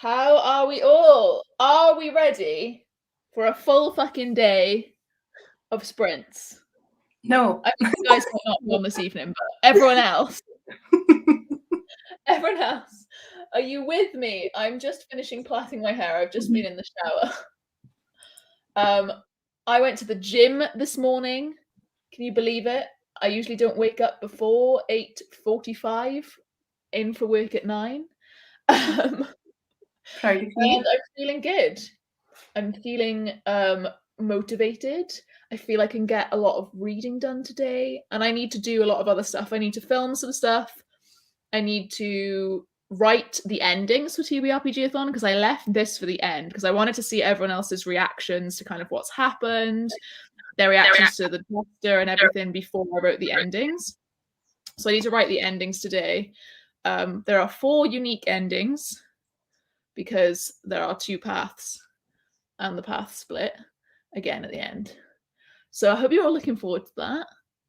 How are we all? Are we ready for a full fucking day of sprints? No. I mean, you guys might not be on this evening, but everyone else, are you with me? I'm just finishing plaiting my hair. I've just been in the shower. I went to the gym this morning. Can you believe it? I usually don't wake up before 8:45, in for work at 9. Proud of And you. I'm feeling good. I'm feeling motivated. I feel I can get a lot of reading done today, and I need to do a lot of other stuff. I need to film some stuff. I need to write the endings for TBRPGathon because I left this for the end because I wanted to see everyone else's reactions to kind of what's happened, their reactions to the chapter and everything before I wrote the endings. So I need to write the endings today. There are 4 unique endings because there are 2 paths and the path split again at the end. So I hope you're all looking forward to that.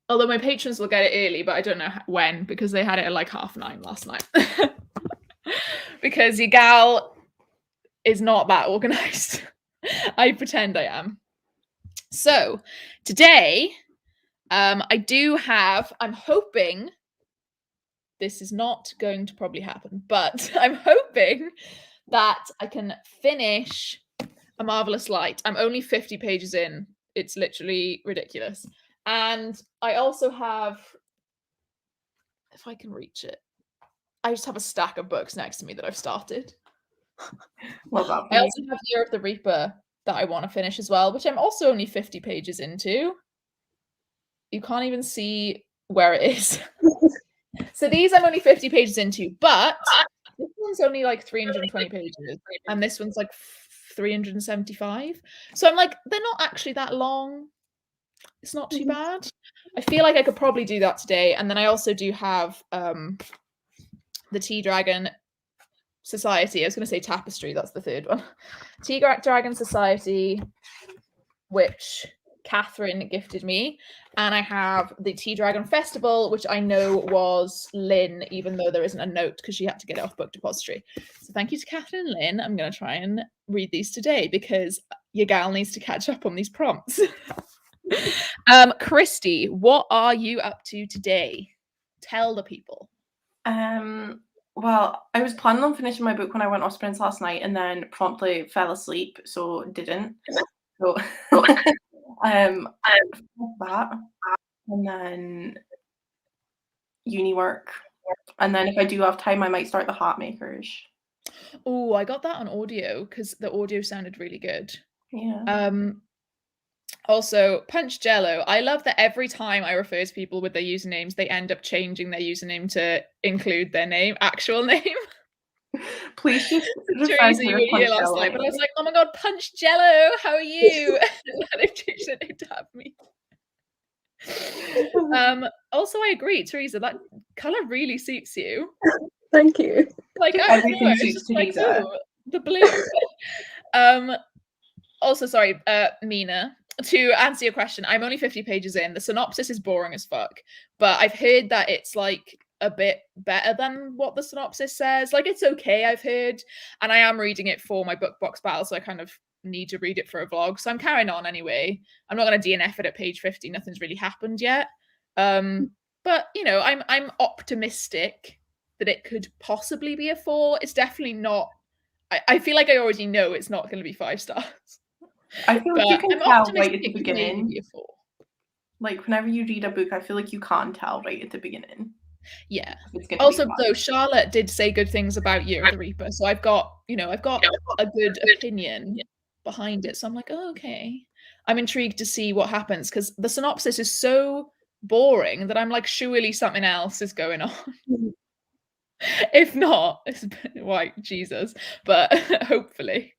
Although my patrons will get it early, but I don't know when because they had it at like 9:30 last night. Because your gal is not that organized. I pretend I am. So today, I do have, I'm hoping, this is not going to probably happen, but I'm hoping that I can finish A Marvelous Light. I'm only 50 pages in. It's literally ridiculous. And I also have, if I can reach it, I just have a stack of books next to me that I've started. Love that. I also have Year of the Reaper that I want to finish as well, which I'm also only 50 pages into. You can't even see where it is. So these I'm only 50 pages into, but this one's only like 320 pages, and this one's like 375. So I'm like, they're not actually that long. It's not too bad. I feel like I could probably do that today. And then I also do have the Tea Dragon Society. I was going to say Tapestry. That's the third one. Tea Dragon Society, which Catherine gifted me. And I have the Tea Dragon Festival, which I know was Lynn, even though there isn't a note because she had to get it off Book Depository. So thank you to Catherine and Lynn. I'm going to try and read these today because your gal needs to catch up on these prompts. Christy, what are you up to today? Tell the people. Well, I was planning on finishing my book when I went off sprints last night and then promptly fell asleep, so didn't. So that, and then uni work, and then if I do have time, I might start the Hat Makers. Oh, I got that on audio because the audio sounded really good. Yeah. Also, Punch Jello. I love that every time I refer to people with their usernames, they end up changing their username to include their name, actual name. Please just Teresa, you were here last night, but I was like, oh my god, Punch Jello, how are you? They've changed their name to have me. Also, I agree, Teresa, that colour really suits you. Thank you. Like, everything suits Teresa. Like, the blue. Also, sorry, Mina, to answer your question, I'm only 50 pages in. The synopsis is boring as fuck, but I've heard that it's like a bit better than what the synopsis says. Like, it's okay, I've heard, and I am reading it for my book box battle, so I kind of need to read it for a vlog. So I'm carrying on anyway. I'm not going to DNF it at page 50. Nothing's really happened yet. But you know, I'm optimistic that it could possibly be a 4. It's definitely not. I feel like I already know it's not going to be 5 stars. I feel like you can tell right at the beginning. Like, whenever you read a book, I feel like you can tell right at the beginning. Yeah. Also, though, Charlotte did say good things about Year of the Reaper, so I've got a good opinion behind it. So I'm like, oh, okay. I'm intrigued to see what happens because the synopsis is so boring that I'm like, surely something else is going on. If not, it's white Jesus, but hopefully.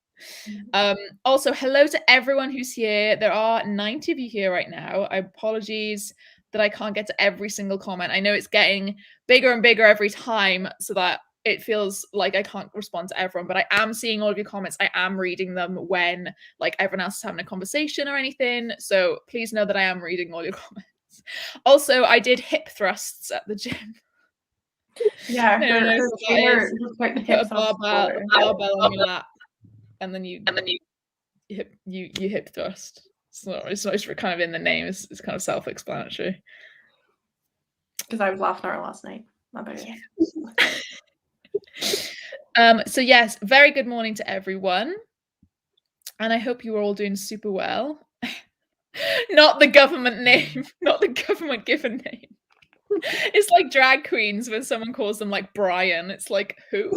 Also, hello to everyone who's here. There are 90 of you here right now. Apologies that I can't get to every single comment. I know it's getting bigger and bigger every time so that it feels like I can't respond to everyone, but I am seeing all of your comments. I am reading them when like everyone else is having a conversation or anything. So please know that I am reading all your comments. Also, I did hip thrusts at the gym. Yeah, No, her so that trainer is, looks like the you put a hips of barbell on your lap, and then you hip thrust. It's not just kind of in the name. It's kind of self-explanatory. Because I was laughing at her last night about it. So yes, very good morning to everyone, and I hope you are all doing super well. Not the government name, not the government given name. It's like drag queens when someone calls them like Brian. It's like, who?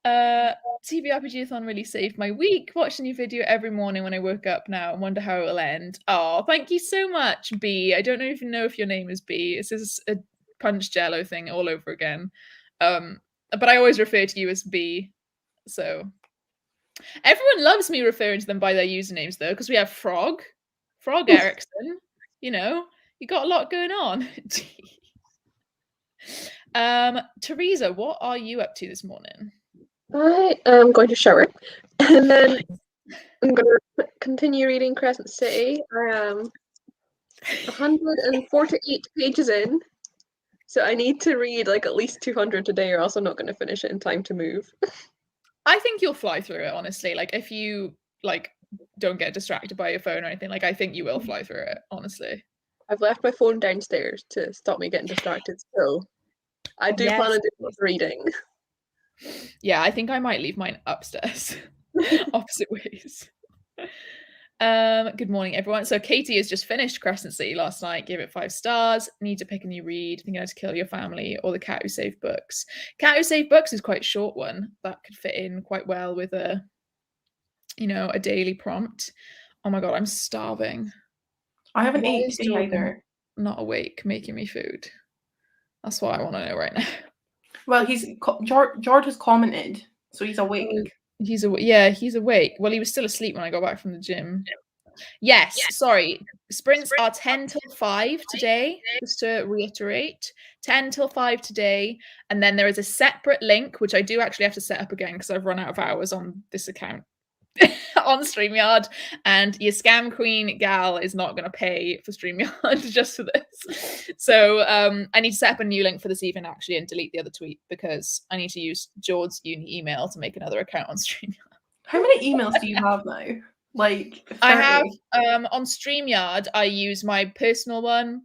TBRPGathon really saved my week. Watching your video every morning when I woke up now and wonder how it will end. Oh, thank you so much, B. I don't even know if your name is B. This is a Punch Jello thing all over again. But I always refer to you as B. So everyone loves me referring to them by their usernames though, because we have Frog Erickson. You know, you got a lot going on. Teresa, what are you up to this morning? I am going to shower, and then I'm going to continue reading Crescent City. I am 148 pages in, so I need to read like at least 200 today, or else I'm not going to finish it in time to move. I think you'll fly through it, honestly. Like, if you like don't get distracted by your phone or anything, like I think you will fly through it, honestly. I've left my phone downstairs to stop me getting distracted, so I do plan on doing reading. Yeah, I think I might leave mine upstairs. Opposite ways. Good morning, everyone. So Katie has just finished Crescent City last night, gave it 5 stars. Need to pick a new read, thinking how to kill your family, or The Cat Who Saved Books. Cat Who Saved Books is quite a short one that could fit in quite well with a daily prompt. Oh my god, I'm starving. I haven't eaten either. Not awake, making me food. That's what I want to know right now. Well, George has commented, so he's awake. He's awake. Well, he was still asleep when I got back from the gym. Yes, sorry. Sprints are 10 till 5 today, just to reiterate. 10 till 5 today. And then there is a separate link, which I do actually have to set up again because I've run out of hours on this account on StreamYard. And your scam queen gal is not going to pay for StreamYard just for this. So I need to set up a new link for this evening, actually, and delete the other tweet because I need to use George's uni email to make another account on StreamYard. How many emails do you have now? Like 30? I have on StreamYard, I use my personal one,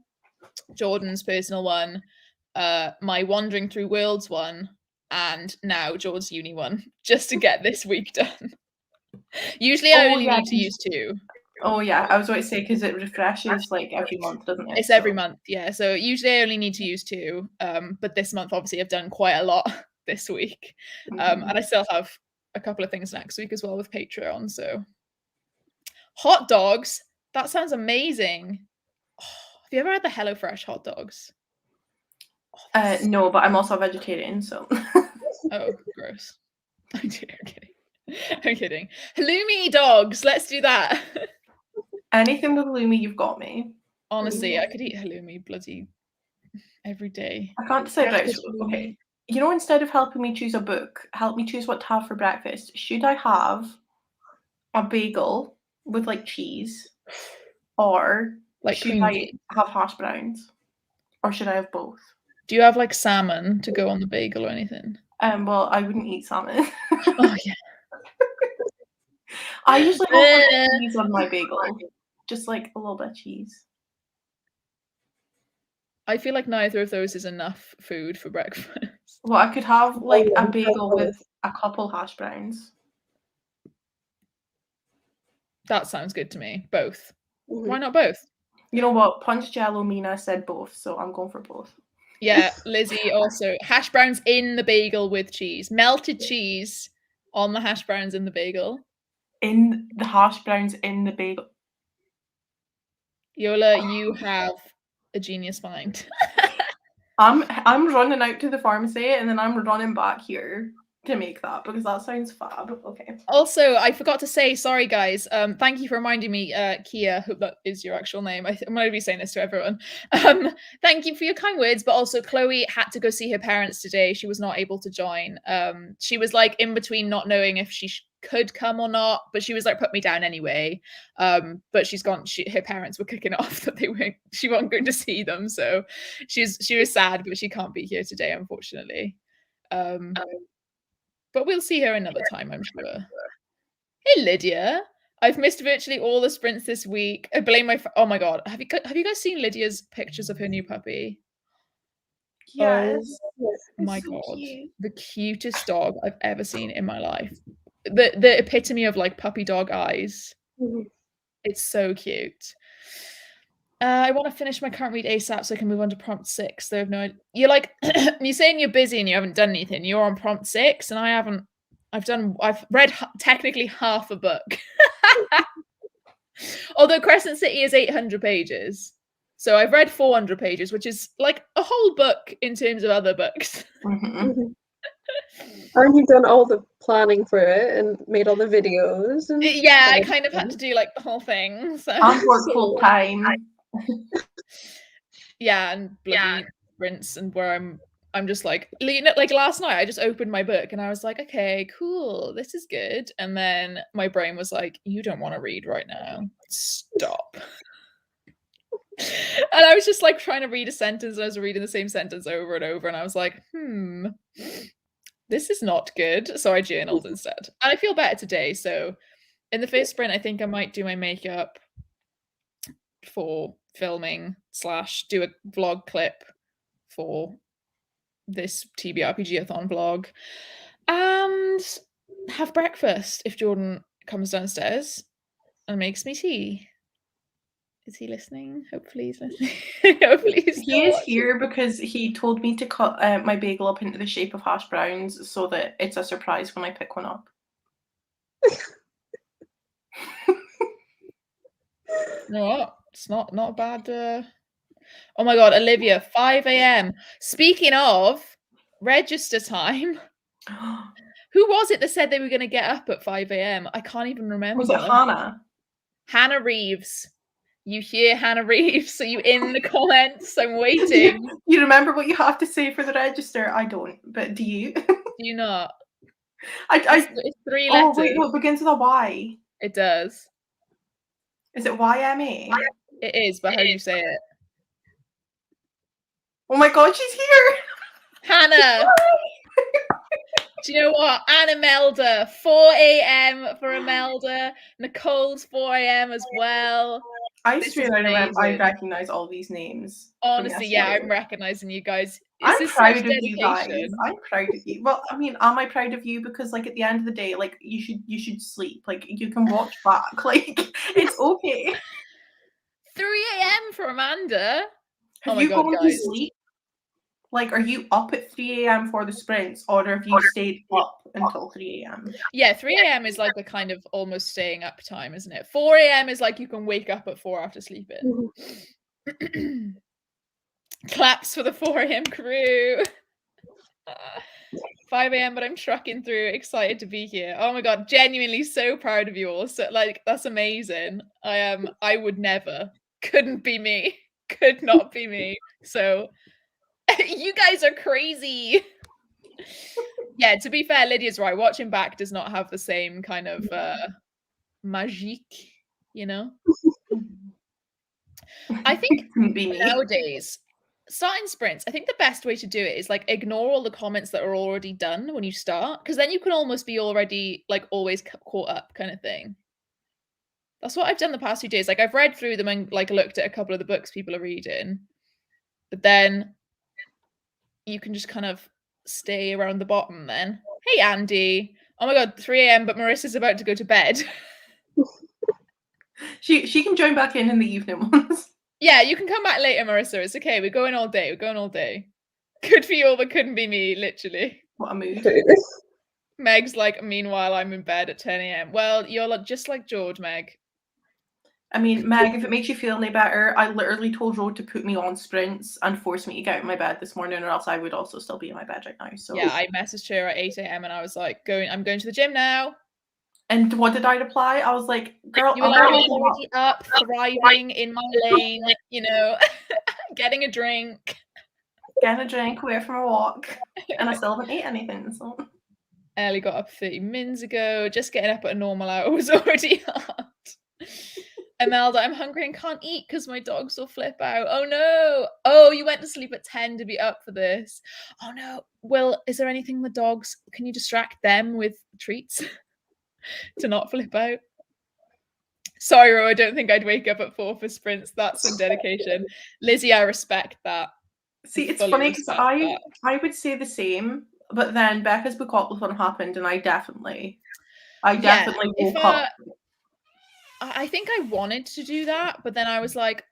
Jordan's personal one, my Wandering Through Worlds one, and now George's uni one, just to get this week done. Usually I only need to use 2. Oh yeah, I was going to say because it refreshes like every month, doesn't it? It's every month, yeah. So usually I only need to use 2, but this month obviously I've done quite a lot this week, and I still have a couple of things next week as well with Patreon. So hot dogs, that sounds amazing. Oh, have you ever had the HelloFresh hot dogs? No, but I'm also a vegetarian, so. Oh, gross. I'm kidding. I'm kidding. Halloumi dogs, let's do that. Anything with halloumi, you've got me. Honestly, I could eat halloumi bloody every day. I can't decide. Right, okay. You know, instead of helping me choose a book, help me choose what to have for breakfast. Should I have a bagel with like cheese, or like should I have hash browns, or should I have both? Do you have like salmon to go on the bagel or anything? Well, I wouldn't eat salmon. Oh yeah. I usually have cheese on my bagel, just like a little bit of cheese. I feel like neither of those is enough food for breakfast. Well, I could have like a bagel with a couple hash browns. That sounds good to me. Both. Why not both? You know what? Punch Jello Mina said both, so I'm going for both. Yeah, Lizzie also. Hash browns in the bagel with cheese. Melted cheese on the hash browns in the bagel. In the hash browns in the bagel. Yola, you have a genius mind. I'm running out to the pharmacy and then I'm running back here to make that because that sounds fab. Okay. Also, I forgot to say, sorry guys. Thank you for reminding me, Kia. Hope that is your actual name. I'm going to be saying this to everyone. Thank you for your kind words, but also Chloe had to go see her parents today. She was not able to join. She was like in between not knowing if she could come or not, but she was like, put me down anyway. But she's gone. Her parents were kicking off that she wasn't going to see them, so she was sad, but she can't be here today, unfortunately. But we'll see her another time, I'm sure. Hey, Lydia. I've missed virtually all the sprints this week. I blame my... Oh my god. Have you guys seen Lydia's pictures of her new puppy? Yes. Oh my so god. Cute. The cutest dog I've ever seen in my life. The epitome of like puppy dog eyes. It's so cute. I want to finish my current read ASAP so I can move on to prompt 6. Though no, you're like you're saying you're busy and you haven't done anything. You're on prompt 6, and I haven't. I've read technically half a book. Although Crescent City is 800 pages, so I've read 400 pages, which is like a whole book in terms of other books. And you've done all the planning for it and made all the videos. And yeah, I kind of had to do like the whole thing. So. And work full time. Yeah, and bloody sprints, and where I'm just like, like last night I just opened my book and I was like, okay, cool, this is good. And then my brain was like, you don't want to read right now. Stop. And I was just like trying to read a sentence, and I was reading the same sentence over and over, and I was like, this is not good. So I journaled instead. And I feel better today. So in the first sprint, I think I might do my makeup for filming / do a vlog clip for this TBRPGathon vlog, and have breakfast if Jordan comes downstairs and makes me tea. Is he listening? Hopefully he's listening. Hopefully he is here because he told me to cut my bagel up into the shape of hash browns so that it's a surprise when I pick one up. No, it's not a bad. Oh my god, Olivia, 5 a.m. Speaking of register time, who was it that said they were going to get up at 5 a.m? I can't even remember. Was it Hannah? Hannah Reeves. You hear Hannah Reeves? Are you in the comments? I'm waiting. You remember what you have to say for the register? I don't, but do you? Do you not? It's 3 letters. Oh wait, no, it begins with a Y. It does. Is it YMA? It is, but how do you say it? Oh my god, she's here! Hannah! Do you know what? Anna Melda, 4 a.m. for Imelda. Nicole's 4 a.m. as well. I swear I recognise all these names. Honestly, yeah, I'm recognising you guys. I'm proud of you guys. I'm proud of you. Well, I mean, am I proud of you? Because like at the end of the day, like you should sleep. Like you can watch back. Like it's okay. 3 a.m. for Amanda. Have you gone to sleep? Like, are you up at 3 a.m. for the sprints, or have you stayed up until 3 a.m.? Yeah, 3 a.m. is like a kind of almost staying up time, isn't it? 4 a.m. is like you can wake up at 4 after sleeping. Claps for the 4 a.m. crew. 5 a.m. but I'm trucking through, excited to be here. Oh my god, genuinely so proud of you all. So like that's amazing. I would never, couldn't be me, could not be me. So you guys are crazy. Yeah, to be fair, Lydia's right. Watching back does not have the same kind of magique, you know? I think nowadays, starting sprints, I think the best way to do it is like ignore all the comments that are already done when you start, because then you can almost be already like always caught up kind of thing. That's what I've done the past few days. Like I've read through them and like looked at a couple of the books people are reading, but then you can just kind of stay around the bottom then. Hey, Andy. Oh my god, 3 a.m. but Marissa's about to go to bed. She can join back in the evening ones. Yeah, you can come back later, Marissa. It's okay. We're going all day. We're going all day. Good for you all, but couldn't be me, literally. What a mood. Meg's like, meanwhile, I'm in bed at 10 a.m. Well, you're just like George, Meg. I mean, Meg, if it makes you feel any better, I literally told Ro to put me on sprints and force me to get out of my bed this morning, or else I would also still be in my bed right now. So Yeah, I messaged her at 8 a.m. and I was like, I'm going to the gym now. And what did I reply? I was like, girl, You were like, I'm already up, thriving in my lane, you know, getting a drink. Getting a drink, away from a walk, and I still haven't ate anything. So Ellie got up 30 minutes ago. Just getting up at a normal hour was already hard. Imelda, I'm hungry and can't eat because my dogs will flip out. Oh no. Oh, you went to sleep at 10 to be up for this. Oh no. Will, is there anything the dogs, can you distract them with treats to not flip out? Sorry, Ro, I don't think I'd wake up at 4 for sprints. That's some dedication. Lizzie, I respect that. see, it's funny because I would say the same, but then Becca's book-up-a-thon happened, and I definitely woke up. I think I wanted to do that, but then I was like,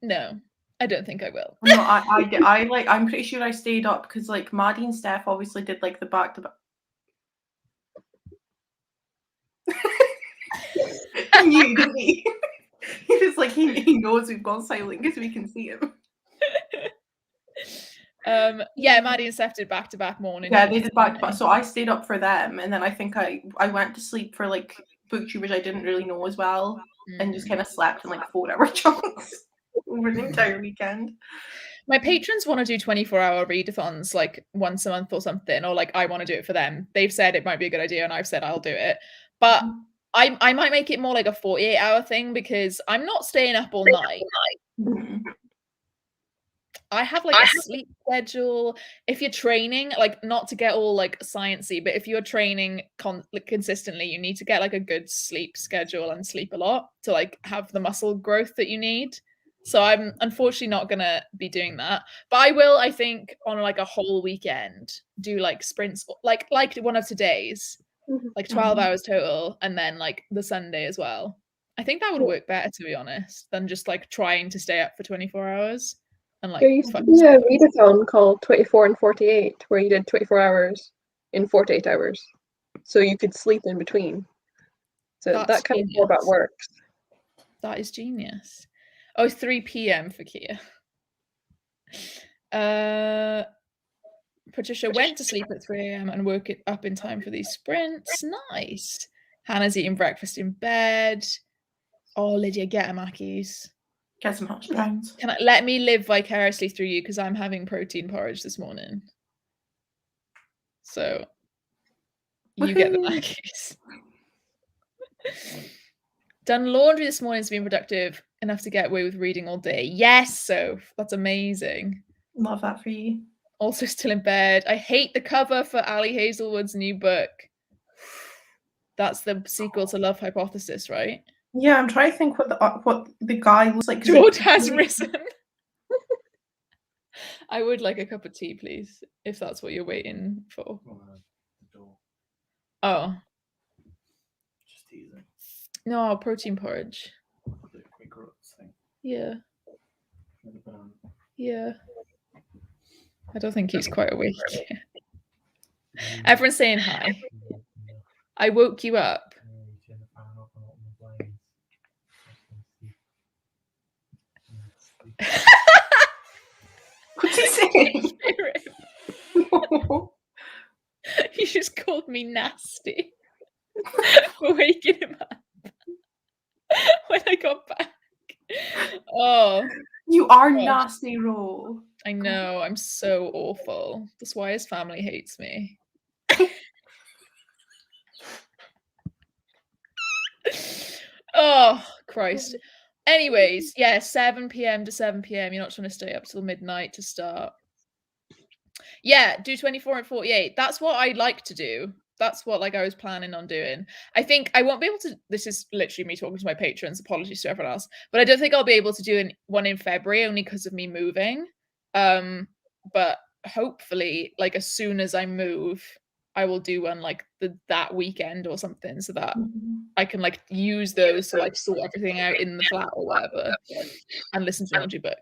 no, I don't think I will. No, I'm pretty sure I stayed up because like Maddie and Steph obviously did like the back-to-back. He knew, didn't he? He was like, he knows we've gone silent because we can see him. Yeah, Maddie and Steph did back-to-back morning. Yeah, they did back-to-back. So I stayed up for them, and then I think I went to sleep for like booktubers I didn't really know as well, and just kind of slept in like 4-hour chunks over the entire weekend. My patrons want to do 24-hour readathons like once a month or something, or like I want to do it for them. They've said it might be a good idea, and I've said I'll do it. But I might make it more like a 48-hour thing because I'm not staying up all night. I have like a sleep schedule. If you're training, like not to get all like sciencey, but if you're training consistently, you need to get like a good sleep schedule and sleep a lot to like have the muscle growth that you need. So I'm unfortunately not gonna be doing that, but I will. I think on like a whole weekend do like sprints, like one of today's, like 12 hours total, and then like the Sunday as well. I think that would work better, to be honest, than just like trying to stay up for 24 hours. And like, there used to be a readathon called 24 and 48 where you did 24 hours in 48 hours. So you could sleep in between. So that kind of more about works. That is genius. Oh, 3 p.m. for Kia. Patricia went to sleep at 3 a.m. and woke it up in time for these sprints. Nice. Hannah's eating breakfast in bed. Oh, Lydia, get her Mackies. Get some hash browns. Can I let me live vicariously through you because I'm having protein porridge this morning. So you get the Mackies. Done laundry this morning's been productive enough to get away with reading all day. Yes, Soph, that's amazing. Love that for you. Also still in bed. I hate the cover for Ali Hazelwood's new book. That's the sequel to Love Hypothesis, right? Yeah, I'm trying to think what the guy looks like. George has risen. I would like a cup of tea, please, if that's what you're waiting for. Oh. Just teasing. No, protein porridge. Yeah. Yeah. I don't think he's quite awake yet. Everyone's saying hi. I woke you up. What's he saying? He just called me nasty for waking him up when I got back. Oh, you are nasty, Ro. I know, I'm so awful. That's why his family hates me. Oh, Christ. Anyways, yeah, 7 p.m. to 7 p.m. You're not trying to stay up till midnight to start. Yeah, do 24 and 48. That's what I'd like to do. That's what like I was planning on doing. I think I won't be able to, this is literally me talking to my patrons, apologies to everyone else, but I don't think I'll be able to do one in February only because of me moving. But hopefully like as soon as I move, I will do one like that weekend or something so that I can like use those to like sort everything out in the flat or whatever and listen to an audiobook.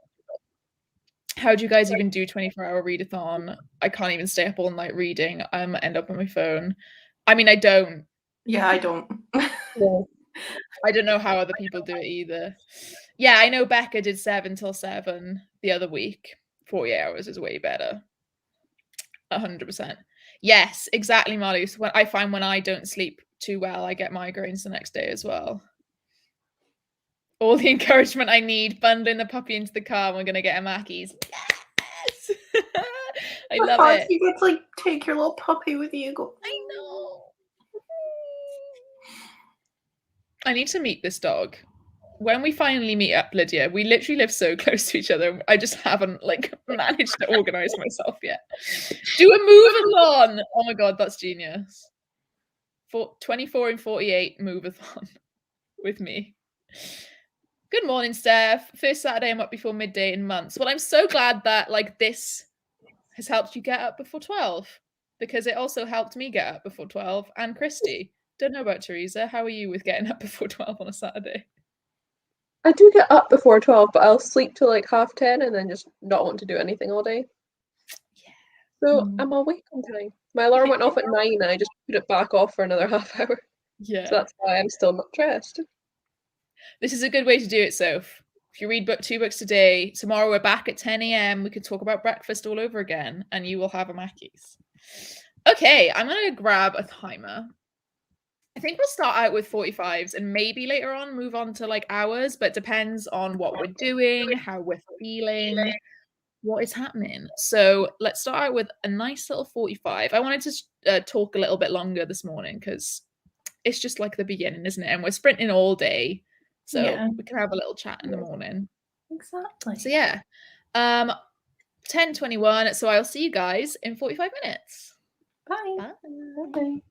How do you guys even do 24-hour readathon? I can't even stay up all night reading. I'm end up on my phone. I mean, I don't. Yeah, I don't. Yeah. I don't know how other people do it either. Yeah, I know Becca did 7 till 7 the other week. 48 hours is way better. 100%. Yes, exactly, Marlies. When I find when I don't sleep too well, I get migraines the next day as well. All the encouragement I need, bundling the puppy into the car, and we're gonna get a Mackey's. Yes! I love it. You get to like take your little puppy with you. Go. I know. I need to meet this dog. When we finally meet up, Lydia, we literally live so close to each other. I just haven't like managed to organize myself yet. Do a move-a-thon. Oh my god, that's genius. 24 and 48 move-a-thon with me. Good morning, Steph. First Saturday I'm up before midday in months. Well, I'm so glad that like this has helped you get up before 12, because it also helped me get up before 12 and Christy. Don't know about Teresa. How are you with getting up before 12 on a Saturday? I do get up before 12, but I'll sleep till like 10:30 and then just not want to do anything all day. Yeah. So I'm awake on time. My alarm went off at 9 and I just put it back off for another half hour. Yeah. So that's why I'm still not dressed. This is a good way to do it, Soph. If you read 2 books today, tomorrow we're back at 10 a.m. We could talk about breakfast all over again and you will have a Mackey's. Okay, I'm going to grab a timer. I think we'll start out with 45s and maybe later on move on to like hours, but it depends on what we're doing, how we're feeling, what is happening. So let's start out with a nice little 45. I wanted to talk a little bit longer this morning because it's just like the beginning, isn't it? And we're sprinting all day. So we can have a little chat in the morning. Exactly. So yeah. 10:21. So I'll see you guys in 45 minutes. Bye. Bye. Bye.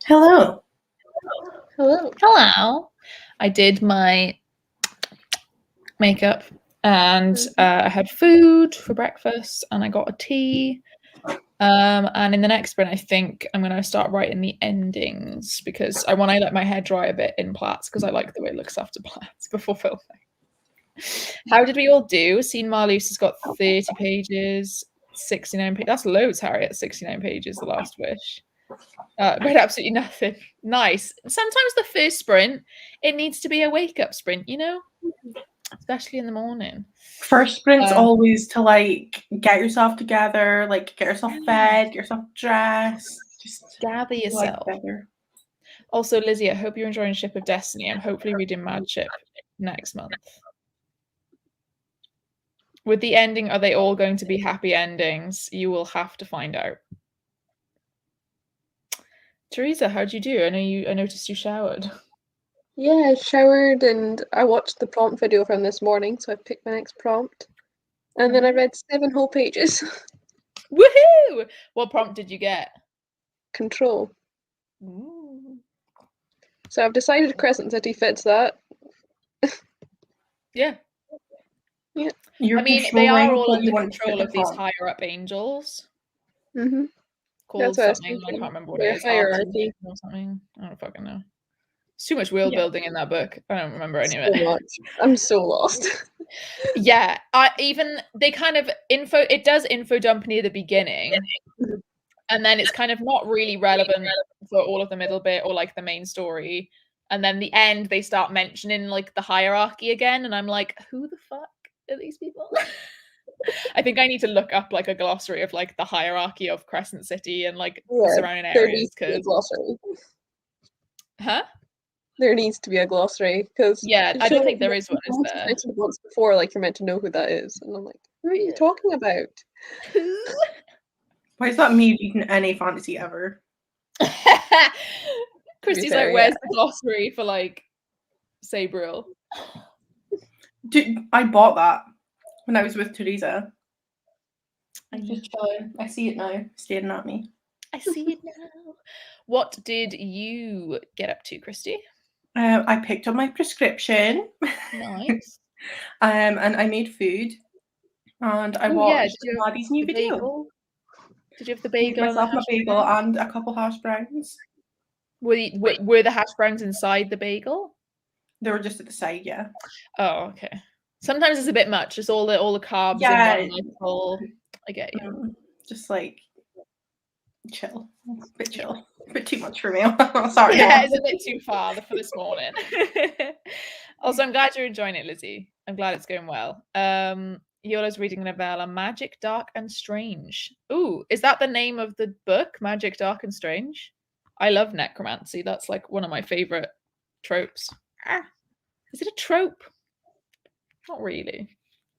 Hello. Hello. Hello. I did my makeup and I had food for breakfast and I got a tea. And in the next sprint, I think I'm going to start writing the endings because I want to let my hair dry a bit in plaits because I like the way it looks after plaits before filming. How did we all do? Scene Marloose has got 30 pages, 69 pages. That's loads, Harriet. 69 pages, The Last Wish. Read absolutely nothing. Nice. Sometimes the first sprint, it needs to be a wake-up sprint, you know? Especially in the morning. First sprint's always to like get yourself together, like get yourself fed, get yourself dressed, just gather yourself. Also, Lizzie, I hope you're enjoying Ship of Destiny. I'm hopefully reading Mad Ship next month. With the ending, are they all going to be happy endings? You will have to find out. Teresa, how'd you do? I noticed you showered. Yeah, I showered and I watched the prompt video from this morning, so I picked my next prompt. And then I read 7 whole pages. Woohoo! What prompt did you get? Control. Ooh. So I've decided Crescent City fits that. Yeah. Yeah. You're they are all under control of these higher up angels. Mm-hmm. Called something. I can't remember what it is. Hierarchy or something. I don't fucking know. It's too much world building in that book. I don't remember any of it. Much. I'm so lost. Yeah, they kind of it does info dump near the beginning, and then it's kind of not really relevant for all of the middle bit or like the main story, and then the end they start mentioning like the hierarchy again, and I'm like, who the fuck are these people? I think I need to look up like a glossary of like the hierarchy of Crescent City and like the surrounding areas because There needs to be a glossary because I don't think there is one. Is there? Once before, like you're meant to know who that is, and I'm like, who are you talking about? Why is that me reading any fantasy ever? Christy's like, where's the glossary for like Sabriel? Dude, I bought that when I was with Teresa. I'm just chilling. I see it now, staring at me. I see it now. What did you get up to, Christy? I picked up my prescription. Nice. And I made food. And I watched Maddie's new video. Bagel? Did you have the bagel? Made myself my bagel and a couple hash browns. Were the hash browns inside the bagel? They were just at the side, yeah. Oh, okay. Sometimes it's a bit much. Just all the carbs in one mouthful. I get you. Just like chill. A bit chill. A bit too much for me. Sorry. Yeah, it's a bit too far for this morning. Also, I'm glad you're enjoying it, Lizzie. I'm glad it's going well. Yola's reading a novella, Magic, Dark and Strange. Ooh, is that the name of the book, Magic, Dark and Strange? I love necromancy. That's like one of my favorite tropes. Is it a trope? Not really.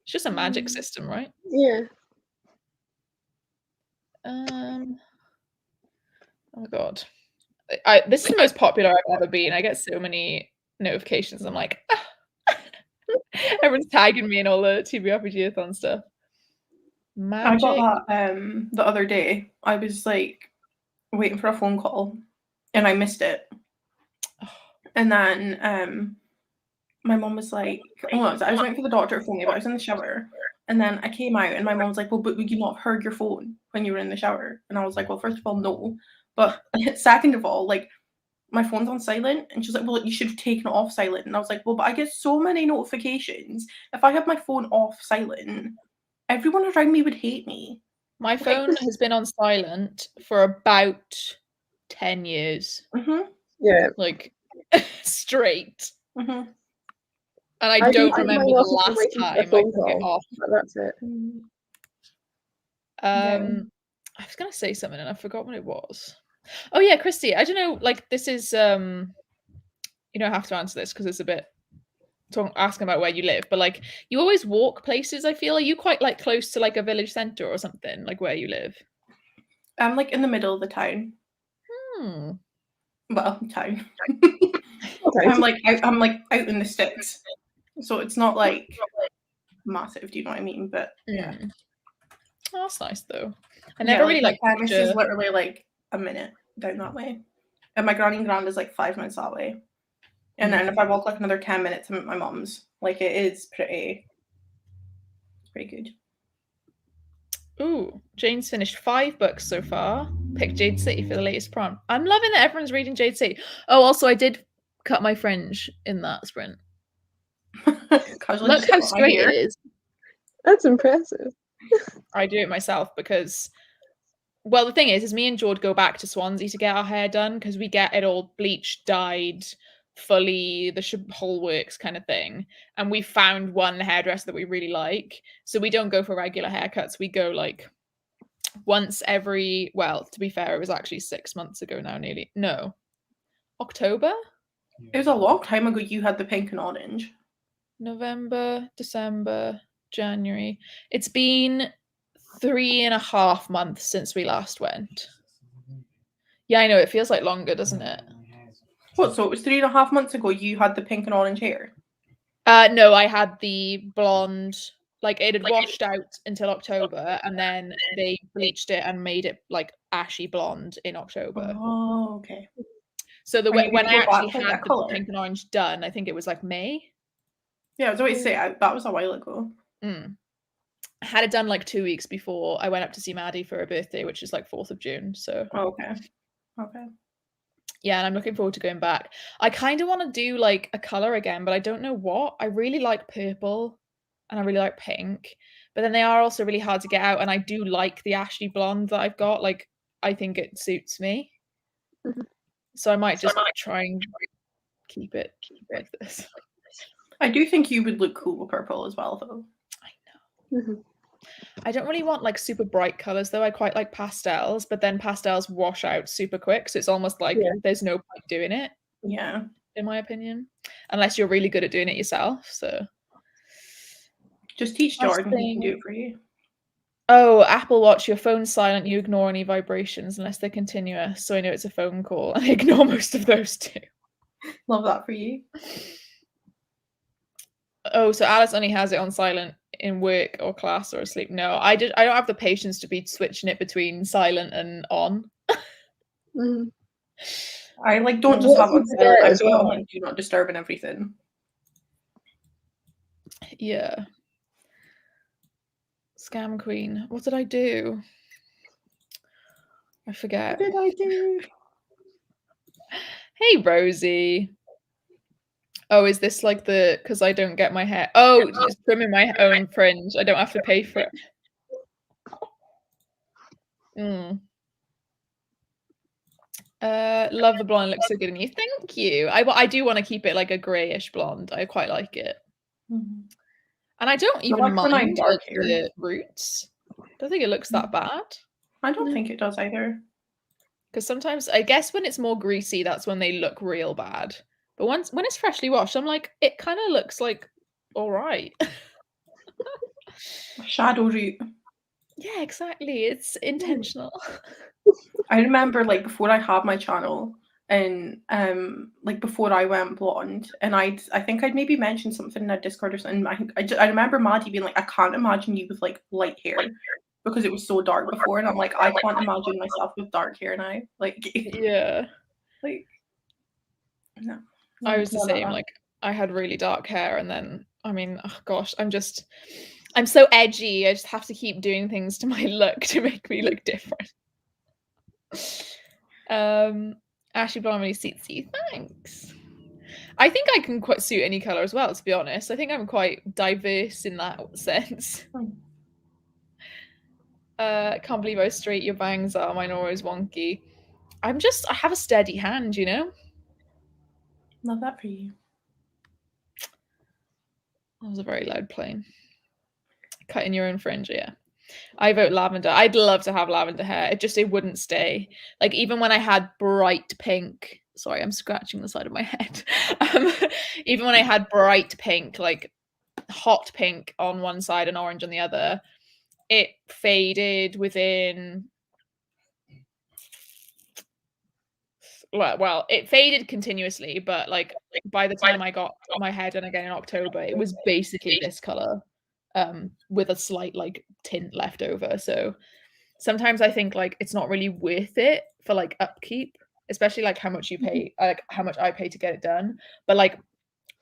It's just a magic system, right? Yeah. Oh my god. This is the most popular I've ever been. I get so many notifications. I'm like, everyone's tagging me in all the TBRPGathon stuff. Magic. I got that the other day. I was like waiting for a phone call and I missed it. And then my mom was like, I was waiting for the doctor to phone me, but I was in the shower. And then I came out and my mom was like, well, but would you not have heard your phone when you were in the shower? And I was like, well, first of all, no. But second of all, like, my phone's on silent. And she's like, well, you should have taken it off silent. And I was like, well, but I get so many notifications. If I had my phone off silent, everyone around me would hate me. My phone has been on silent for about 10 years. Mm-hmm. Yeah. Like, straight. Mm-hmm. And I don't remember the last time I took it off. But that's it. I was going to say something and I forgot what it was. Oh yeah, Christy, I don't know, like this is, you don't have to answer this because it's a bit asking about where you live, but like you always walk places, I feel. Are you quite like close to like a village centre or something, like where you live? I'm like in the middle of the town. Well, town. I'm like out in the sticks. So it's not like massive, do you know what I mean? But yeah. Oh, that's nice though. I never really like This is literally like a minute down that way. and my granny and grand is like 5 minutes that way. And then if I walk like another 10 minutes, I'm at my mum's. Like it is pretty good. Ooh, Jane's finished 5 books so far. Picked Jade City for the latest prompt. I'm loving that everyone's reading Jade City. Oh, also I did cut my fringe in that sprint. Look how straight it is. That's impressive. I do it myself because, well, the thing is me and George go back to Swansea to get our hair done because we get it all bleached, dyed, fully the whole works kind of thing, and we found one hairdresser that we really like, so we don't go for regular haircuts. We go like once every, well, to be fair, it was actually 6 months ago now, nearly. No, October. It was a long time ago. You had the pink and orange. November, December, January. It's been 3.5 months since we last went. Yeah, I know, it feels like longer, doesn't it? What, so it was 3.5 months ago you had the pink and orange hair? No, I had the blonde, like it had washed out until October, and then they bleached it and made it like ashy blonde in October. Oh, okay. So when I actually had the pink and orange done, I think it was like May. Yeah, I was always saying that was a while ago. I had it done like 2 weeks before I went up to see Maddie for her birthday, which is like 4th of June. So okay. Yeah, and I'm looking forward to going back. I kind of want to do like a color again, but I don't know what. I really like purple and I really like pink, but then they are also really hard to get out, and I do like the ashy blonde that I've got. Like, I think it suits me. So I might just try and keep it like this. I do think you would look cool with purple as well, though. I know. I don't really want like super bright colors, though. I quite like pastels, but then pastels wash out super quick, so it's almost like there's no point doing it. Yeah, in my opinion, unless you're really good at doing it yourself. So just teach Jordan; he can do it for you. Oh, Apple Watch, your phone's silent. You ignore any vibrations unless they're continuous, so I know it's a phone call. I ignore most of those too. Love that for you. Oh, so Alice only has it on silent in work or class or asleep. No, I don't have the patience to be switching it between silent and on. I like don't just have it on silent. I put on like do not disturb and everything. Yeah. Scam Queen. What did I do? I forget. What did I do? Hey, Rosie. Oh, is this like the, because I don't get my hair. Oh, just trimming my own fringe. I don't have to pay for it. Love the blonde. It looks so good on you. Thank you. I do want to keep it like a grayish blonde. I quite like it. And I don't even mind like the roots. I don't think it looks that bad. I don't think it does either. Because sometimes, I guess when it's more greasy, that's when they look real bad. But when it's freshly washed, I'm like, it kind of looks like all right. Shadow root. Yeah, exactly. It's intentional. I remember like before I had my channel and like before I went blonde, and I think I'd maybe mentioned something in a Discord or something. I remember Maddie being like, I can't imagine you with like light hair because it was so dark before, and I'm like, I can't imagine myself with dark hair now. Like yeah, like no. I was the same. Like I had really dark hair, and then I mean, oh gosh, I'm so edgy. I just have to keep doing things to my look to make me look different. Ashley blonde really suits you. Thanks. I think I can quite suit any color as well, to be honest. I think I'm quite diverse in that sense. Can't believe how straight your bangs are. Mine are always wonky. I have a steady hand, you know? Love that for you. That was a very loud plane. Cutting your own fringe, yeah. I vote lavender. I'd love to have lavender hair. It wouldn't stay. Like even when I had bright pink, sorry, I'm scratching the side of my head. Even when I had bright pink, like hot pink on one side and orange on the other, it faded within, well, it faded continuously, but like by the time I got my hair done again in October, it was basically this color. With a slight like tint left over. So sometimes I think like it's not really worth it for like upkeep. especially like how much you pay, like how much I pay to get it done. But like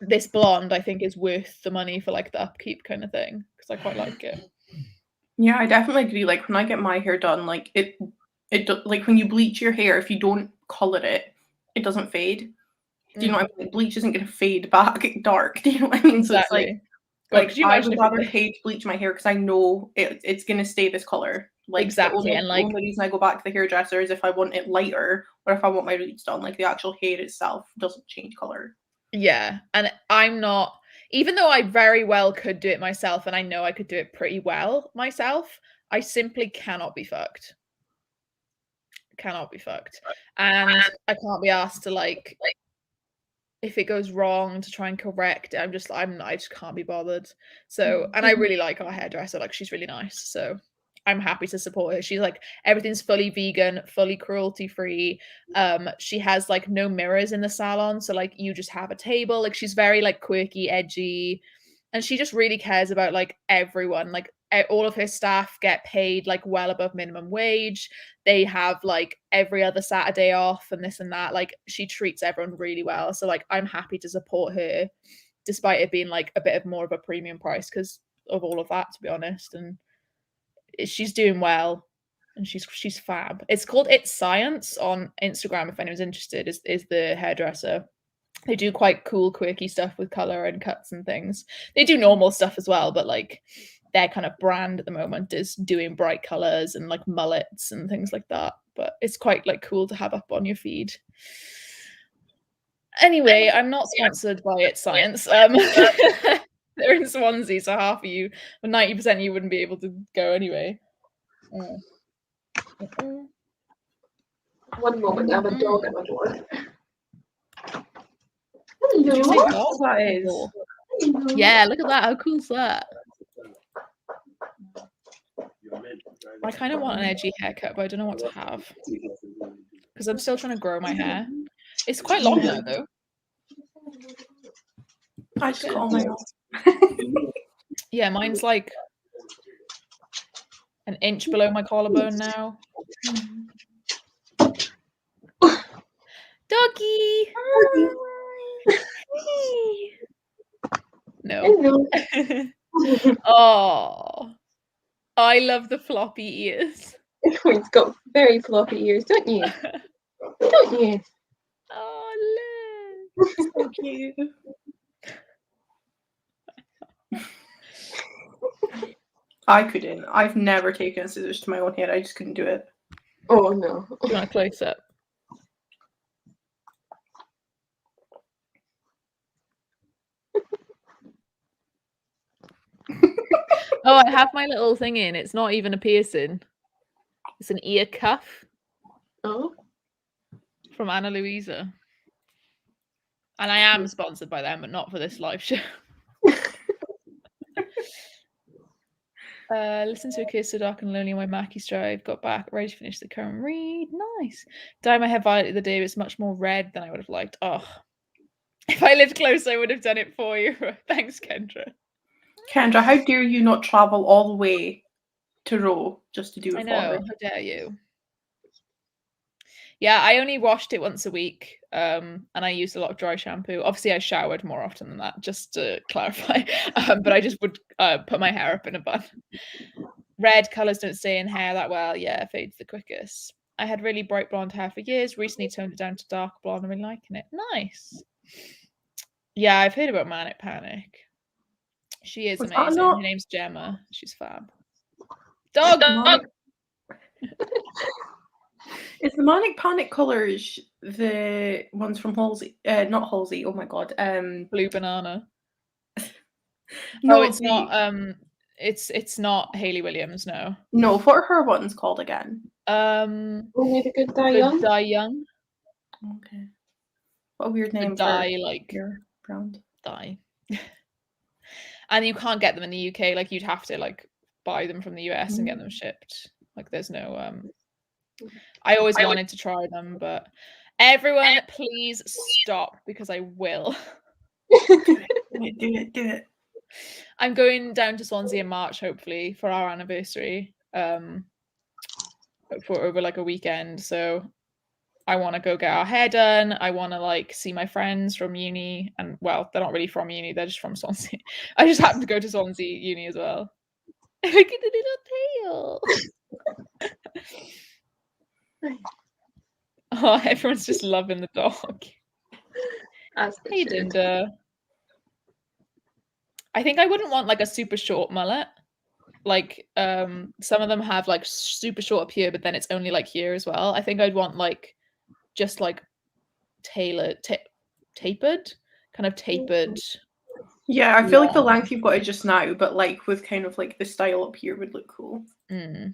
this blonde, I think, is worth the money for like the upkeep kind of thing because I quite like it. Yeah, I definitely agree. Like when I get my hair done, like like when you bleach your hair, if you don't color it, it doesn't fade. Do you know what I mean? Bleach isn't going to fade back dark. Do you know what I mean? Exactly. So it's like, God, could you I imagine would rather pay to bleach my hair because I know it's going to stay this color. Like exactly, and like the only reason I go back to the hairdresser is if I want it lighter or if I want my roots done. Like the actual hair itself doesn't change color. Yeah, and I'm not, even though I very well could do it myself, and I know I could do it pretty well myself, I simply cannot be fucked. Cannot be fucked. And I can't be asked to like if it goes wrong to try and correct it. I just can't be bothered. So, and I really like our hairdresser, like she's really nice. So I'm happy to support her. She's like, everything's fully vegan, fully cruelty free. She has like no mirrors in the salon, so like you just have a table. Like she's very like quirky, edgy, and she just really cares about like everyone. Like all of her staff get paid like well above minimum wage. They have like every other Saturday off and this and that. Like she treats everyone really well. So like I'm happy to support her despite it being like a bit of more of a premium price because of all of that, to be honest. And she's doing well and she's fab. It's called It's Science on Instagram if anyone's interested, is the hairdresser. They do quite cool, quirky stuff with color and cuts and things. They do normal stuff as well, but like their kind of brand at the moment is doing bright colors and like mullets and things like that. But it's quite like cool to have up on your feed. Anyway, I'm not sponsored by It's Science. They're in Swansea, so half of you, or 90% of you wouldn't be able to go anyway. One moment, I have a dog at my door. Did you say Hello. That is. Yeah, look at that. How cool is that? I kind of want an edgy haircut, but I don't know what to have because I'm still trying to grow my hair. It's quite long now, though. I just got my Yeah, mine's like an inch below my collarbone now. Doggy! No. Oh, I love the floppy ears. He's got very floppy ears, don't you? Don't you? Oh, look. so cute. I couldn't. I've never taken scissors to my own hair. I just couldn't do it. Oh no. Do you want a close up? Oh, I have my little thing in. It's not even a piercing. It's an ear cuff. Oh. From Anna Louisa. And I am sponsored by them, but not for this live show. Listen to A Kiss So Dark and Lonely on my Mackie Strive. Got back, ready to finish the current read. Nice. Dye my hair violet the other day, but it's much more red than I would have liked. Oh. If I lived close, I would have done it for you. Thanks, Kendra. Kendra, how dare you not travel all the way to Row just to do it I for know. me? How dare you? Yeah, I only washed it once a week, and I used a lot of dry shampoo. Obviously, I showered more often than that, just to clarify. But I just would put my hair up in a bun. Red colours don't stay in hair that well. Yeah, it fades the quickest. I had really bright blonde hair for years. Recently toned it down to dark blonde. I'm really liking it. Nice. Yeah, I've heard about Manic Panic. She is amazing. Her name's Gemma. She's fab. Dog! Is the Manic Panic colours the ones from Halsey? Not Halsey. Oh my god. Blue Banana. No, it's not. It's not Hayley Williams. No. No. What are her ones called again? Only the Good Die Young. Die Young. Okay. What a weird name. Die like your brand. Die. And you can't get them in the UK. Like you'd have to like buy them from the US and get them shipped. Like there's no. I always wanted to try them, but everyone, please stop because I will. Do it. I'm going down to Swansea in March, hopefully, for our anniversary. For over like a weekend. So I want to go get our hair done. I want to like see my friends from uni, and well, they're not really from uni; they're just from Swansea. I just happen to go to Swansea uni as well. Look at the little tail. Oh, everyone's just loving the dog. As they Hey, should. Dinda. I think I wouldn't want like a super short mullet. Like some of them have like super short up here, but then it's only like here as well. I think I'd want like just like tapered, kind of tapered. Yeah, I feel like the length you've got it just now, but like with kind of like the style up here would look cool. Mm.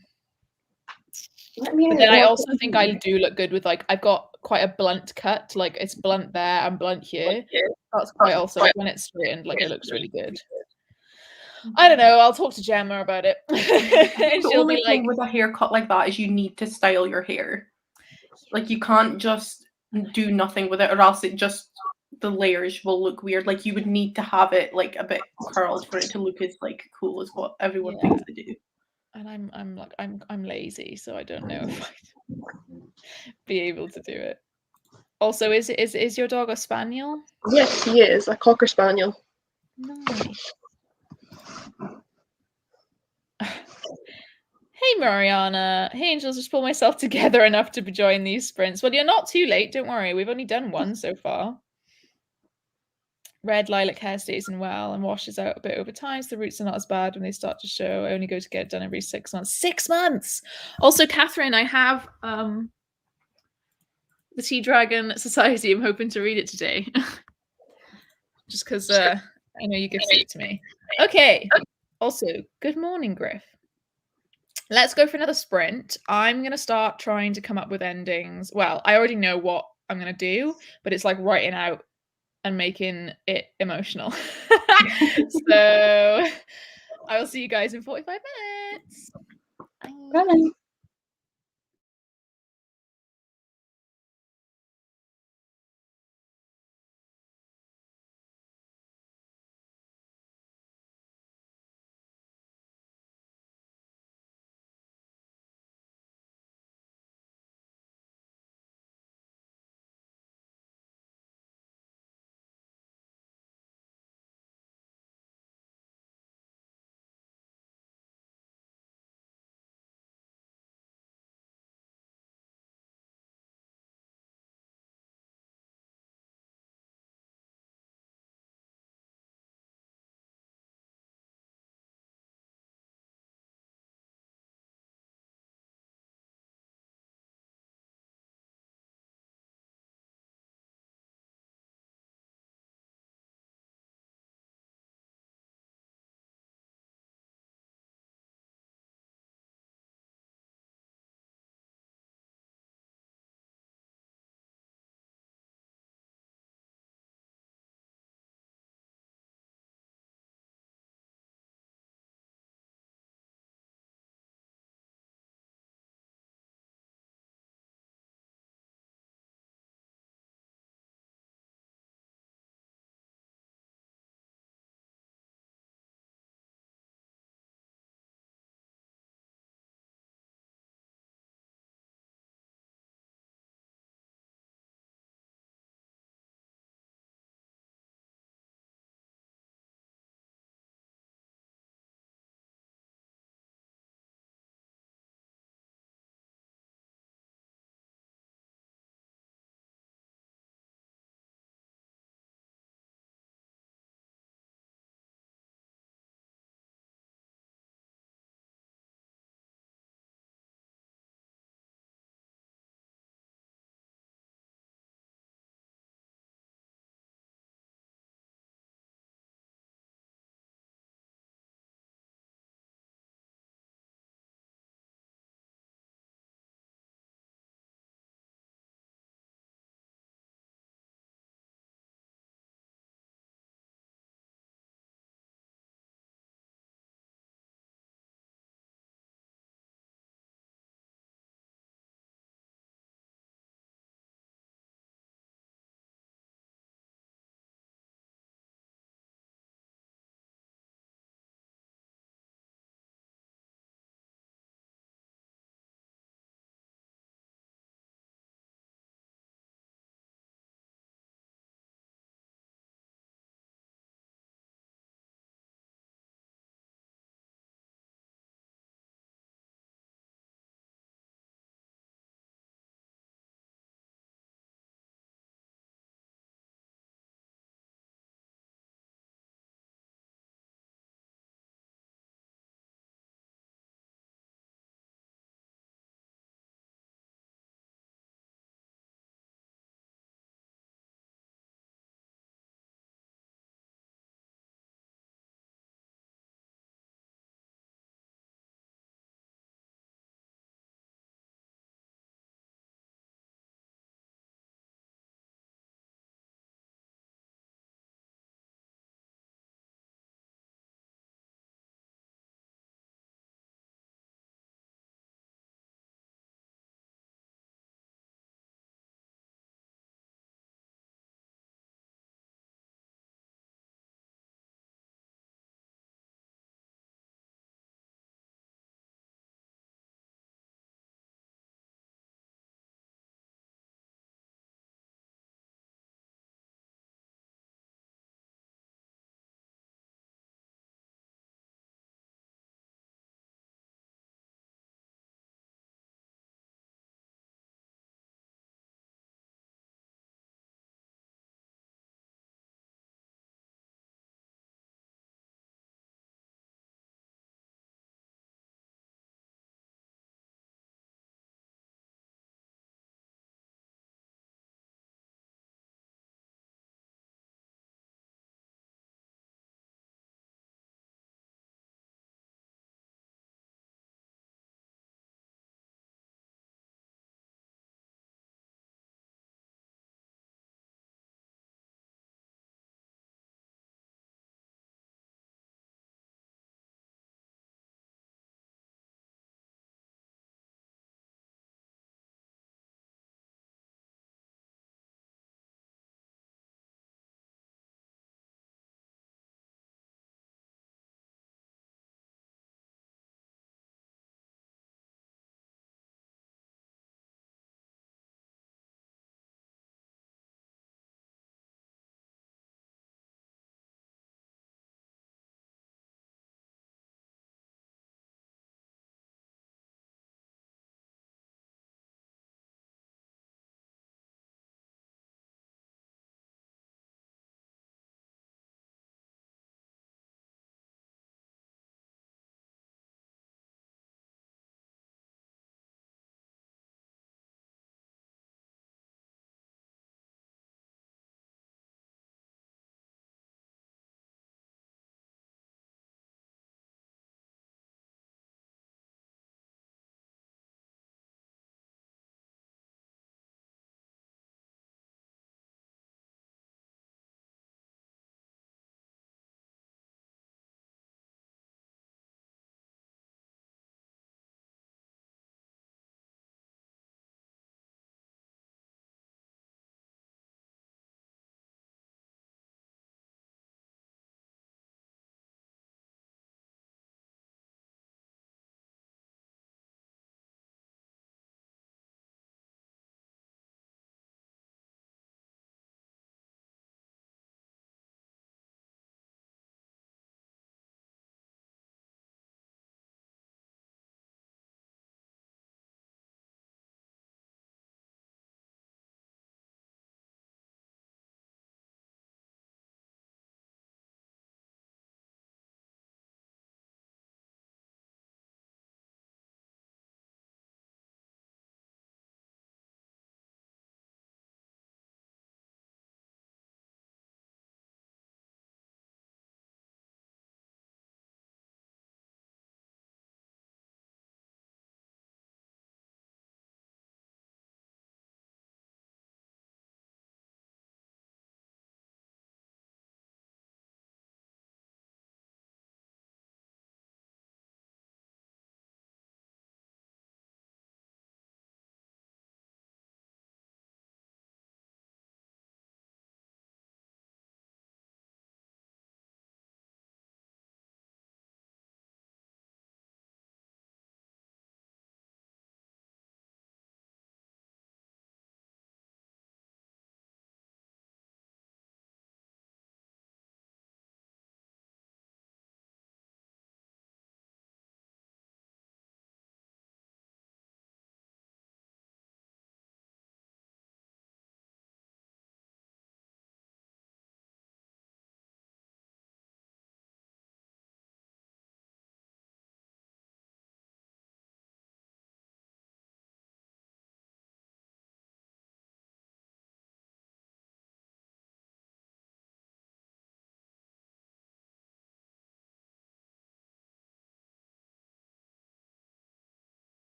But then I also think I do look good with like I've got quite a blunt cut, like it's blunt there and blunt here. That's quite also like when it's straightened, like it looks really good. I don't know. I'll talk to Gemma about it. The She'll only be thing like, with a haircut like that is you need to style your hair. Like you can't just do nothing with it, or else it just the layers will look weird. Like you would need to have it like a bit curled for it to look as like cool as what everyone thinks they do. And I'm lazy, so I don't know if I'd be able to do it. Also, is your dog a spaniel? Yes, he is a cocker spaniel. Nice. Hey Mariana. Hey Angels, just pull myself together enough to join these sprints. Well, you're not too late, don't worry. We've only done one so far. Red lilac hair stays in well and washes out a bit over time, so the roots are not as bad when they start to show. I only go to get it done every 6 months. 6 months! Also, Catherine, I have the Tea Dragon Society. I'm hoping to read it today. Just because I know you gifted it to me. Okay. Also, good morning, Griff. Let's go for another sprint. I'm going to start trying to come up with endings. Well, I already know what I'm going to do, but it's like writing out and making it emotional. So I will see you guys in 45 minutes. Bye. Bye.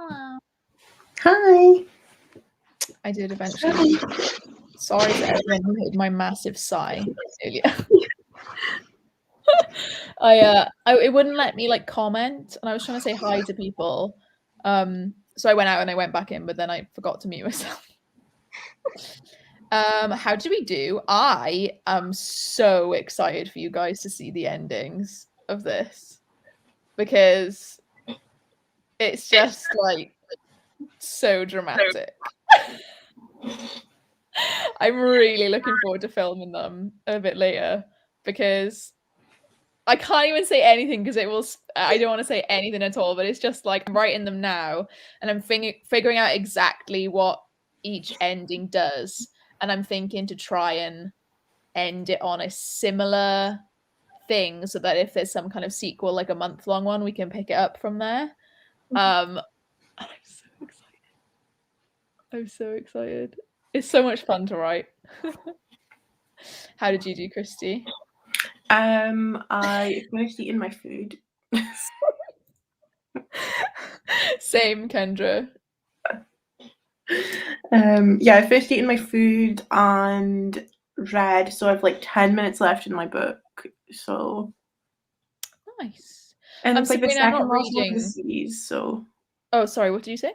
Hello. Hi. I did eventually. Sorry to everyone who heard my massive sigh earlier. It wouldn't let me like comment, and I was trying to say hi to people. So I went out and I went back in, but then I forgot to mute myself. How do we do? I am so excited for you guys to see the endings of this because it's just like so dramatic. I'm really looking forward to filming them a bit later because I can't even say anything because I don't want to say anything at all, but it's just like I'm writing them now and I'm figuring out exactly what each ending does. And I'm thinking to try and end it on a similar thing so that if there's some kind of sequel, like a month-long one, we can pick it up from there. I'm so excited. I'm so excited. It's so much fun to write. How did you do, Christy? I finished eating my food. Same, Kendra. Yeah, I finished eating my food and read, so I've like 10 minutes left in my book. So Nice. and it's like the Sabrina, I'm second not last one in the reading. series, so Oh, sorry, what did you say?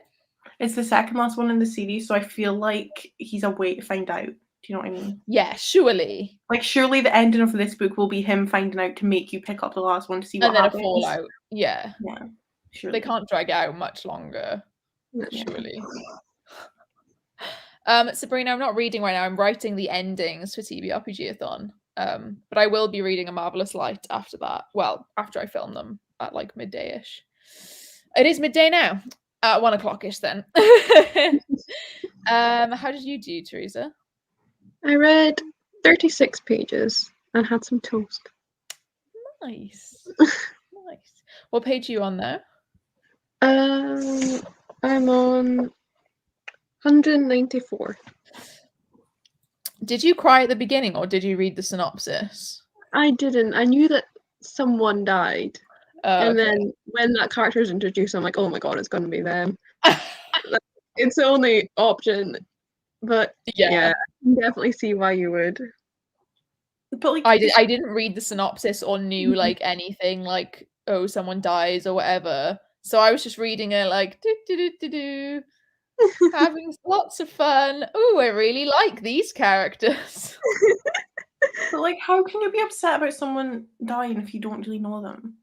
it's the second last one in the series, so I feel like he's a way to find out. Do you know what I mean? Yeah, surely. Like surely the ending of this book will be him finding out to make you pick up the last one to see what And then happens. a fallout. Yeah. Yeah. Surely. They can't drag it out much longer. Yeah. Surely. Sabrina, I'm not reading right now. I'm writing the endings for TBRPGathon. But I will be reading A Marvelous Light after that. Well, after I film them at like midday-ish. It is midday now. 1 o'clock-ish then. How did you do, Teresa? I read 36 pages and had some toast. Nice. Nice. What page are you on now? I'm on 194. Did you cry at the beginning or did you read the synopsis? I didn't. I knew that someone died. And then when that character is introduced, I'm like, oh my god, it's going to be them. It's the only option. But yeah, I can definitely see why you would. But like I didn't read the synopsis or knew like anything like, oh, someone dies or whatever. So I was just reading it like having lots of fun. Oh, I really like these characters. But like how can you be upset about someone dying if you don't really know them?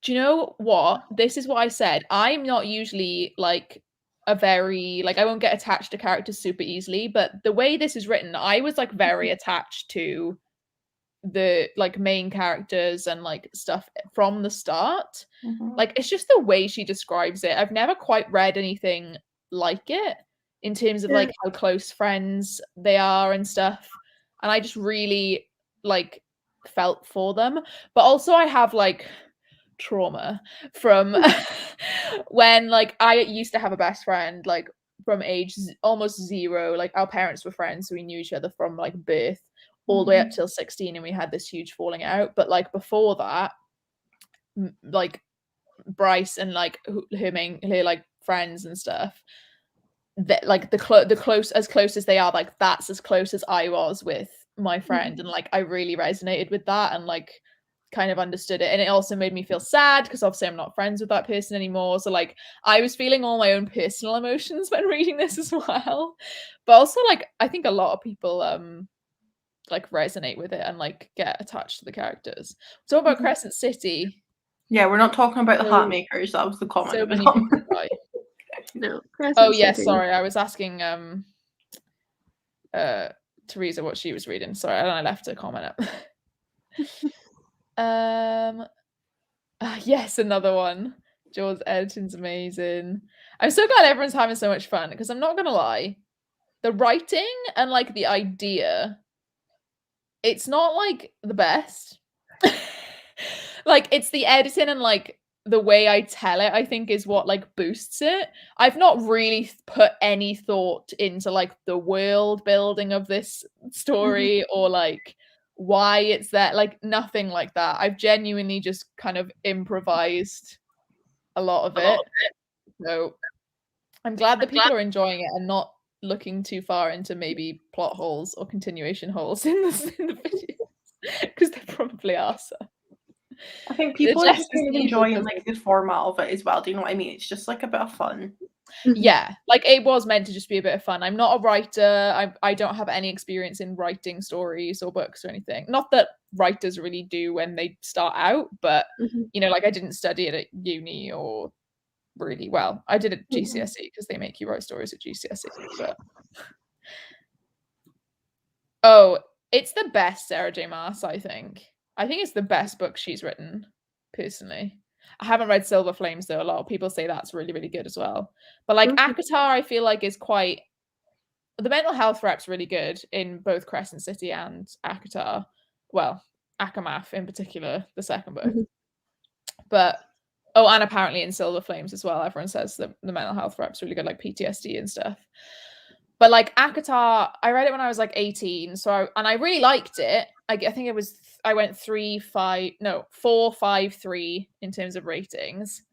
Do you know what? This is what I said. I'm not usually like a very like I won't get attached to characters super easily, but the way this is written, I was like very attached to the like main characters and like stuff from the start. Like it's just the way she describes it. I've never quite read anything like it in terms of like how close friends they are and stuff. And I just really like felt for them. But also I have like trauma from when like I used to have a best friend like from age almost 0. Like our parents were friends, so we knew each other from like birth all the way up till 16, and we had this huge falling out. But like before that, like Bryce and like her like friends and stuff, that like the close as they are, like that's as close as I was with my friend, and like I really resonated with that and like kind of understood it. And it also made me feel sad because obviously I'm not friends with that person anymore, so like I was feeling all my own personal emotions when reading this as well. But also like I think a lot of people like resonate with it and like get attached to the characters. So about Crescent City? Yeah, we're not talking about the hat makers. That was the comment. So many people die. No. Crescent Oh yeah, City. sorry. I was asking Teresa what she was reading. Sorry, I left a comment up. Yes, another one. George's editing's amazing. I'm so glad everyone's having so much fun because I'm not gonna lie, the writing and like the idea, it's not like the best. Like it's the editing and like the way I tell it, I think is what like boosts it. I've not really put any thought into like the world building of this story or like why it's there, like nothing like that. I've genuinely just kind of improvised a lot of it. So I'm glad that people are enjoying it and not looking too far into maybe plot holes or continuation holes in the videos, because they probably are. So I think people are just kind of enjoying like the format of it as well. Do you know what I mean? It's just like a bit of fun. Yeah, like it was meant to just be a bit of fun. I'm not a writer. I don't have any experience in writing stories or books or anything. Not that writers really do when they start out, but you know, like I didn't study it at uni or really well. I did at GCSE because they make you write stories at GCSE. But oh, it's the best Sarah J. Maas, I think. I think it's the best book she's written, personally. I haven't read Silver Flames, though. A lot of people say that's really, really good as well. But like ACOTAR, I feel like is quite... The mental health rep's really good in both Crescent City and ACOTAR. Well, Akamath in particular, the second book. But, oh, and apparently in Silver Flames as well. Everyone says that the mental health rep's really good, like PTSD and stuff. But like ACOTAR, I read it when I was like 18, and I really liked it. I think it was I went 4, 5, 3 in terms of ratings.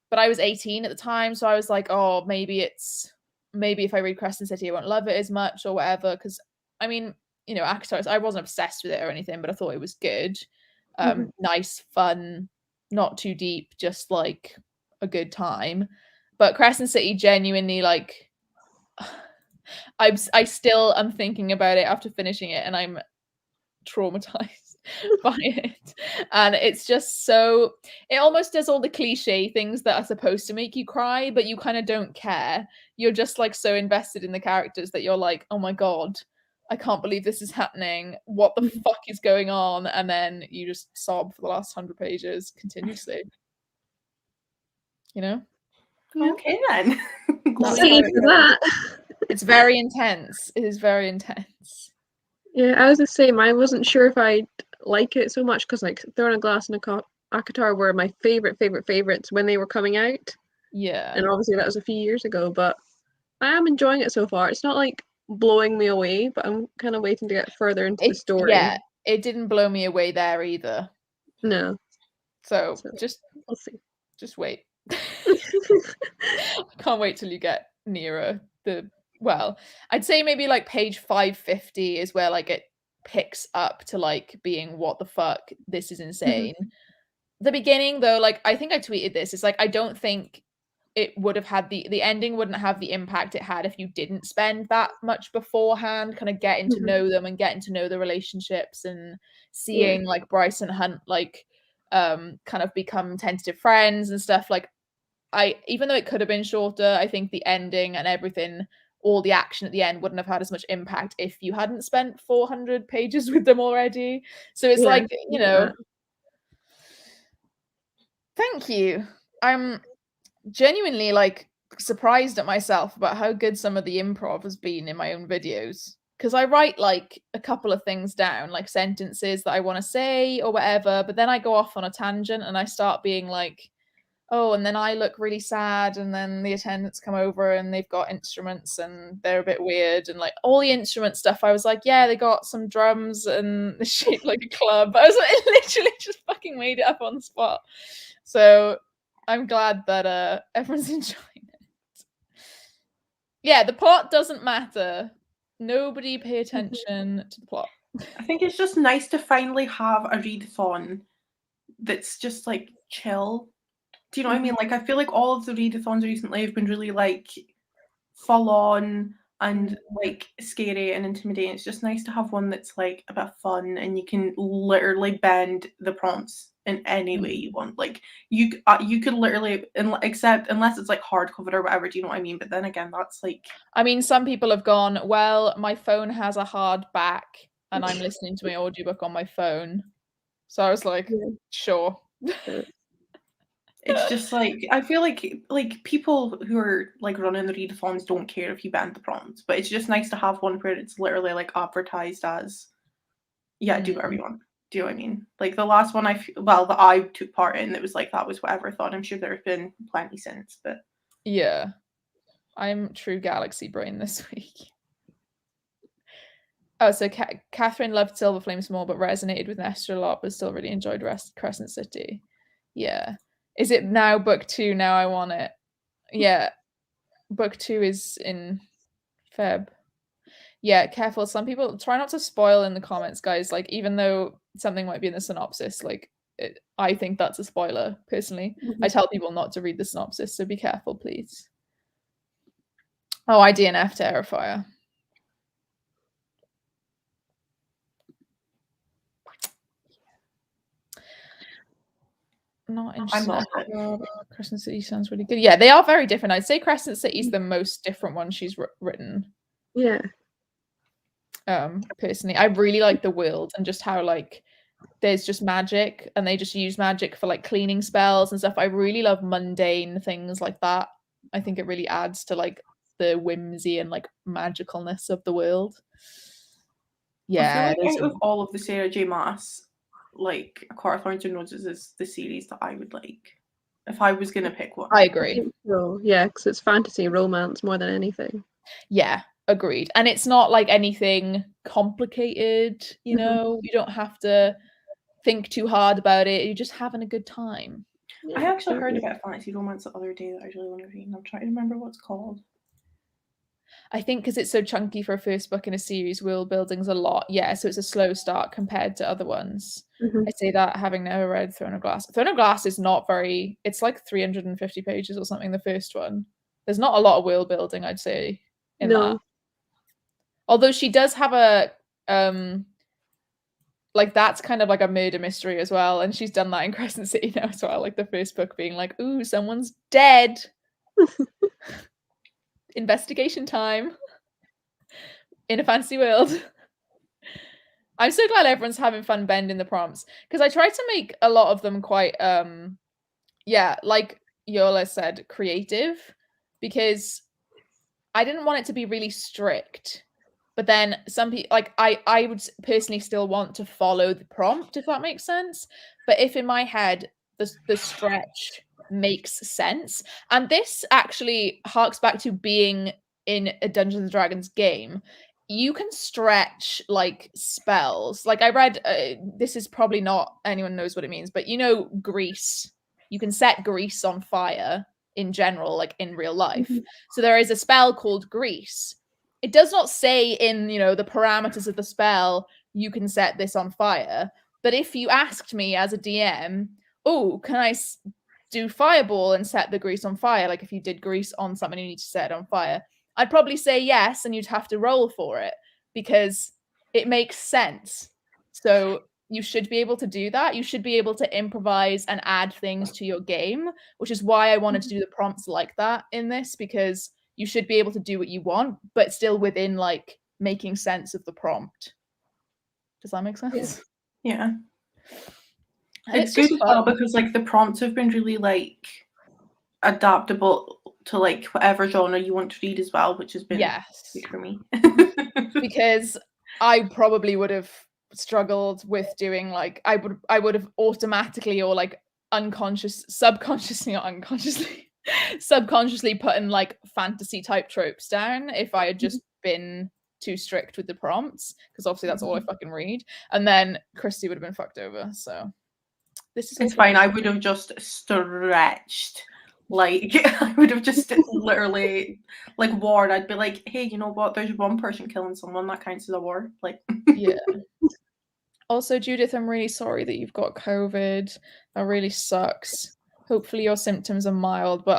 But I was 18 at the time, so I was like, oh, maybe if I read Crescent City, I won't love it as much or whatever. Because I mean, you know, ACOTAR, I wasn't obsessed with it or anything, but I thought it was good, nice, fun, not too deep, just like a good time. But Crescent City genuinely like. I still am thinking about it after finishing it, and I'm traumatized by it. And it's just so, it almost does all the cliche things that are supposed to make you cry, but you kind of don't care. You're just like so invested in the characters that you're like, oh my god, I can't believe this is happening. What the fuck is going on? And then you just sob for the last 100 pages continuously. You know? Okay then. See for that. It's very intense. It is very intense. Yeah, I was the same. I wasn't sure if I'd like it so much because like Throne of Glass and ACOTAR were my favorites when they were coming out. Yeah. And obviously that was a few years ago, but I am enjoying it so far. It's not like blowing me away, but I'm kind of waiting to get further into the story. Yeah, it didn't blow me away there either. No. So just we'll see. Just wait. I can't wait till you get nearer well, I'd say maybe like page 550 is where like it picks up to like being what the fuck, this is insane. The beginning though, like I think I tweeted this, it's like I don't think it would have had the ending wouldn't have the impact it had if you didn't spend that much beforehand kind of getting to know them and getting to know the relationships and seeing like Bryce and Hunt like kind of become tentative friends and stuff. Like even though it could have been shorter, I think the ending and everything, all the action at the end wouldn't have had as much impact if you hadn't spent 400 pages with them already. So it's like, you know, thank you. I'm genuinely like surprised at myself about how good some of the improv has been in my own videos. Because I write like a couple of things down, like sentences that I want to say or whatever, but then I go off on a tangent and I start being like, oh, and then I look really sad, and then the attendants come over and they've got instruments and they're a bit weird, and like all the instrument stuff, I was like, yeah, they got some drums and they're shaped like a club. I was like, literally just fucking made it up on the spot. So I'm glad that everyone's enjoying it. Yeah, the plot doesn't matter. Nobody pay attention to the plot. I think it's just nice to finally have a readathon that's just like chill. Do you know what I mean? Like I feel like all of the readathons recently have been really like full on and like scary and intimidating. It's just nice to have one that's like a bit of fun and you can literally bend the prompts in any way you want. Like you could literally, except unless it's like hardcover or whatever, do you know what I mean? But then again, that's like, I mean, some people have gone, well, my phone has a hard back and I'm listening to my audiobook on my phone. So I was like, sure. It's just like, I feel like people who are like running the readathons don't care if you bend the prompts, but it's just nice to have one where it's literally like advertised as, do whatever you want. Do you know what I mean? Like the last one that I took part in, it was like, that was whatever I thought. I'm sure there have been plenty since, but. Yeah. I'm true Galaxy brain this week. Oh, so Catherine loved Silver Flames more, but resonated with Nestor a lot, but still really enjoyed Crescent City. Yeah. Is it now book 2? Now I want it. Yeah. book 2 is in Feb. Yeah, careful. Some people try not to spoil in the comments, guys. Like, even though something might be in the synopsis, like, I think that's a spoiler, personally. I tell people not to read the synopsis, so be careful, please. Oh, I DNF Terrifier. Not interested. Crescent City sounds really good. Yeah, they are very different. I'd say Crescent City is the most different one she's written. Yeah. Personally, I really like the world and just how like there's just magic and they just use magic for like cleaning spells and stuff. I really love mundane things like that. I think it really adds to like the whimsy and like magicalness of the world. Yeah, I feel like out of all of the Sarah J. Maas, like A Court of Thorns and Roses is the series that I would like if I was gonna pick one. I agree. So, yeah, because it's fantasy romance more than anything. Yeah, agreed. And it's not like anything complicated, you know. You don't have to think too hard about it. You're just having a good time. I actually heard about a fantasy romance the other day that I really want to read, and I'm trying to remember what it's called. I think because it's so chunky for a first book in a series, world building's a lot. Yeah, so it's a slow start compared to other ones. I say that having never read Throne of Glass. Throne of Glass is not very... It's like 350 pages or something, the first one. There's not a lot of world building, I'd say, in that. Although she does have a... like, that's kind of like a murder mystery as well. And she's done that in Crescent City now as well. Like, the first book being like, ooh, someone's dead. Investigation time in a fantasy world. I'm so glad everyone's having fun bending the prompts because I tried to make a lot of them quite yeah, like Yola said, creative, because I didn't want it to be really strict. But then some people, like, I would personally still want to follow the prompt, if that makes sense. But if in my head the stretch makes sense, and this actually harks back to being in a Dungeons and Dragons game, you can stretch like spells. Like I read, this is probably not anyone knows what it means, but you know, grease. You can set grease on fire in general, like in real life. So there is a spell called grease. It does not say in, you know, the parameters of the spell, you can set this on fire. But if you asked me as a DM, oh, can I do fireball and set the grease on fire? Like if you did grease on something, you need to set it on fire. I'd probably say yes, and you'd have to roll for it because it makes sense. So you should be able to do that. You should be able to improvise and add things to your game, which is why I wanted to do the prompts like that in this, because you should be able to do what you want, but still within like making sense of the prompt. Does that make sense? Yeah. It's good as well because like the prompts have been really like adaptable to like whatever genre you want to read as well, which has been good for me. Because I probably would have struggled with doing like I would have automatically or like subconsciously putting like fantasy type tropes down if I had just been too strict with the prompts, because obviously that's all I fucking read, and then Christy would have been fucked over. So this is it's fine. I would have just stretched. Like I would have just literally like warred. I'd be like, hey, you know what? There's one person killing someone, that counts as a war. Like yeah. Also, Judith, I'm really sorry that you've got COVID. That really sucks. Hopefully your symptoms are mild, but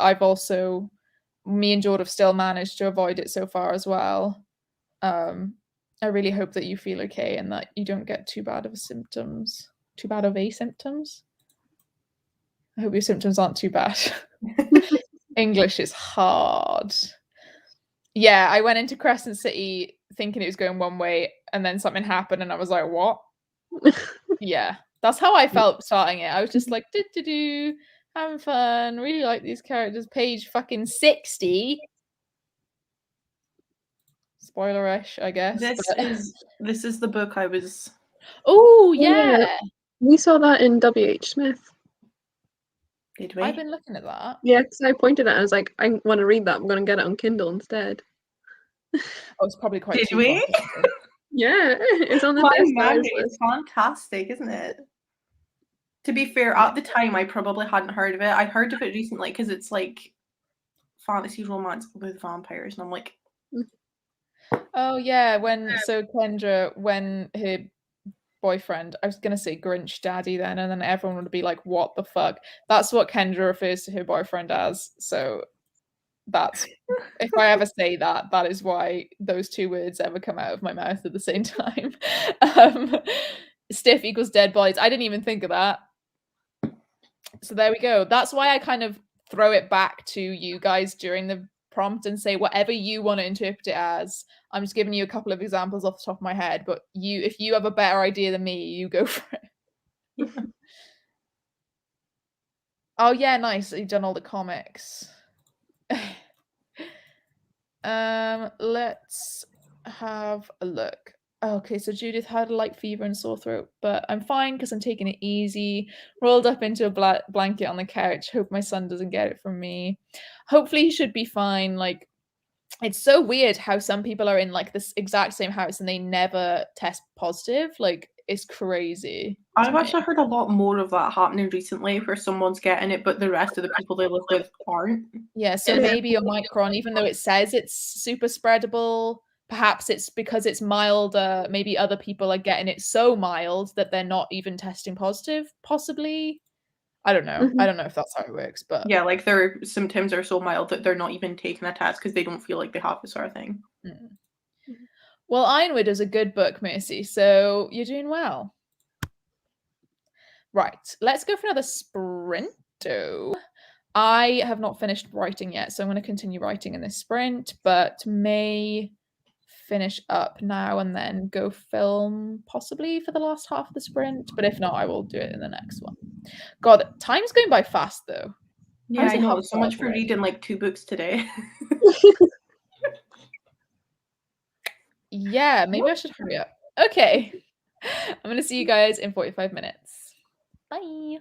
me and Jord have still managed to avoid it so far as well. I really hope that you feel okay and that you don't get too bad of symptoms. I hope your symptoms aren't too bad. English is hard. Yeah, I went into Crescent City thinking it was going one way, and then something happened, and I was like, what? Yeah, that's how I felt starting it. I was just like, having fun, really like these characters. Page fucking 60. Spoilerish, I guess. This is the book I was... Oh, yeah. We saw that in W.H. Smith. Did we? I've been looking at that. Yeah, because I pointed at it. I was like, I want to read that. I'm going to get it on Kindle instead. Oh, it's probably quite Did we? Yeah, it's on the best. It's fantastic, isn't it? To be fair, at the time, I probably hadn't heard of it. I heard of it recently because it's like fantasy romance with vampires, and I'm like, oh yeah, so Kendra, when her boyfriend, I was gonna say Grinch daddy then, and then everyone would be like, what the fuck? That's what Kendra refers to her boyfriend as. So that's, if I ever say that, that is why those two words ever come out of my mouth at the same time. Stiff equals dead bodies. I didn't even think of that. So there we go. That's why I kind of throw it back to you guys during the prompt and say whatever you want to interpret it as. I'm just giving you a couple of examples off the top of my head, but if you have a better idea than me, you go for it. yeah. Oh yeah, nice. You've done all the comics. Let's have a look. Okay, so Judith had a light fever and sore throat, but I'm fine because I'm taking it easy. Rolled up into a blanket on the couch. Hope my son doesn't get it from me. Hopefully he should be fine. Like, it's so weird how some people are in like this exact same house and they never test positive. Like, it's crazy. I've actually heard a lot more of that happening recently, where someone's getting it, but the rest of the people they live with aren't. Yeah, so maybe Omicron, even though it says it's super spreadable, perhaps it's because it's milder. Maybe other people are getting it so mild that they're not even testing positive, possibly. I don't know. I don't know if that's how it works, but yeah, like their symptoms are so mild that they're not even taking a test because they don't feel like they have this sort of thing. Well, Ironwood is a good book, Mercy, so you're doing well. Right, let's go for another sprinto. I have not finished writing yet, so I'm going to continue writing in this sprint, but may finish up now and then go film possibly for the last half of the sprint, but if not, I will do it in the next one. God, time's going by fast though. Yeah, I know. So much for reading like 2 books today. Yeah, maybe I should hurry up. Okay. I'm going to see you guys in 45 minutes. Bye.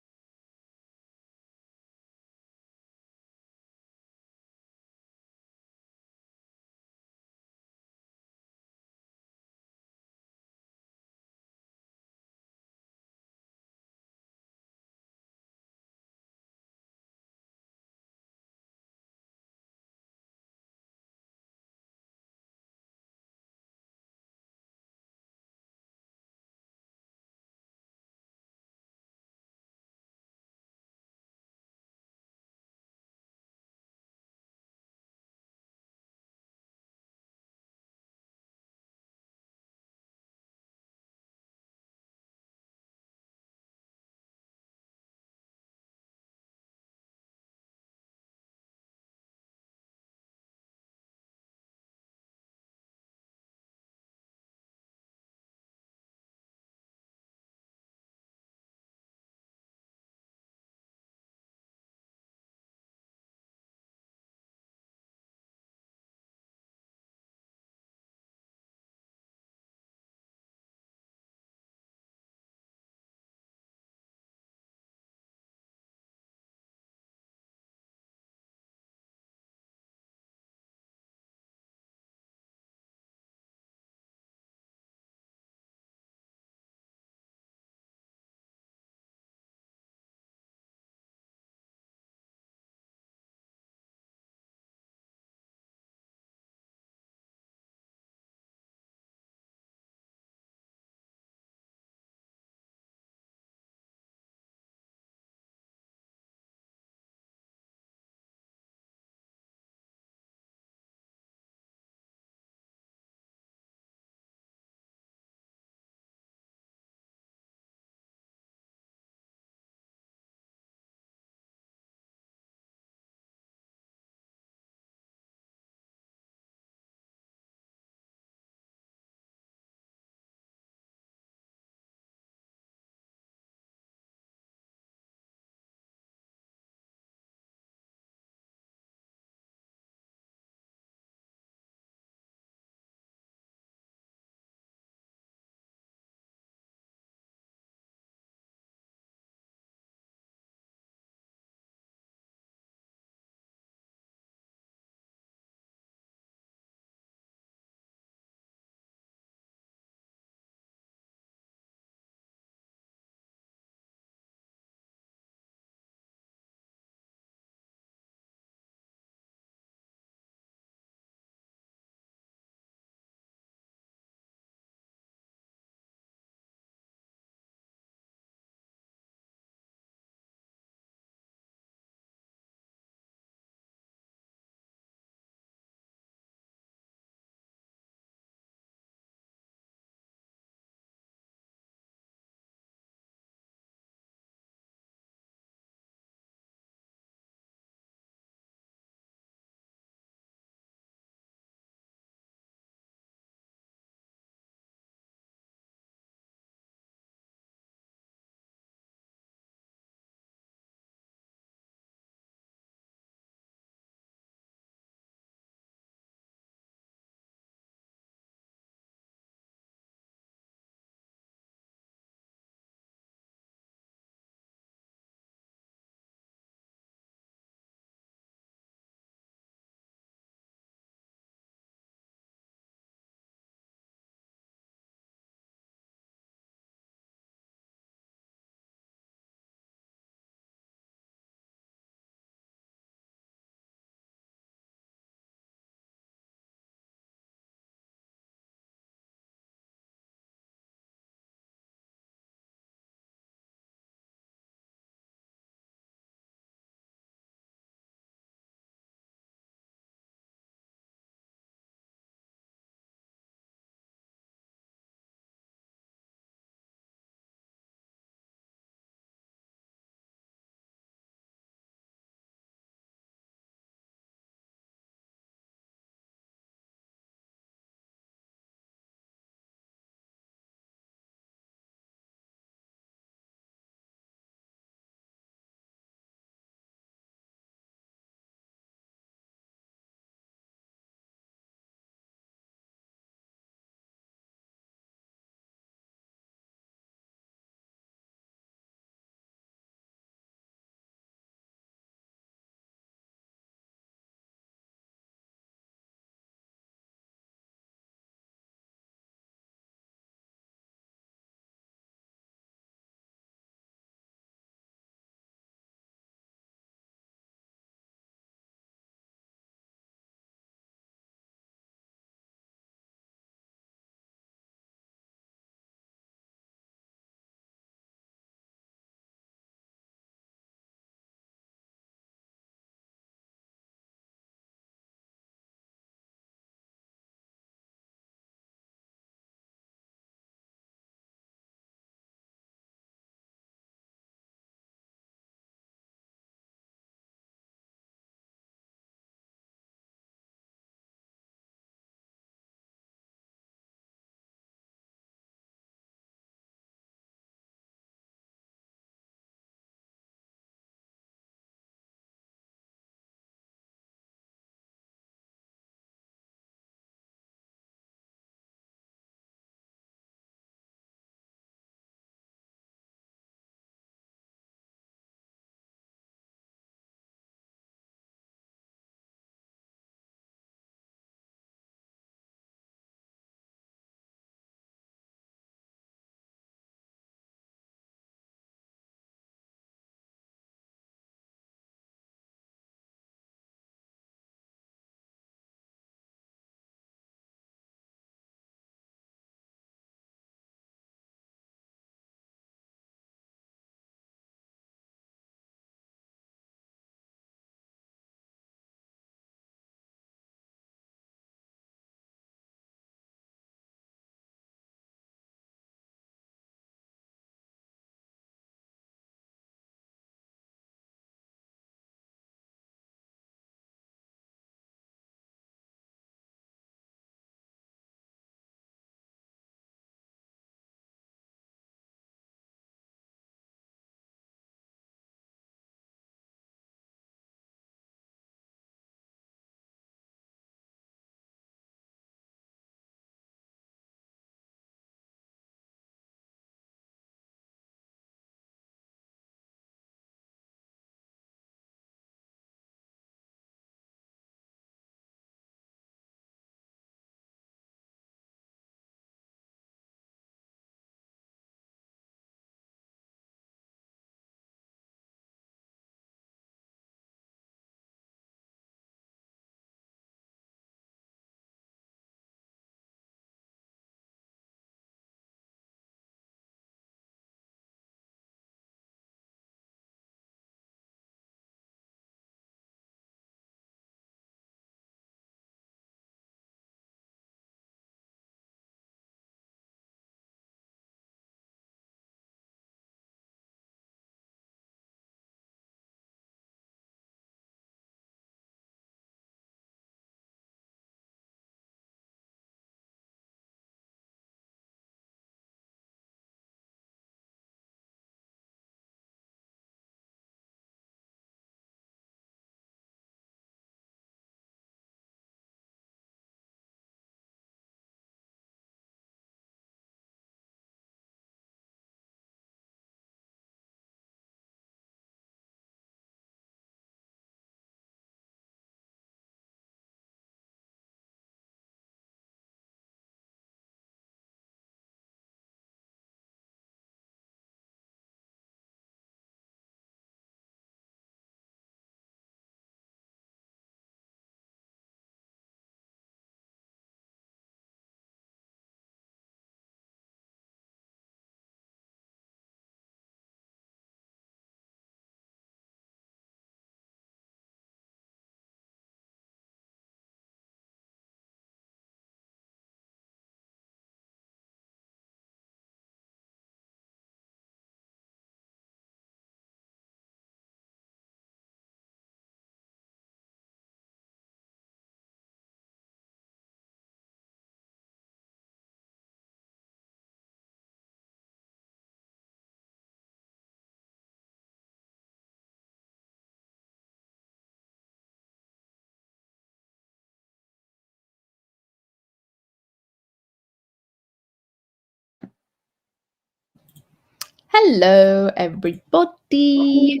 Hello, everybody.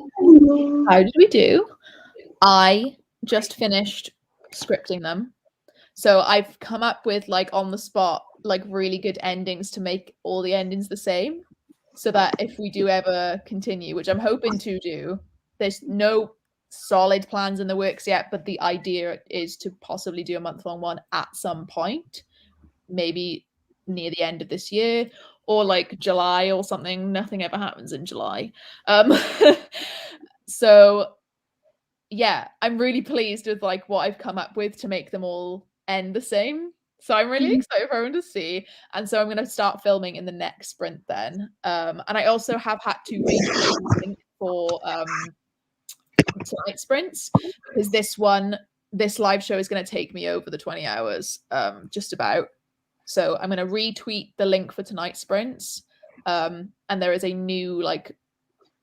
How did we do? I just finished scripting them. So I've come up with, like, on the spot, like, really good endings to make all the endings the same. So that if we do ever continue, which I'm hoping to do, there's no solid plans in the works yet, but the idea is to possibly do a month-long one at some point, maybe near the end of this year or like July or something. Nothing ever happens in July. So yeah, I'm really pleased with like what I've come up with to make them all end the same. So I'm really excited for everyone to see. And so I'm going to start filming in the next sprint then. And I also have had to retweet the link for tonight sprints, because this live show is going to take me over the 20 hours, just about. So I'm going to retweet the link for tonight's sprints. And there is a new like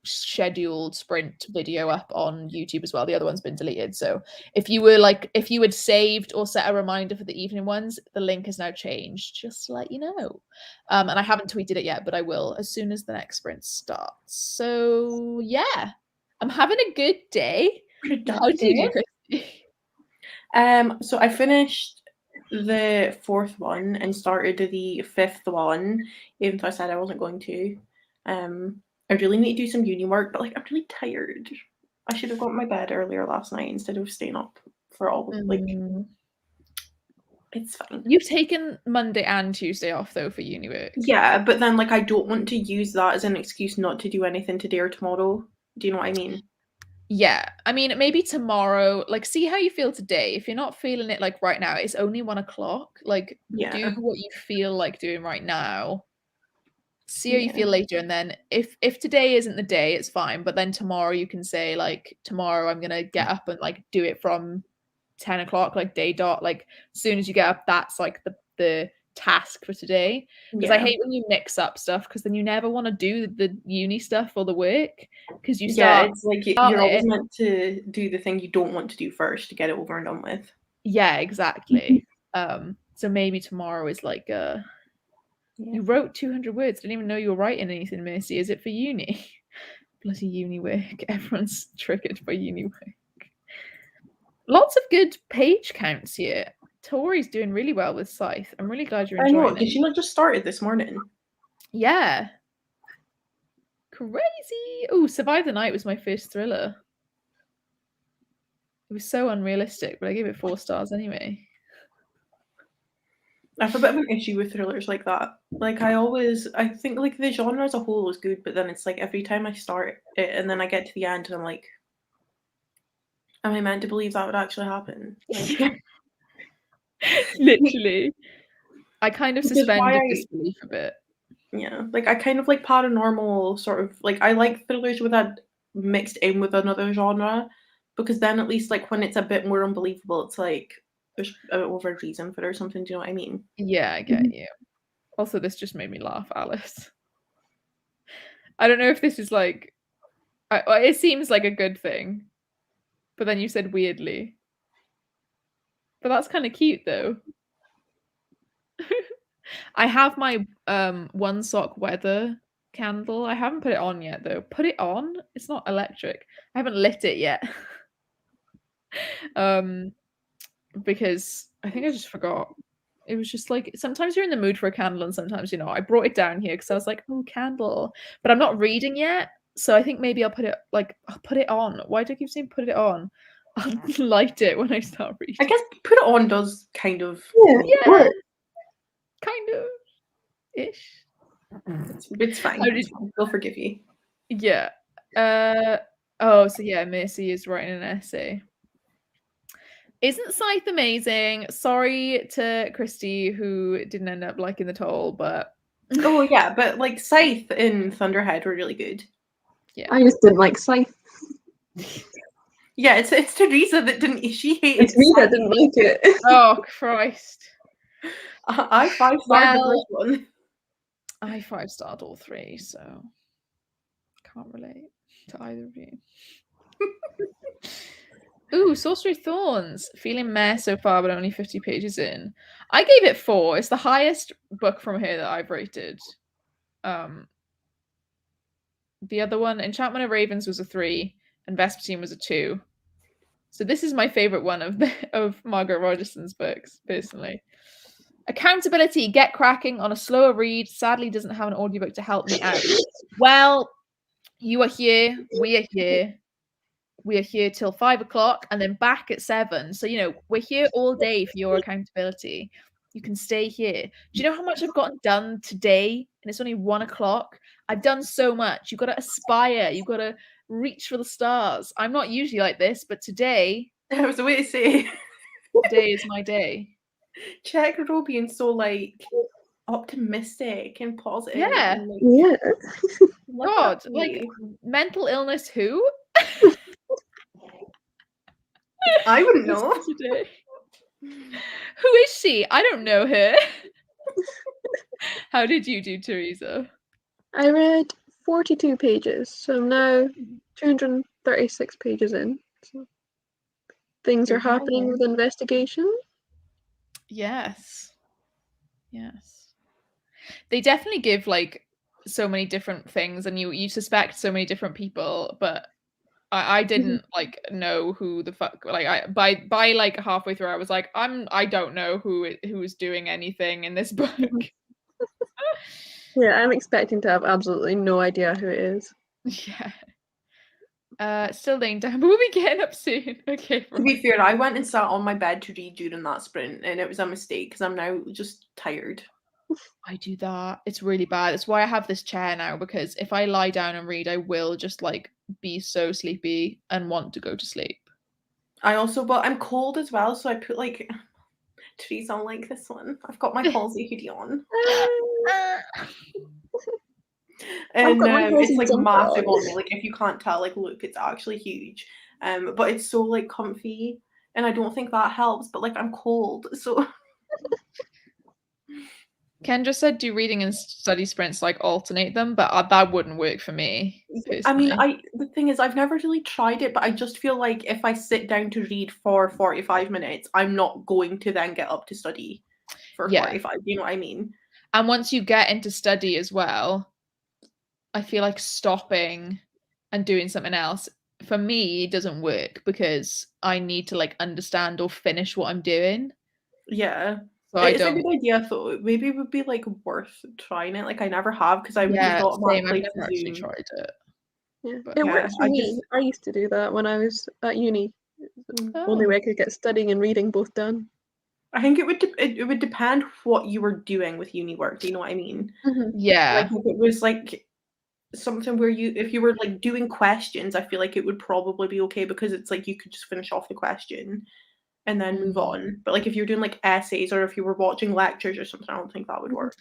scheduled sprint video up on YouTube as well. The other one's been deleted. So if you had saved or set a reminder for the evening ones, the link has now changed, just to let you know. And I haven't tweeted it yet, but I will as soon as the next sprint starts. So yeah, I'm having a good day. How did you do, Christy? So I finished the 4th one and started the 5th one, even though I said I wasn't going to. I really need to do some uni work, but like I'm really tired. I should have gone to my bed earlier last night instead of staying up for all like. It's fine. You've taken Monday and Tuesday off though for uni work. Yeah, but then like I don't want to use that as an excuse not to do anything today or tomorrow. Do you know what I mean? Yeah, I mean, maybe tomorrow, like, see how you feel today. If you're not feeling it like right now, it's only 1 o'clock. Like, do what you feel like doing right now. See how you feel later, and then if today isn't the day, it's fine. But then tomorrow you can say like, tomorrow I'm gonna get up and like do it from 10 o'clock, like day dot. Like as soon as you get up, that's like the task for today. Because I hate when you mix up stuff, because then you never want to do the uni stuff or the work, because you start. It's like you're always meant to do the thing you don't want to do first to get it over and done with. Yeah, exactly. So maybe tomorrow is like you wrote 200 words. Didn't even know you were writing anything, Mercy. Is it for uni? Bloody uni work. Everyone's triggered by uni work. Lots of good page counts here. Tori's doing really well with Scythe. I'm really glad you're enjoying it. Did she not just started this morning? Yeah. Crazy. Oh, Survive the Night was my first thriller. It was so unrealistic, but I gave it 4 stars anyway. I have a bit of an issue with thrillers like that. Like I think like the genre as a whole is good, but then it's like every time I start it and then I get to the end and I'm like, am I meant to believe that would actually happen? Like, literally. I kind of suspended disbelief a bit. Yeah, like I kind of like paranormal sort of like I like thrillers with that mixed in with another genre, because then at least like when it's a bit more unbelievable, it's like there's a bit of a reason for it or something. Do you know what I mean? Yeah, I get you. Also, this just made me laugh, Alice. I don't know if this is like, it seems like a good thing, but then you said weirdly. But that's kind of cute though. I have my one sock weather candle. I haven't put it on yet though. Put it on? It's not electric. I haven't lit it yet. Because I think I just forgot. It was just like, sometimes you're in the mood for a candle and sometimes you're not. I brought it down here because I was like, oh, candle. But I'm not reading yet. So I think maybe I'll put it on. Why do I keep saying put it on? I'll light it when I start reading. I guess put it on does kind of. Yeah. Kind of. Ish. It's fine. We'll forgive you. Yeah. Oh, so yeah, Mercy is writing an essay. Isn't Scythe amazing? Sorry to Christy, who didn't end up liking the toll, but oh yeah, but like Scythe and Thunderhead were really good. Yeah, I just didn't like Scythe. Yeah, it's Teresa that didn't. She hated. It's me that didn't like it. Oh Christ! I 5-starred the first one. I 5-starred all 3, so can't relate to either of you. Ooh, Sorcery Thorns. Feeling meh so far, but only 50 pages in. I gave it 4. It's the highest book from here that I've rated. The other one, Enchantment of Ravens, was a 3, and Vespertine was a 2. So this is my favorite one of Margaret Rogerson's books, personally. Accountability, get cracking on a slower read. Sadly, doesn't have an audiobook to help me out. Well, you are here. We are here. We are here till 5 o'clock and then back at 7. So, we're here all day for your accountability. You can stay here. Do you know how much I've gotten done today? And it's only 1 o'clock. I've done so much. You've got to aspire. You've got to reach for the stars. I'm not usually like this, but today. That was a way to say. Today is my day. Check Ro being so like optimistic and positive. Yeah. And, like, Yeah. God, like mental illness who? I wouldn't know. Today. Who is she? I don't know her. How did you do, Teresa? I read 42 pages, so I'm now 236 pages in. So things are happening with investigation. Yes. Yes. They definitely give like so many different things, and you suspect so many different people, but I didn't like know who the fuck, like I by like halfway through I was like I don't know who's doing anything in this book. Yeah, I'm expecting to have absolutely no idea who it is. Yeah. Still laying down, but we'll be getting up soon. Okay. To be fair, I went and sat on my bed to read during that sprint, and it was a mistake because I'm now just tired. I do that. It's really bad. It's why I have this chair now, because if I lie down and read, I will just like be so sleepy and want to go to sleep. I'm cold as well, so I put like Teresa on like this one. I've got my Halsey hoodie on. And it's like massive on me. Like if you can't tell, like look, it's actually huge. But it's so like comfy, and I don't think that helps. But like I'm cold, so. Kendra said do reading and study sprints, like alternate them, but that wouldn't work for me. Personally. I mean, the thing is, I've never really tried it, but I just feel like if I sit down to read for 45 minutes, I'm not going to then get up to study for 45. You know what I mean? And once you get into study as well, I feel like stopping and doing something else for me doesn't work, because I need to like understand or finish what I'm doing. Yeah. So it's a good idea though. Maybe it would be like worth trying it. Like I never have, because I would just automatically I've never actually tried it. Yeah, it works for me. I used to do that when I was at uni. Only way I could get studying and reading both done. I think it would depend what you were doing with uni work. Do you know what I mean? Mm-hmm. Yeah. Like if it was like something where if you were like doing questions, I feel like it would probably be okay, because it's like you could just finish off the question and then move on. But like if you're doing like essays, or if you were watching lectures or something, I don't think that would work.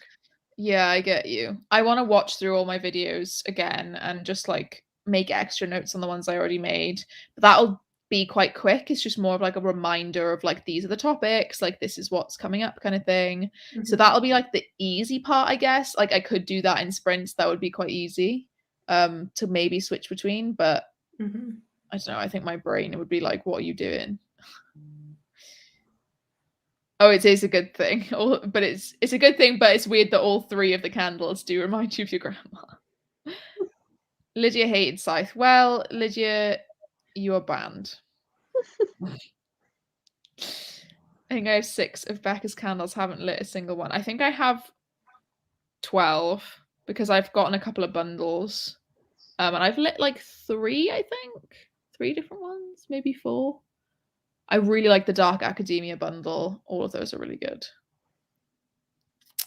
Yeah, I get you. I want to watch through all my videos again and just like make extra notes on the ones I already made. But that'll be quite quick. It's just more of like a reminder of like, these are the topics, like this is what's coming up kind of thing. Mm-hmm. So that'll be like the easy part, I guess. Like I could do that in sprints. That would be quite easy to maybe switch between. But I don't know. I think my brain would be like, what are you doing? Oh, it is a good thing. But it's a good thing, but it's weird that all 3 of the candles do remind you of your grandma. Lydia hated Scythe. Well, Lydia, you are banned. I think I have 6 of Becca's candles, haven't lit a single one. I think I have 12, because I've gotten a couple of bundles. And I've lit like 3, I think. 3 different ones, maybe 4. I really like the Dark Academia bundle. All of those are really good.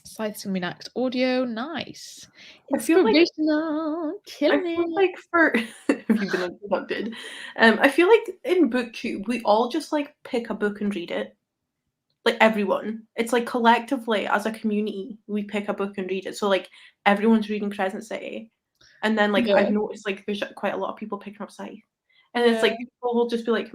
Scythe's gonna be next. Audio, nice. Inspirational. I feel like for if you've been interrupted, I feel like in BookTube we all just like pick a book and read it. Like everyone, it's like collectively as a community we pick a book and read it. So like everyone's reading Crescent City, and then like I've noticed like there's quite a lot of people picking up Scythe. And it's like people will just be like,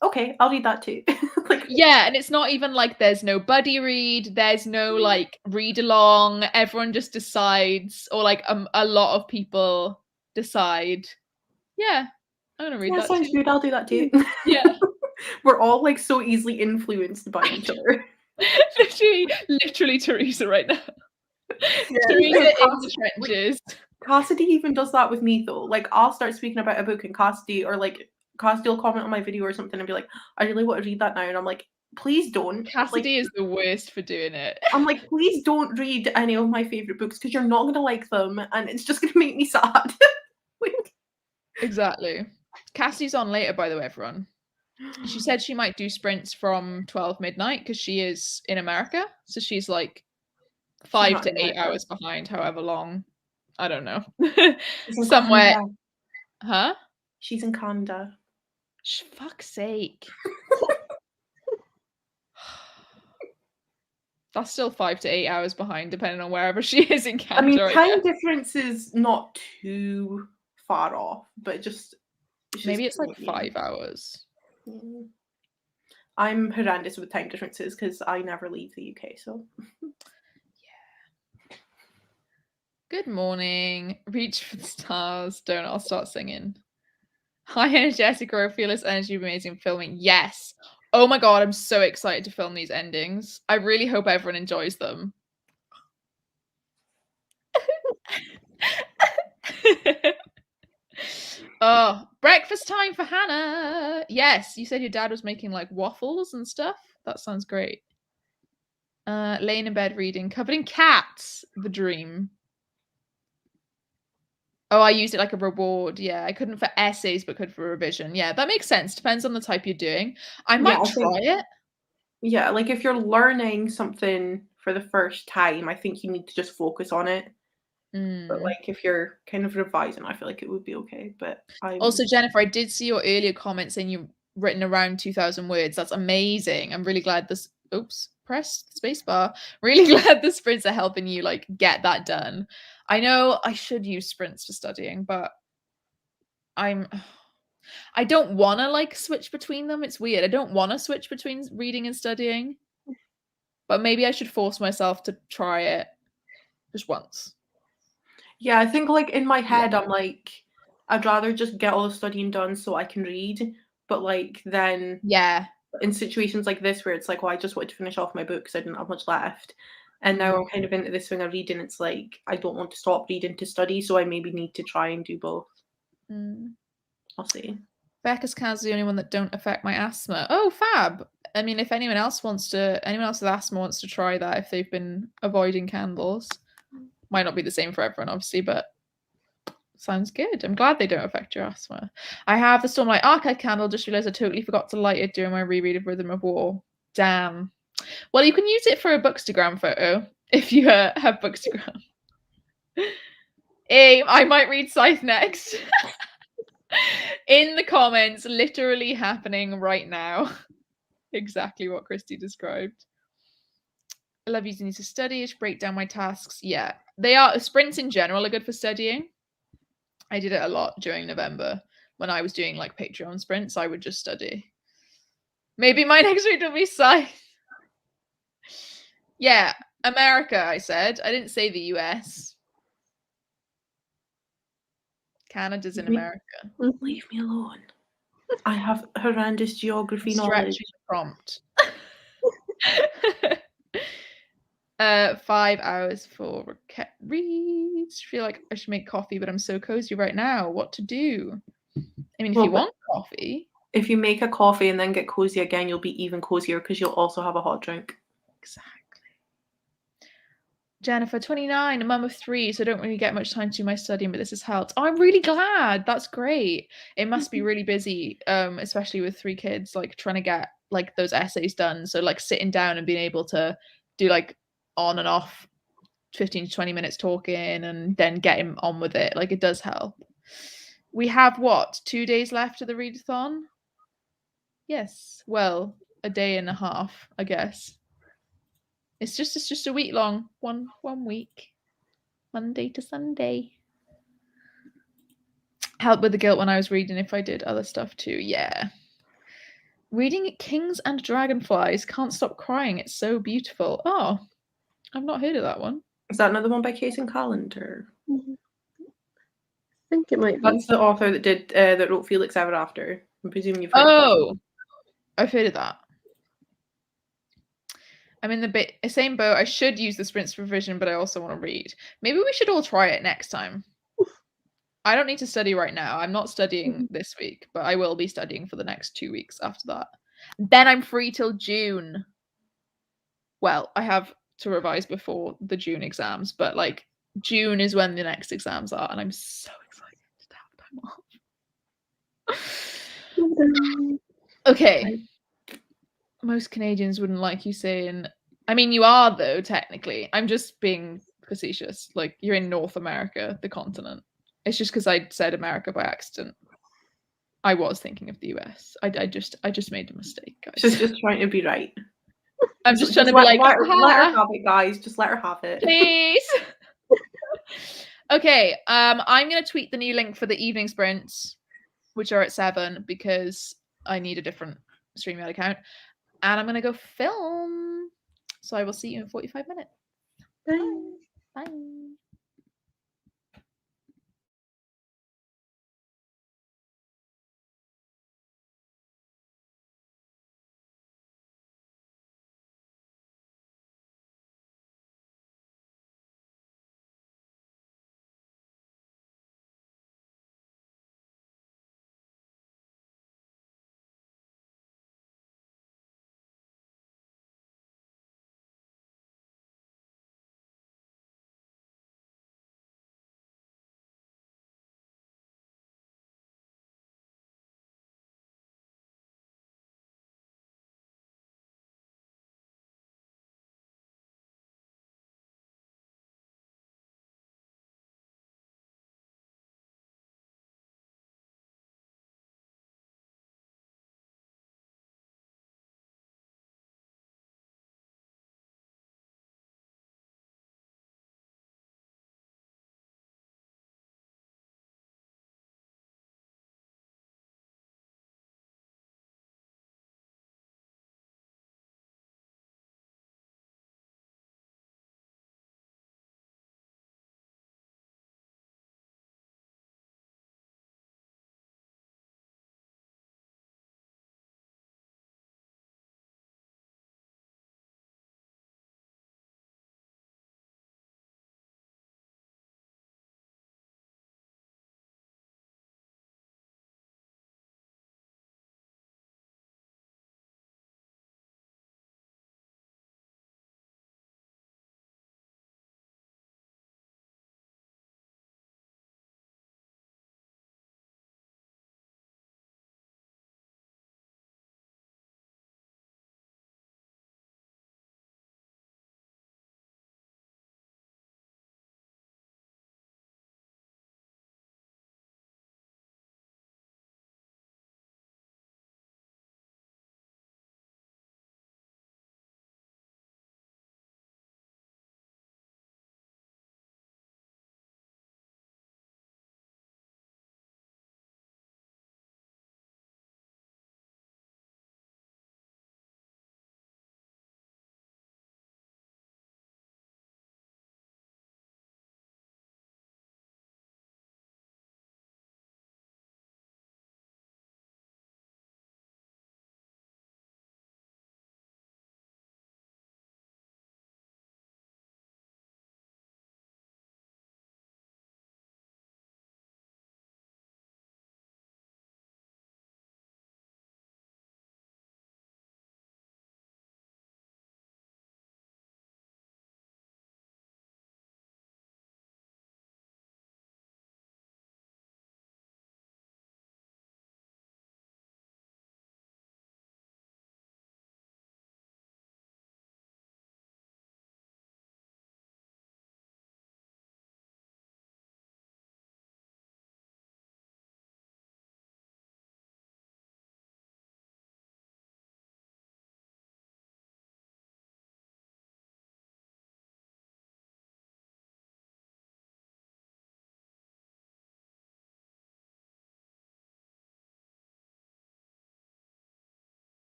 okay, I'll read that too. Like, yeah, and it's not even like there's no buddy read, there's no like read along. Everyone just decides, or like a lot of people decide, yeah, I'm gonna read that. Sounds good. I'll do that too. Yeah, we're all like so easily influenced by each other. literally Teresa right now. Yeah, Teresa in the trenches. Cassidy even does that with me though. Like I'll start speaking about a book and Cassidy will comment on my video or something and be like, I really want to read that now. And I'm like, please don't. Cassidy is the worst for doing it. I'm like, please don't read any of my favorite books because you're not going to like them and it's just going to make me sad. Exactly. Cassidy's on later, by the way, everyone. She said she might do sprints from 12 midnight because she is in America. So she's like 5 to 8 hours behind, however long. I don't know. Somewhere. Canada. Huh? She's in Canada. Fuck's sake. That's still 5 to 8 hours behind, depending on wherever she is in Canada. I mean, time difference is not too far off, but just maybe it's like 5 hours. I'm horrendous with time differences because I never leave the UK, so yeah. Good morning. Reach for the stars. Don't. I'll start singing. Hi, energetic, grow, fearless energy, amazing filming. Yes. Oh my god, I'm so excited to film these endings. I really hope everyone enjoys them. Oh, breakfast time for Hannah. Yes, you said your dad was making like waffles and stuff. That sounds great. Laying in bed reading, covered in cats. The dream. Oh, I used it like a reward. Yeah, I couldn't for essays, but could for revision. Yeah, that makes sense. Depends on the type you're doing. I might try it. Yeah, like if you're learning something for the first time, I think you need to just focus on it. But like if you're kind of revising, I feel like it would be okay. But also, Jennifer, I did see your earlier comment saying you've written around 2,000 words. That's amazing. I'm really glad this. Oops, press spacebar. Really glad the sprints are helping you like get that done. I know I should use sprints for studying, but I don't want to like switch between them. It's weird. I don't want to switch between reading and studying, but maybe I should force myself to try it just once. Yeah, I think like in my head, I'm like, I'd rather just get all the studying done so I can read. But like then, in situations like this where it's like, well, I just wanted to finish off my book because I didn't have much left. And now I'm kind of into this thing of reading. It's like, I don't want to stop reading to study. So I maybe need to try and do both. I'll see. Becca's cans are the only one that don't affect my asthma. Oh, fab. I mean, if anyone else with asthma wants to try that, if they've been avoiding candles. Might not be the same for everyone, obviously, but sounds good. I'm glad they don't affect your asthma. I have the Stormlight Archive candle. Just realized I totally forgot to light it during my reread of Rhythm of War. Damn. Well, you can use it for a Bookstagram photo if you have Bookstagram. Hey, I might read Scythe next. In the comments, literally happening right now. Exactly what Christy described. I love using these to study, to break down my tasks. Yeah, they are. Sprints in general are good for studying. I did it a lot during November when I was doing like Patreon sprints. I would just study. Maybe my next read will be Scythe. Yeah, America, I said. I didn't say the US. Canada's in America. Leave me alone. I have horrendous geography knowledge. Prompt. 5 hours for reads. I feel like I should make coffee, but I'm so cozy right now. What to do? I mean, if you want coffee. If you make a coffee and then get cozy again, you'll be even cozier because you'll also have a hot drink. Exactly. Jennifer, 29, a mum of 3, so I don't really get much time to do my studying, but this has helped. Oh, I'm really glad. That's great. It must be really busy, especially with 3 kids, like trying to get like those essays done. So like sitting down and being able to do like on and off 15 to 20 minutes talking and then getting on with it. Like it does help. We have what? 2 days left of the readathon? Yes. Well, a day and a half, I guess. It's just a week long. One week. Monday to Sunday. Help with the guilt when I was reading if I did other stuff too. Yeah. Reading Kings and Dragonflies. Can't stop crying. It's so beautiful. Oh, I've not heard of that one. Is that another one by Kate Callender? I think it might be. That's the author that did that wrote Felix Ever After. I'm presuming you've heard of that. I've heard of that. I'm in the same boat. I should use the sprints for revision, but I also want to read. Maybe we should all try it next time. I don't need to study right now. I'm not studying this week, but I will be studying for the next 2 weeks after that. Then I'm free till June. Well, I have to revise before the June exams, but like June is when the next exams are, and I'm so excited to have time off. Okay. Most Canadians wouldn't like you saying, I mean, you are though, technically. I'm just being facetious. Like, you're in North America, the continent. It's just because I said America by accident. I was thinking of the US. I just made a mistake, guys. She's just trying to be right. I'm just trying to be like, let her have it, guys. Just let her have it. Please. Okay, I'm gonna tweet the new link for the evening sprints, which are at 7, because I need a different StreamYard account. And I'm gonna go film. So I will see you in 45 minutes. Bye. Bye.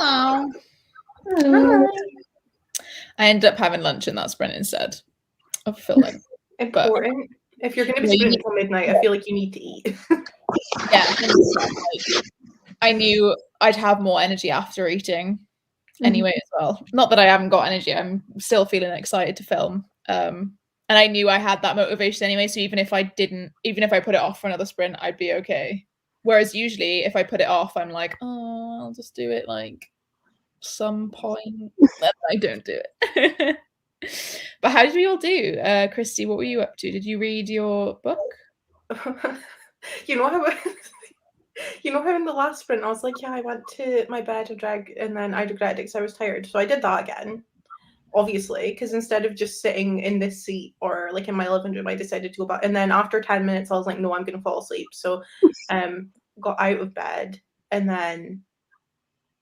Oh. I ended up having lunch in that sprint instead of filming. Important. If you're going to be sprinting till midnight, I feel like you need to eat. Yeah, I knew I'd have more energy after eating anyway as well. Not that I haven't got energy. I'm still feeling excited to film. And I knew I had that motivation anyway. So even if I put it off for another sprint, I'd be okay. Whereas usually if I put it off, I'm like, oh, I'll just do it like some point. Then I don't do it. But how did we all do? Christy, what were you up to? Did you read your book? You know how in the last sprint I was like, yeah, I went to my bed and then I regretted it because I was tired. So I did that again, obviously, because instead of just sitting in this seat or like in my living room, I decided to go back. And then after 10 minutes, I was like, no, I'm going to fall asleep. So got out of bed, and then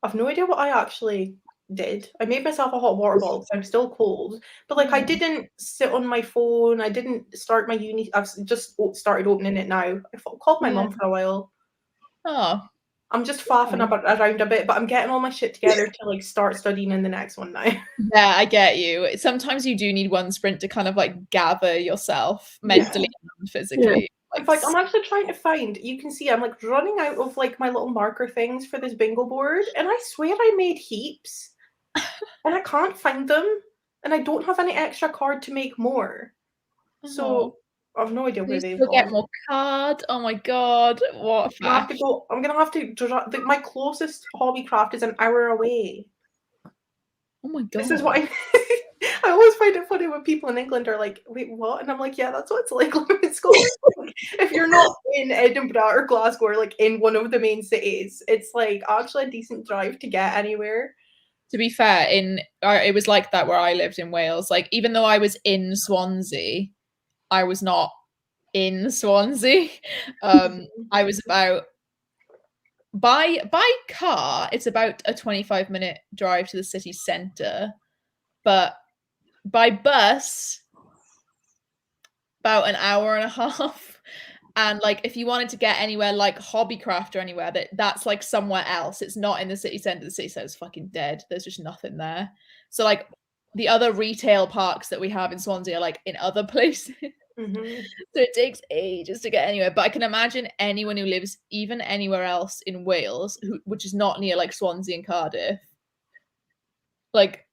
I've no idea what I actually did. I made myself a hot water bottle because I'm still cold, but like I didn't sit on my phone. I didn't start my uni. I've just started opening it now. I called my mum for a while. Oh, I'm just faffing around a bit, but I'm getting all my shit together to like start studying in the next one now. Yeah, I get you. Sometimes you do need one sprint to kind of like gather yourself mentally and physically. Yeah. In fact, I'm actually trying to find, you can see I'm like running out of like my little marker things for this bingo board, and I swear I made heaps and I can't find them, and I don't have any extra card to make more. So I have no idea where they've gone. Get more card. Oh my god, what? I'm gonna have to. My closest hobby craft is an hour away. Oh my god! This is what I always find it funny when people in England are like, "Wait, what?" And I'm like, "Yeah, that's what it's like living in Scotland. If you're not in Edinburgh or Glasgow or like in one of the main cities, it's like actually a decent drive to get anywhere." To be fair, it was like that where I lived in Wales. Like even though I was in Swansea, I was not in Swansea. I was about by car. It's about a 25-minute drive to the city centre, but by bus, about an hour and a half. And like if you wanted to get anywhere like Hobbycraft or anywhere, that's like somewhere else. It's not in the city centre. The city centre is fucking dead. There's just nothing there. So like the other retail parks that we have in Swansea are like in other places. So it takes ages to get anywhere. But I can imagine anyone who lives even anywhere else in Wales, which is not near like Swansea and Cardiff, like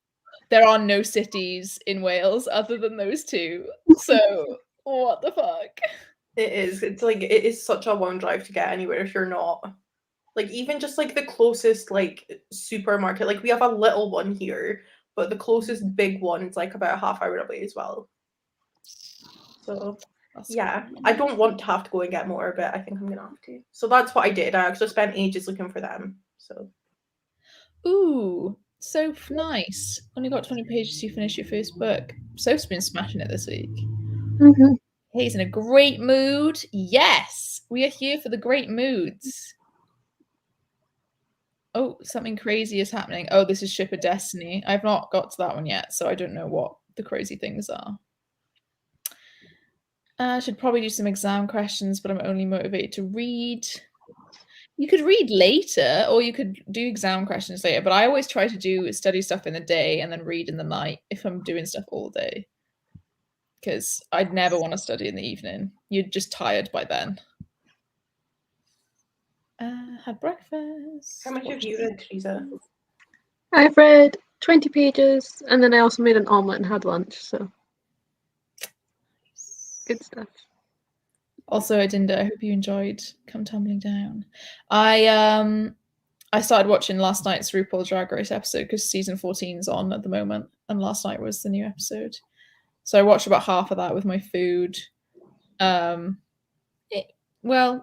there are no cities in Wales other than those two. So what the fuck? It is. It's like it is such a long drive to get anywhere if you're not. Like even just like the closest like supermarket, like we have a little one here, but the closest big one is like about a half hour away as well. So yeah, I don't want to have to go and get more, but I think I'm gonna have to. So that's what I did. I actually spent ages looking for them. So ooh, so nice. Only got 20 pages to finish your first book. Soph's been smashing it this week. He's in a great mood. Yes, we are here for the great moods. Oh, something crazy is happening. Oh, this is Ship of Destiny. I've not got to that one yet, so I don't know what the crazy things are. I should probably do some exam questions, but I'm only motivated to read. You could read later, or you could do exam questions later, but I always try to study stuff in the day and then read in the night if I'm doing stuff all day. Because I'd never want to study in the evening. You're just tired by then. Had breakfast. How much have you read, Teresa? I've read 20 pages, and then I also made an omelette and had lunch, so good stuff. Also, Adinda, I hope you enjoyed Come Tumbling Down. I started watching last night's RuPaul's Drag Race episode because season 14 is on at the moment, and last night was the new episode. So I watched about half of that with my food. Well,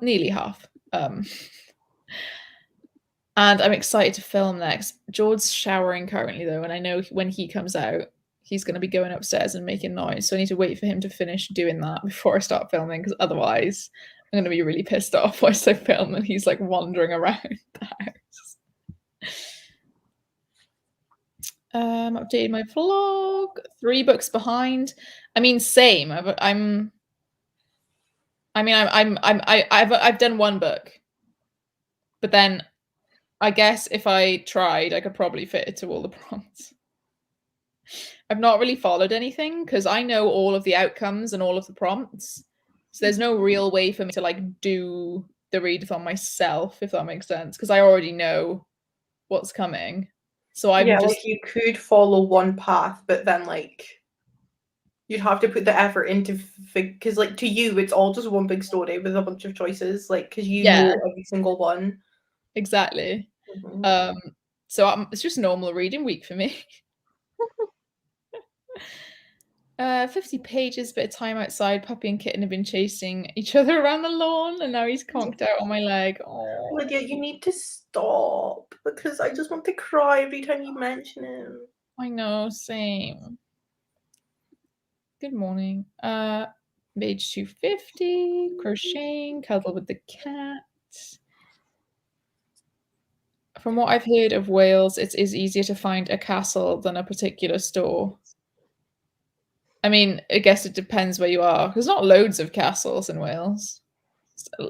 nearly half. And I'm excited to film next. George's showering currently though, and I know when he comes out, he's going to be going upstairs and making noise. So I need to wait for him to finish doing that before I start filming, because otherwise I'm going to be really pissed off whilst I film and he's like wandering around the house. Updated my vlog. 3 books behind. I mean, same. I've done 1 book, but then I guess if I tried, I could probably fit it to all the prompts. I've not really followed anything because I know all of the outcomes and all of the prompts. So there's no real way for me to like do the readathon myself, if that makes sense, because I already know what's coming. So I'm just like you could follow one path, but then like you'd have to put the effort into because like to you it's all just one big story with a bunch of choices, like because you know every single one. Exactly. So it's just normal reading week for me. 50 pages, bit of time outside. Puppy and kitten have been chasing each other around the lawn, and now he's conked out on my leg. Oh, Lydia, you need to stop because I just want to cry every time you mention him. I know, same. Good morning. Page 250, crocheting, cuddle with the cat. From what I've heard of Wales, it is easier to find a castle than a particular store. I mean, I guess it depends where you are. There's not loads of castles in Wales.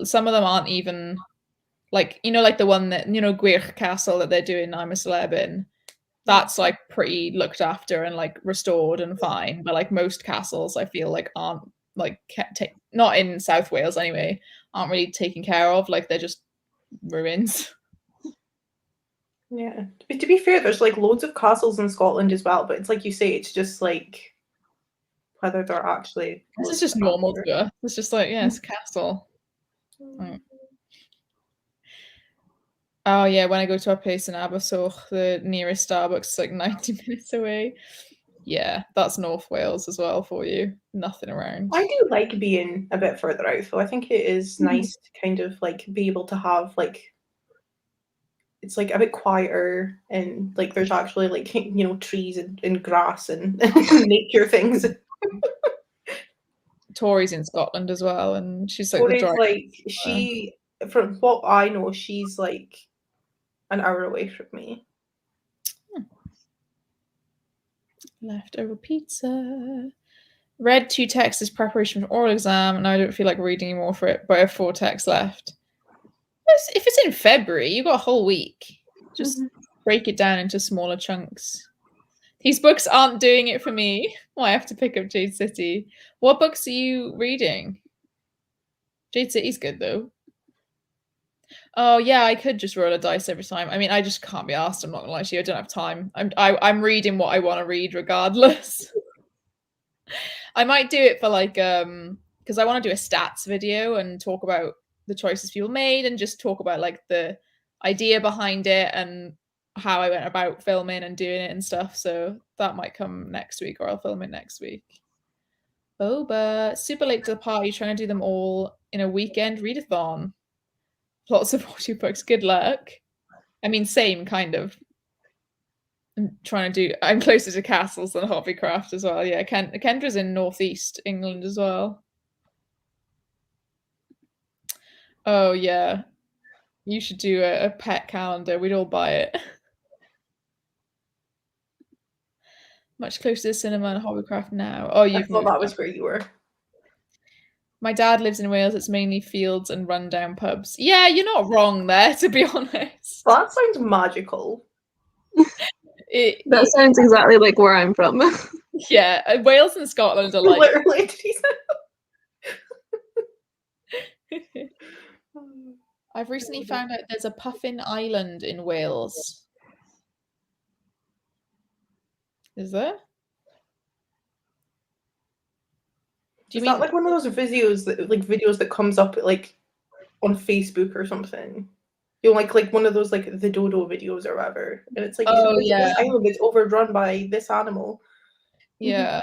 Some of them aren't even like, you know, like the one that, you know, Gwych Castle that they're doing I'm a Celeb in. That's like pretty looked after and like restored and fine. But like most castles, I feel like aren't like not in South Wales anyway, aren't really taken care of. Like they're just ruins. Yeah. But to be fair, there's like loads of castles in Scotland as well, but it's like you say, it's just like whether they're actually. This is just normal to us. It's just like, yeah, it's a castle. Right. Oh yeah, when I go to our place in Abersoch, the nearest Starbucks is like 90 minutes away. Yeah, that's North Wales as well for you. Nothing around. I do like being a bit further out, though. I think it is nice to kind of like be able to have like it's like a bit quieter and like there's actually like, you know, trees and grass and nature things. Tori's in Scotland as well, and she's like Tori's like she, from what I know, she's like an hour away from me. Leftover pizza. Read 2 texts as preparation for oral exam, and I don't feel like reading anymore for it, but I have 4 texts left. If it's in February, you've got a whole week. Just break it down into smaller chunks. These books aren't doing it for me. Well, I have to pick up Jade City. What books are you reading? Jade City's good, though. Oh, yeah, I could just roll a dice every time. I mean, I just can't be asked. I'm not going to lie to you. I don't have time. I'm reading what I want to read regardless. I might do it for like, because I want to do a stats video and talk about the choices people made and just talk about like the idea behind it and how I went about filming and doing it and stuff. So that might come next week, or I'll film it next week. Boba, super late to the party, trying to do them all in a weekend readathon. Lots of audiobooks. Good luck. I mean, same kind of. I'm closer to castles than Hobbycraft as well. Yeah, Kendra's in northeast England as well. Oh yeah, you should do a pet calendar. We'd all buy it. Much closer to cinema and Hobbycraft now. Oh, I thought that was where you were. My dad lives in Wales. It's mainly fields and rundown pubs. Yeah, you're not wrong there, to be honest. That sounds magical. That sounds exactly like where I'm from. Yeah, Wales and Scotland are like. Literally. I've recently found out there's a Puffin Island in Wales. Is there? Do you mean that like one of those videos that comes up like on Facebook or something? You know, like one of those like the dodo videos or whatever, and it's like this island is overrun by this animal. Yeah,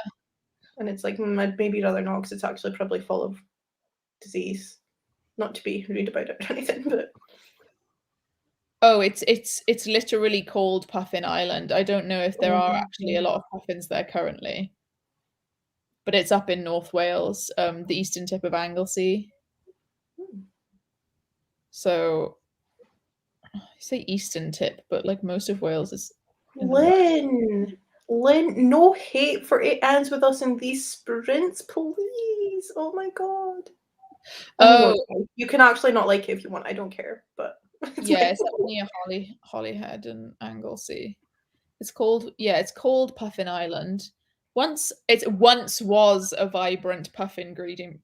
and it's like I'd maybe rather not because it's actually probably full of disease. Not to be rude about it or anything, but oh, it's literally called Puffin Island. I don't know if there are actually a lot of puffins there currently, but it's up in North Wales, the eastern tip of Anglesey. So I say eastern tip, but like most of Wales is. Lynn, no hate for It Ends With Us in These Sprints, please. Oh my god. Oh, you can actually not like it if you want. I don't care, but Yeah, it's up near Holyhead and Anglesey. It's called Puffin Island. Once was a vibrant puffin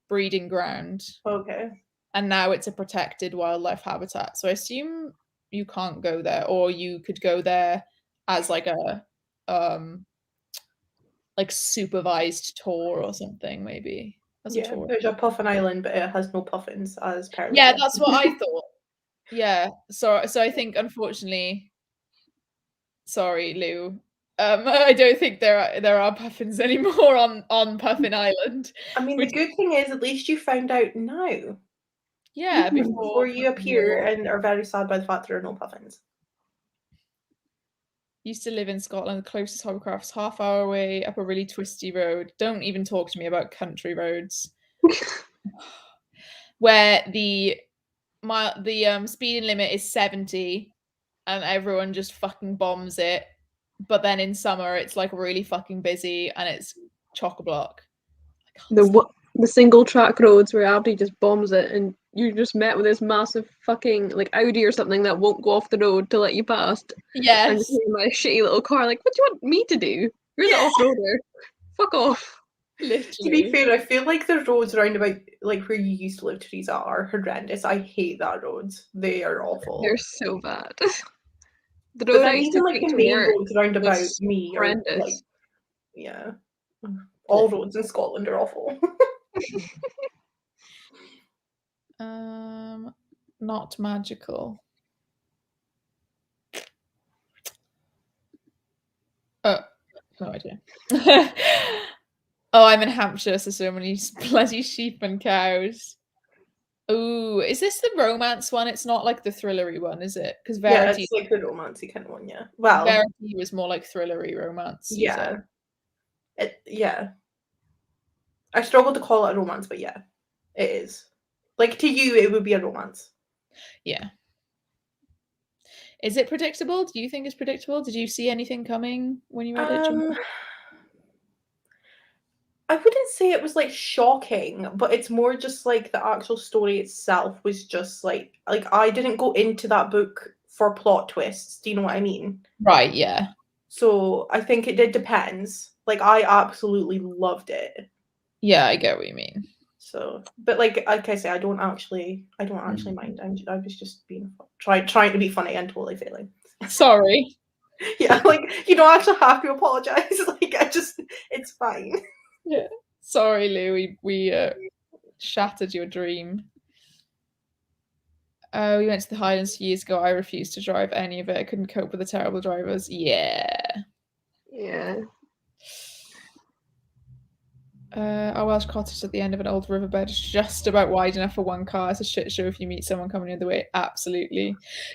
breeding ground. Okay. And now it's a protected wildlife habitat. So I assume you can't go there, or you could go there as like a like supervised tour or something, maybe. As a tour. There's a Puffin Island, but it has no puffins as per. Yeah, that's what I thought. Yeah. So I think, unfortunately, sorry, Lou. I don't think there are puffins anymore on Puffin Island. I mean, the good thing is at least you found out now. Yeah, before you appear and are very sad by the fact there are no puffins. Used to live in Scotland. The closest hovercraft's half-hour away up a really twisty road. Don't even talk to me about country roads. Where the speeding limit is 70 and everyone just fucking bombs it. But then in summer it's like really fucking busy and it's chock-a-block. The single track roads where Abdi just bombs it and you're just met with this massive fucking like Audi or something that won't go off the road to let you past. Yes. And just my shitty little car, like, what do you want me to do? You're the off-roader. Fuck off. Literally. To be fair, I feel like the roads around about like where you used to live, Teresa, are horrendous. I hate that roads. They are awful. They're so bad. The road I used to like the main roads around about me are like, yeah. All roads in Scotland are awful. Not magical. Oh, no idea. Oh, I'm in Hampshire, so many bloody sheep and cows. Oh, is this the romance one? It's not like the thrillery one, is it? Because Verity, it's like the romancy kind of one, yeah. Well, Verity was more like thrillery romance. Yeah. I struggle to call it a romance, but yeah, it is. Like, to you, it would be a romance. Yeah. Is it predictable? Do you think it's predictable? Did you see anything coming when you read it? I wouldn't say it was like shocking, but it's more just like the actual story itself was just like I didn't go into that book for plot twists. Do you know what I mean? Right, yeah. So I think it depends. Like, I absolutely loved it. Yeah, I get what you mean. So, but like I say, I don't actually mind. I was just being trying to be funny and totally failing. Sorry. Yeah, like, you don't actually have to apologize. Like, it's fine. Yeah. Sorry, Lou. We shattered your dream. Oh, we went to the Highlands years ago. I refused to drive any of it. I couldn't cope with the terrible drivers. Yeah. Yeah. Our Welsh cottage at the end of an old riverbed is just about wide enough for one car. It's a shit show if you meet someone coming the other way. Absolutely.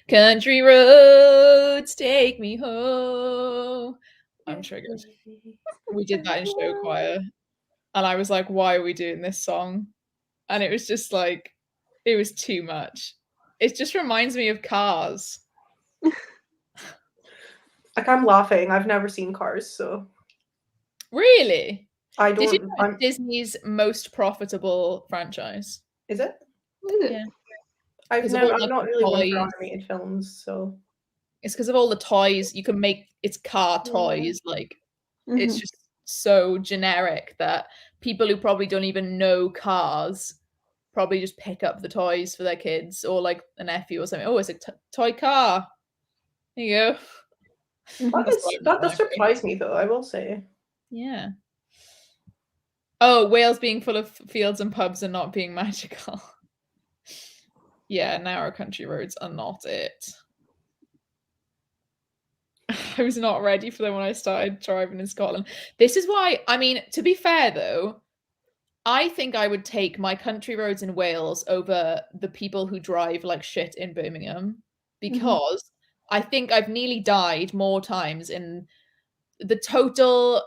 Country roads, take me home. I'm triggered. We did that in show choir. And I was like, why are we doing this song? And it was just like, it was too much. It just reminds me of Cars. Like, I'm laughing. I've never seen Cars, so. Really? I don't. Did you know it's Disney's most profitable franchise? Is it? Yeah. I'm not really one for animated films, so. It's because of all the toys. You can make it's car toys. Like, it's just so generic that people who probably don't even know Cars probably just pick up the toys for their kids or like a nephew or something. Oh, it's a toy car. There you go. That does surprise me, though, I will say. Yeah. Oh, Wales being full of fields and pubs and not being magical. Yeah, now our country roads are not it. I was not ready for them when I started driving in Scotland. This is why, I mean, to be fair though, I think I would take my country roads in Wales over the people who drive like shit in Birmingham, because I think I've nearly died more times in the total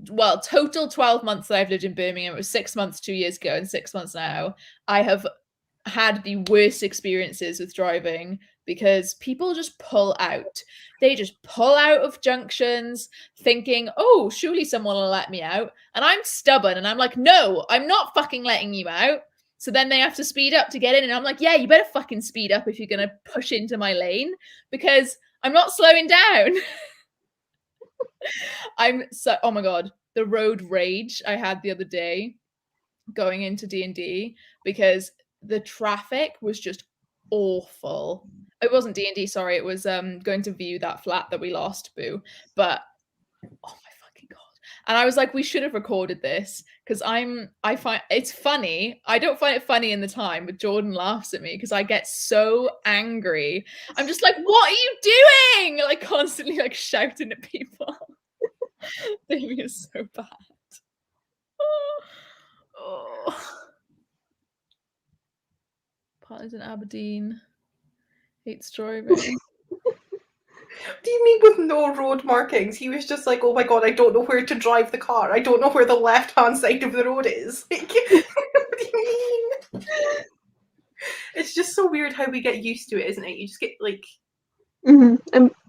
12 months that I've lived in Birmingham. It was 6 months 2 years ago and 6 months now. I have had the worst experiences with driving because people just pull out. They just pull out of junctions thinking, oh, surely someone will let me out. And I'm stubborn and I'm like, no, I'm not fucking letting you out. So then they have to speed up to get in. And I'm like, yeah, you better fucking speed up if you're going to push into my lane, because I'm not slowing down. Oh my God, the road rage I had the other day going into D&D, because the traffic was just awful. It wasn't D&D, sorry. It was going to view that flat that we lost, boo. But oh my fucking God. And I was like, we should have recorded this, because I find it's funny. I don't find it funny in the time, but Jordan laughs at me because I get so angry. I'm just like, what are you doing? Like constantly like shouting at people. Baby is so bad. Oh. Partners in Aberdeen. Hates driving. Do you mean with no road markings? He was just like, oh my God, I don't know where to drive the car. I don't know where the left-hand side of the road is. Like, what do you mean? It's just so weird how we get used to it, isn't it? You just get like... And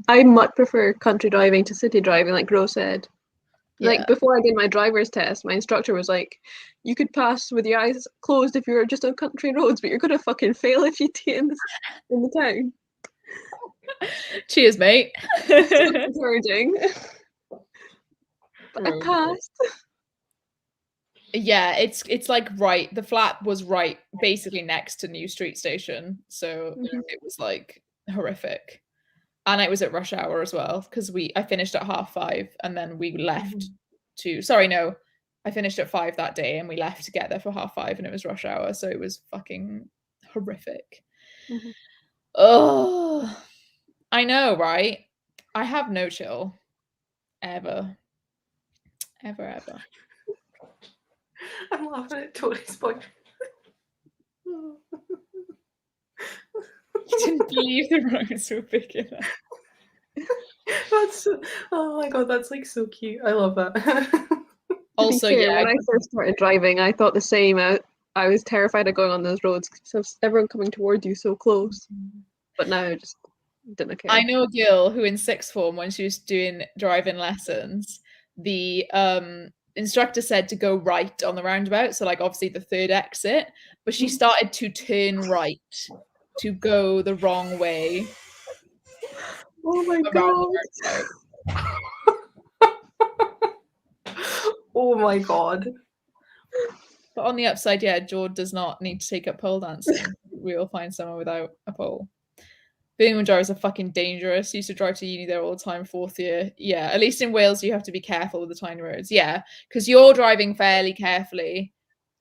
I much prefer country driving to city driving, like Ro said. Yeah. Like before I did my driver's test, my instructor was like, you could pass with your eyes closed if you're just on country roads, but you're gonna fucking fail if you do in the town. Cheers, mate. So encouraging. But I passed. Yeah, it's like right. The flat was right, basically next to New Street Station, so it was like horrific. And it was at rush hour as well, because I finished at 5:30 and then we left I finished at 5 that day and we left to get there for 5:30 and it was rush hour, so it was fucking horrific. Oh, I know, right? I have no chill. Ever. I'm laughing at Tony's point. You didn't believe the roads were big enough. Oh my God, that's like so cute. I love that. Also, yeah, when I first started driving, I thought the same. I was terrified of going on those roads because everyone coming towards you so close. But now I just didn't care. I know a girl who in sixth form, when she was doing driving lessons, the instructor said to go right on the roundabout, so like obviously the third exit, but she started to turn right to go the wrong way. Oh my God. Oh my God. But on the upside, yeah, Jord does not need to take up pole dancing. We will find someone without a pole. Birmingham drivers are fucking dangerous. Used to drive to uni there all the time, 4th year. Yeah, at least in Wales, you have to be careful with the tiny roads. Yeah, because you're driving fairly carefully.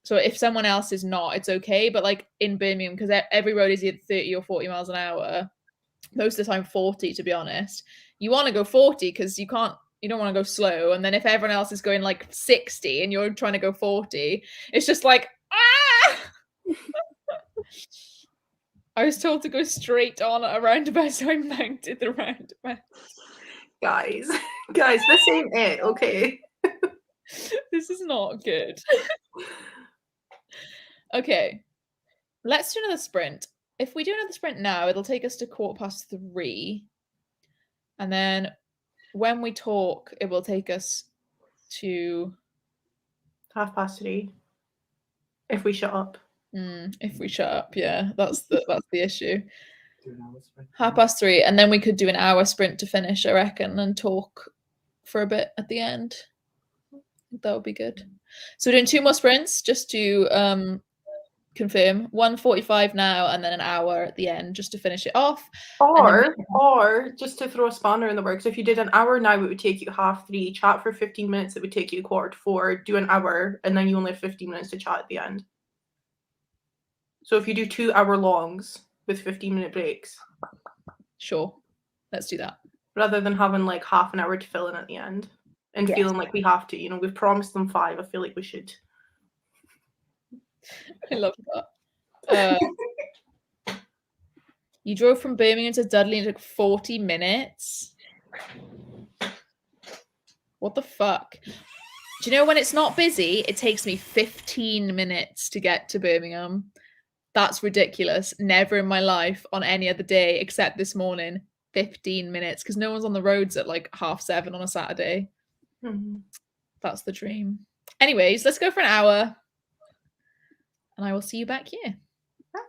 So if someone else is not, it's okay. But like in Birmingham, because every road is either 30 or 40 miles an hour, most of the time 40, to be honest. You want to go 40 because you don't want to go slow. And then if everyone else is going like 60 and you're trying to go 40, it's just like, ah! I was told to go straight on a roundabout, so I mounted the roundabout. Guys, this ain't it, okay? This is not good. Okay, let's do another sprint. If we do another sprint now, it'll take us to 3:15. And then when we talk, it will take us to 3:30. If we shut up. If we shut up, yeah, that's the issue. 3:30, and then we could do an hour sprint to finish, I reckon, and talk for a bit at the end. I think that would be good. So we're doing 2 more sprints just to confirm. 1:45 now, and then an hour at the end just to finish it off. Or just to throw a spanner in the works, if you did an hour now, it would take you 3:30. Chat for 15 minutes, it would take you 3:45. Do an hour, and then you only have 15 minutes to chat at the end. So if you do 2 hour longs with 15-minute breaks. Sure. Let's do that. Rather than having like half an hour to fill in at the end and feeling like we have to, we've promised them 5. I feel like we should. I love that. You drove from Birmingham to Dudley and it took 40 minutes. What the fuck? Do you know when it's not busy, it takes me 15 minutes to get to Birmingham. That's ridiculous. Never in my life on any other day except this morning. 15 minutes because no one's on the roads at like 7:30 on a Saturday. That's the dream. Anyways, let's go for an hour. And I will see you back here. Bye.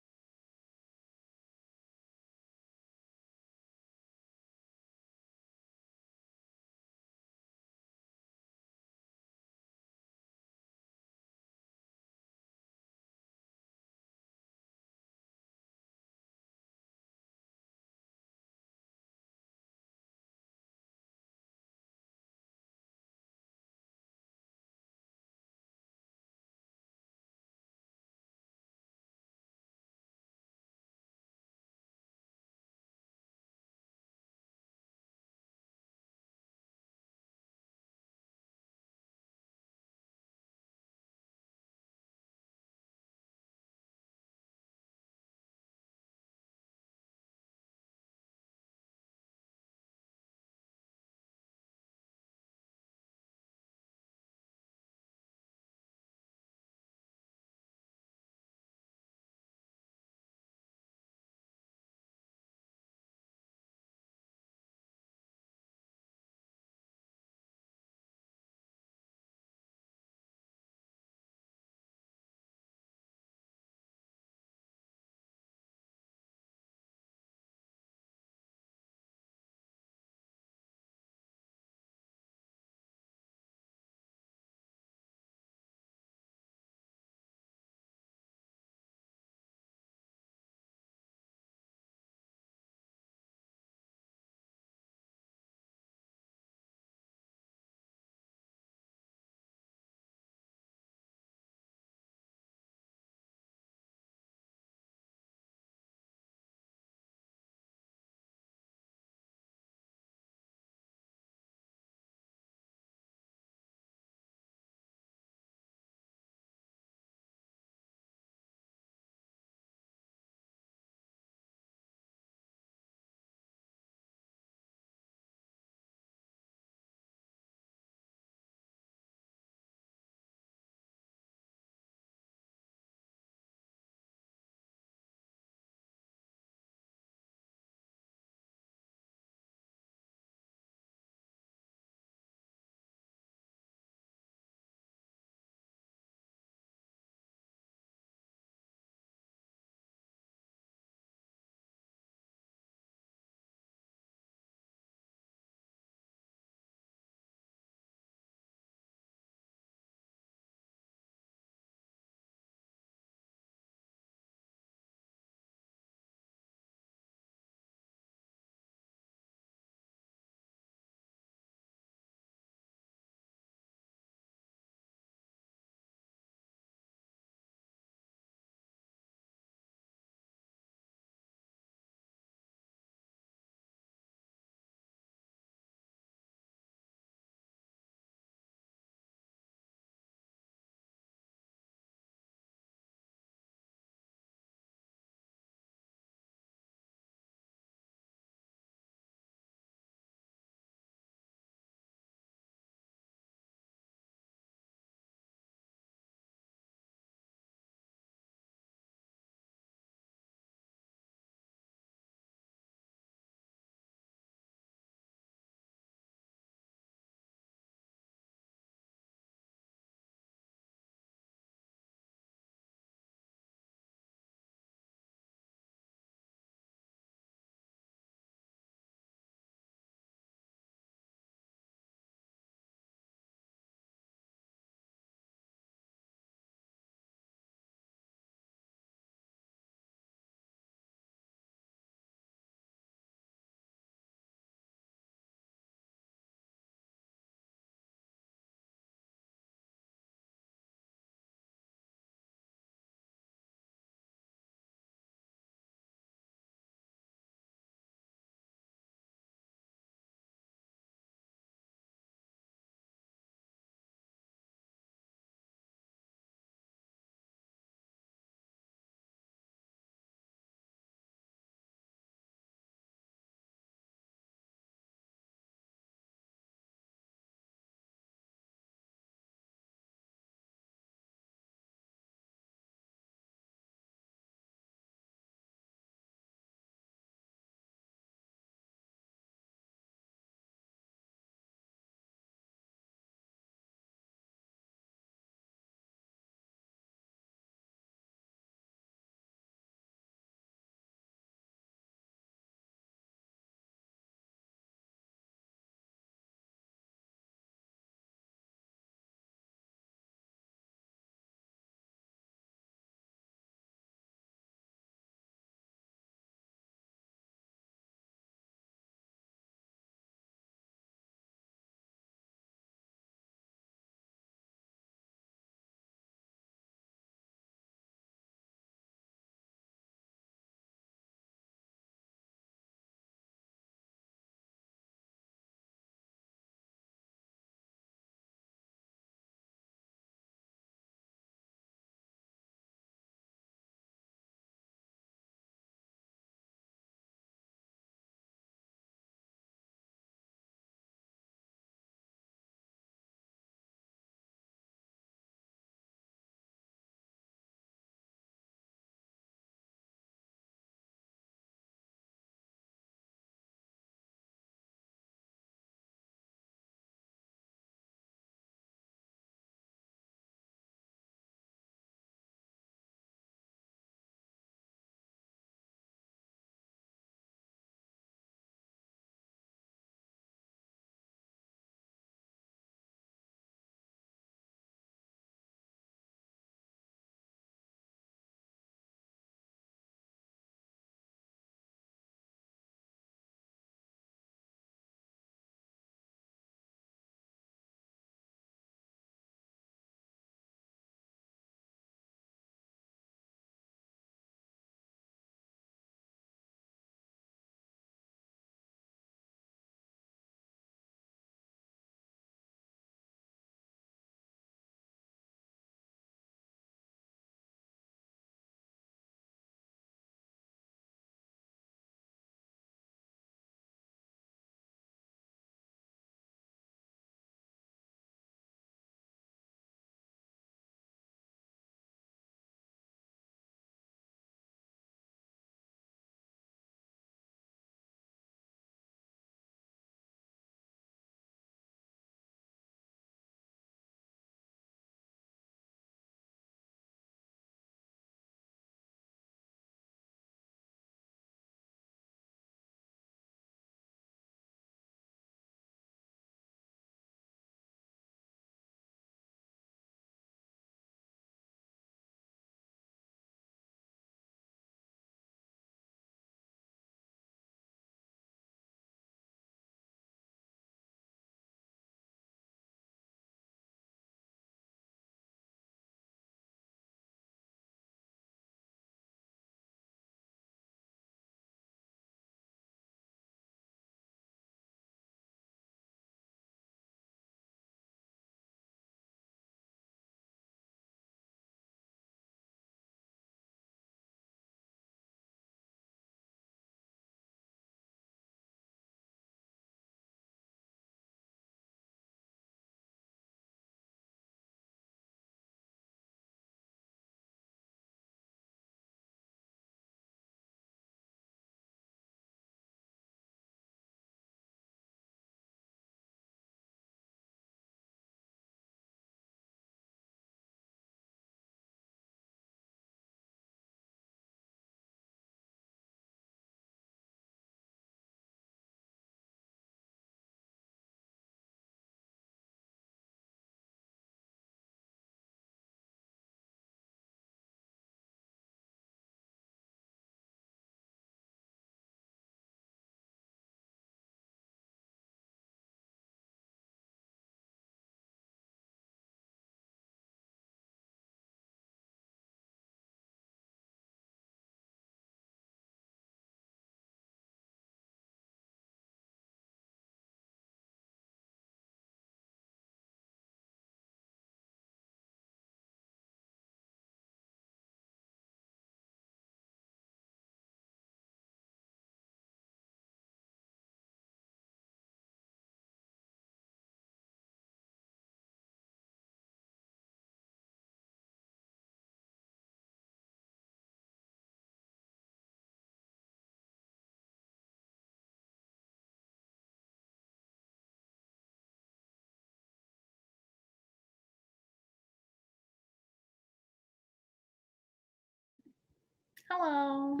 Hello.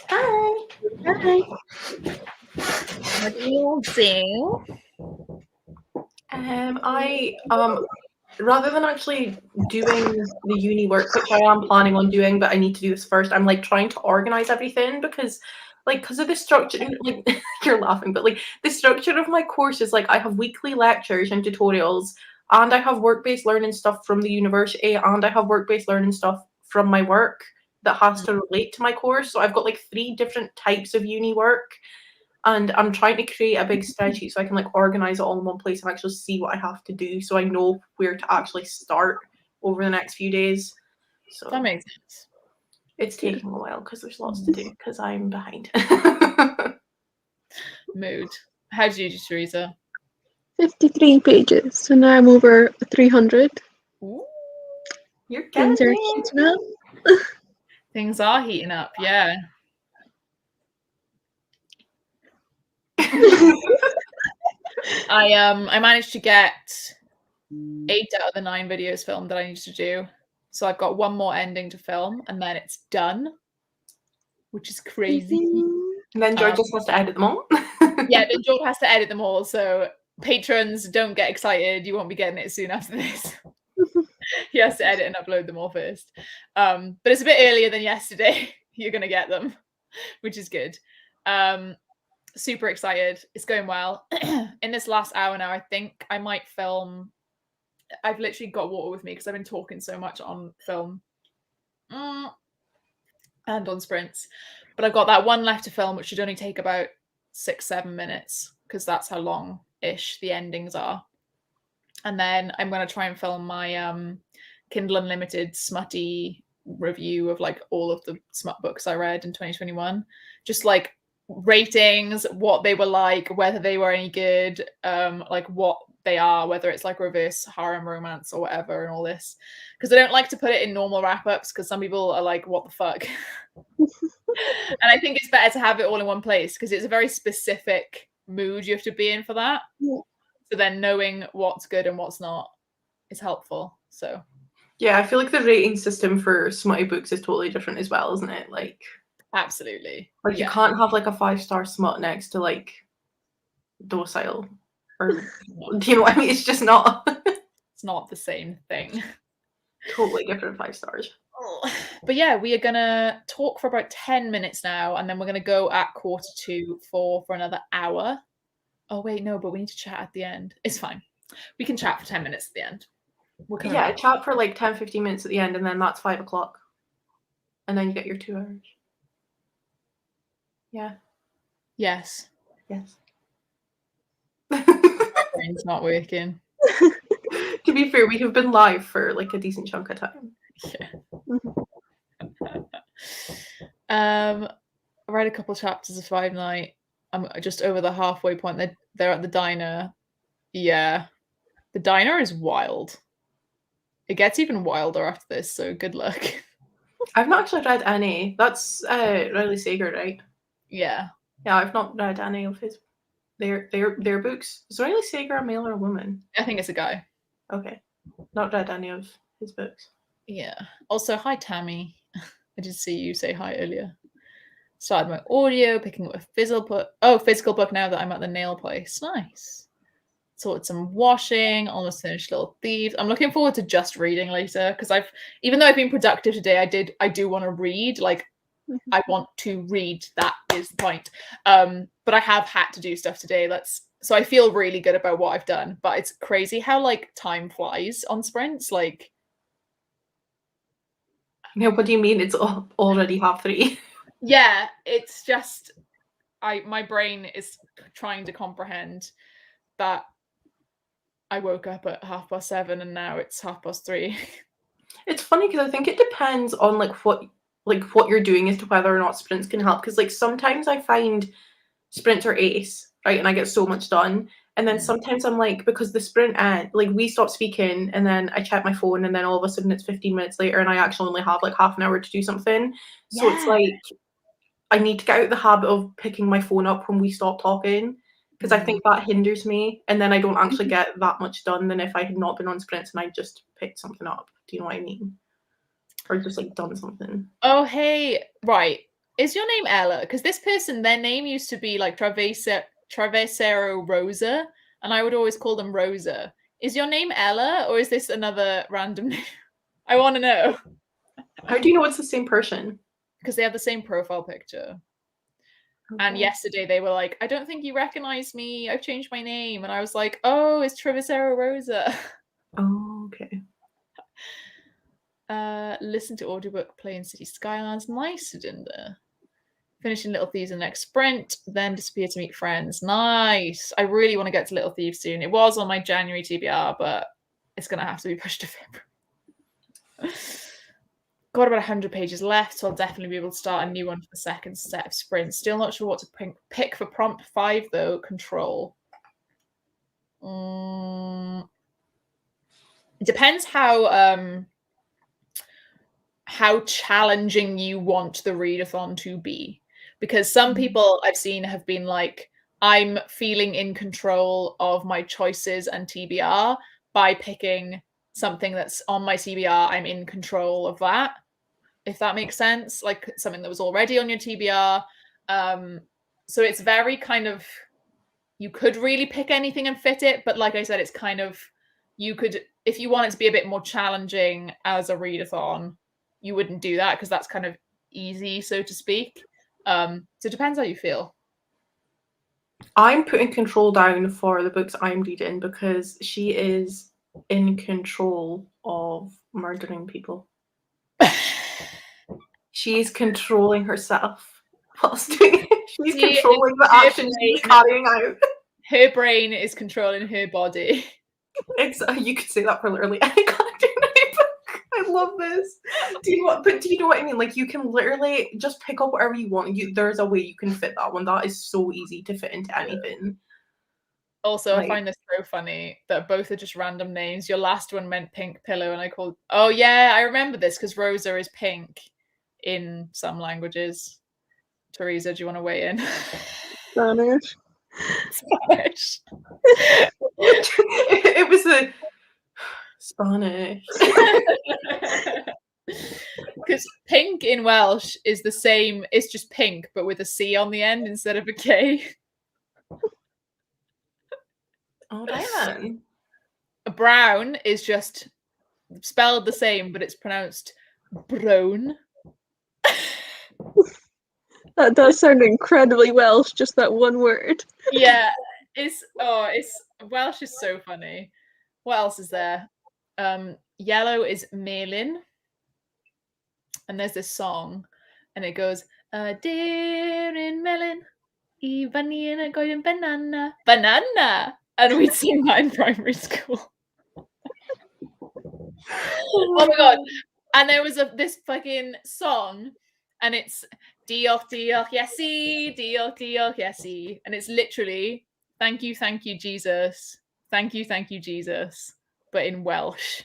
Hi. Hi. What do you do? I rather than actually doing the uni work, which I am planning on doing, but I need to do this first, I'm like trying to organize everything because of the structure, like you're laughing, but like the structure of my course is like I have weekly lectures and tutorials, and I have work-based learning stuff from the university, and I have work-based learning stuff from my work that has to relate to my course. So I've got like 3 different types of uni work. And I'm trying to create a big spreadsheet so I can like organize it all in one place and actually see what I have to do, so I know where to actually start over the next few days. So That makes sense. it's taking a while because there's lots to do because I'm behind. Mood. How did you do, Teresa? 53 pages, so now I'm over 300. Ooh. You're getting Things are there. heating up. Things are heating up, yeah. I managed to get 8 out of the 9 videos filmed that I needed to do. So I've got one more ending to film and then it's done, which is crazy. And then George just has to edit them all. Yeah, then George has to edit them all. So patrons, don't get excited. You won't be getting it soon after this. He has to edit and upload them all first. But it's a bit earlier than yesterday. You're going to get them, which is good. Super excited. It's going well. In this last hour now, I think I might film. I've literally got water with me because I've been talking so much on film and on sprints. But I've got that one left to film, which should only take about 6-7 minutes because that's how long-ish the endings are. And then I'm going to try and film my Kindle Unlimited smutty review of like all of the smut books I read in 2021. Just like ratings, what they were like, whether they were any good, like what they are, whether it's like reverse harem romance or whatever, and all this. Because I don't like to put it in normal wrap-ups because some people are like, what the fuck? And I think it's better to have it all in one place because it's a very specific mood you have to be in for that. Yeah. So then knowing what's good and what's not is helpful. So yeah, I feel like the rating system for smutty books is totally different as well, isn't it? Like absolutely. Like you can't have like a 5-star smut next to like docile, or do you know what I mean? It's just not. It's not the same thing. Totally different 5 stars. But yeah, we are gonna talk for about 10 minutes now, and then we're gonna go at 3:45 for another hour. Oh wait, no, but we need to chat at the end. It's fine. We can chat for 10 minutes at the end. Yeah, chat for like 10-15 minutes at the end, and then that's 5 o'clock. And then you get your 2 hours. Yeah. Yes. Yes. My brain's not working. To be fair, we have been live for like a decent chunk of time. Yeah. I read a couple chapters of Five Night. I'm just over the halfway point. They're at the diner. Yeah. The diner is wild. It gets even wilder after this, so good luck. I've not actually read any. That's Riley Sager, right? Yeah. Yeah, I've not read any of his their books. Is Riley Sager a male or a woman? I think it's a guy. Okay. Not read any of his books. Yeah. Also, hi Tammy. I did see you say hi earlier. Started my audio, picking up a physical book now that I'm at the nail place. Nice. Sorted some washing, almost finished Little Thieves. I'm looking forward to just reading later because even though I've been productive today, I do want to read. Like I want to read. That is the point. But I have had to do stuff today. So I feel really good about what I've done. But it's crazy how like time flies on sprints. Like, yeah, what do you mean? It's already 3:30. Yeah, it's just my brain is trying to comprehend that I woke up at 7:30 and now it's 3:30. It's funny because I think it depends on what you're doing as to whether or not sprints can help. Because like sometimes I find sprints are ace, right, and I get so much done. And then sometimes I'm like, because the sprint like we stop speaking and then I check my phone and then all of a sudden it's 15 minutes later and I actually only have like half an hour to do something. So It's like I need to get out the habit of picking my phone up when we stop talking because I think that hinders me, and then I don't actually get that much done than if I had not been on sprints and I just picked something up. Do you know what I mean? or just like done something. Oh, hey, right. Is your name Ella? Because this person, their name used to be like Travesero Rosa, and I would always call them Rosa. Is your name Ella, or is this another random name? I want to know. How do you know it's the same person? Because they have the same profile picture. Okay. And yesterday they were like, I don't think you recognize me. I've changed my name. And I was like, oh, it's Travesero Rosa. Oh, okay. Listen to audiobook, play in City Skylines. Nice, Sudinda. Finishing Little Thieves in the next sprint, then disappear to meet friends. Nice. I really want to get to Little Thieves soon. It was on my January TBR, but it's going to have to be pushed to February. Got about 100 pages left, so I'll definitely be able to start a new one for the second set of sprints. Still not sure what to pick for prompt 5, though. Control. It depends how challenging you want the readathon to be. Because some people I've seen have been like, I'm feeling in control of my choices and TBR by picking something that's on my TBR. I'm in control of that, if that makes sense. Like something that was already on your TBR. So it's very kind of, you could really pick anything and fit it. But like I said, it's kind of, you could, if you want it to be a bit more challenging as a readathon, you wouldn't do that because that's kind of easy, so to speak. So it depends how you feel. I'm putting control down for the books I'm reading because she is in control of murdering people. She's controlling herself whilst doing it. She's controlling the actions she's carrying out. Her brain is controlling her body. You could say that for literally any character in any book. I love this. Do you know what I mean? Like, you can literally just pick up whatever you want. There's a way you can fit that one. That is so easy to fit into anything. Also, I find this so funny that both are just random names. Your last one meant pink pillow, and I called. Oh yeah, I remember this because Rosa is pink in some languages. Teresa, do you want to weigh in? Spanish. Spanish. It was a Spanish. Because pink in Welsh is the same. It's just pink, but with a C on the end instead of a K. Oh, damn. Brown is just spelled the same, but it's pronounced brown. That does sound incredibly Welsh, just that one word. Yeah, it's Welsh is so funny. What else is there? Yellow is Melin. And there's this song, and it goes, dear in melon, Ivani and a golden banana. Banana! And we'd sing that in primary school. Oh my god. And there was this fucking song, and it's Diolch, diolch, Iesu, diolch, diolch, Iesu. And it's literally, thank you, Jesus. Thank you, Jesus. But in Welsh.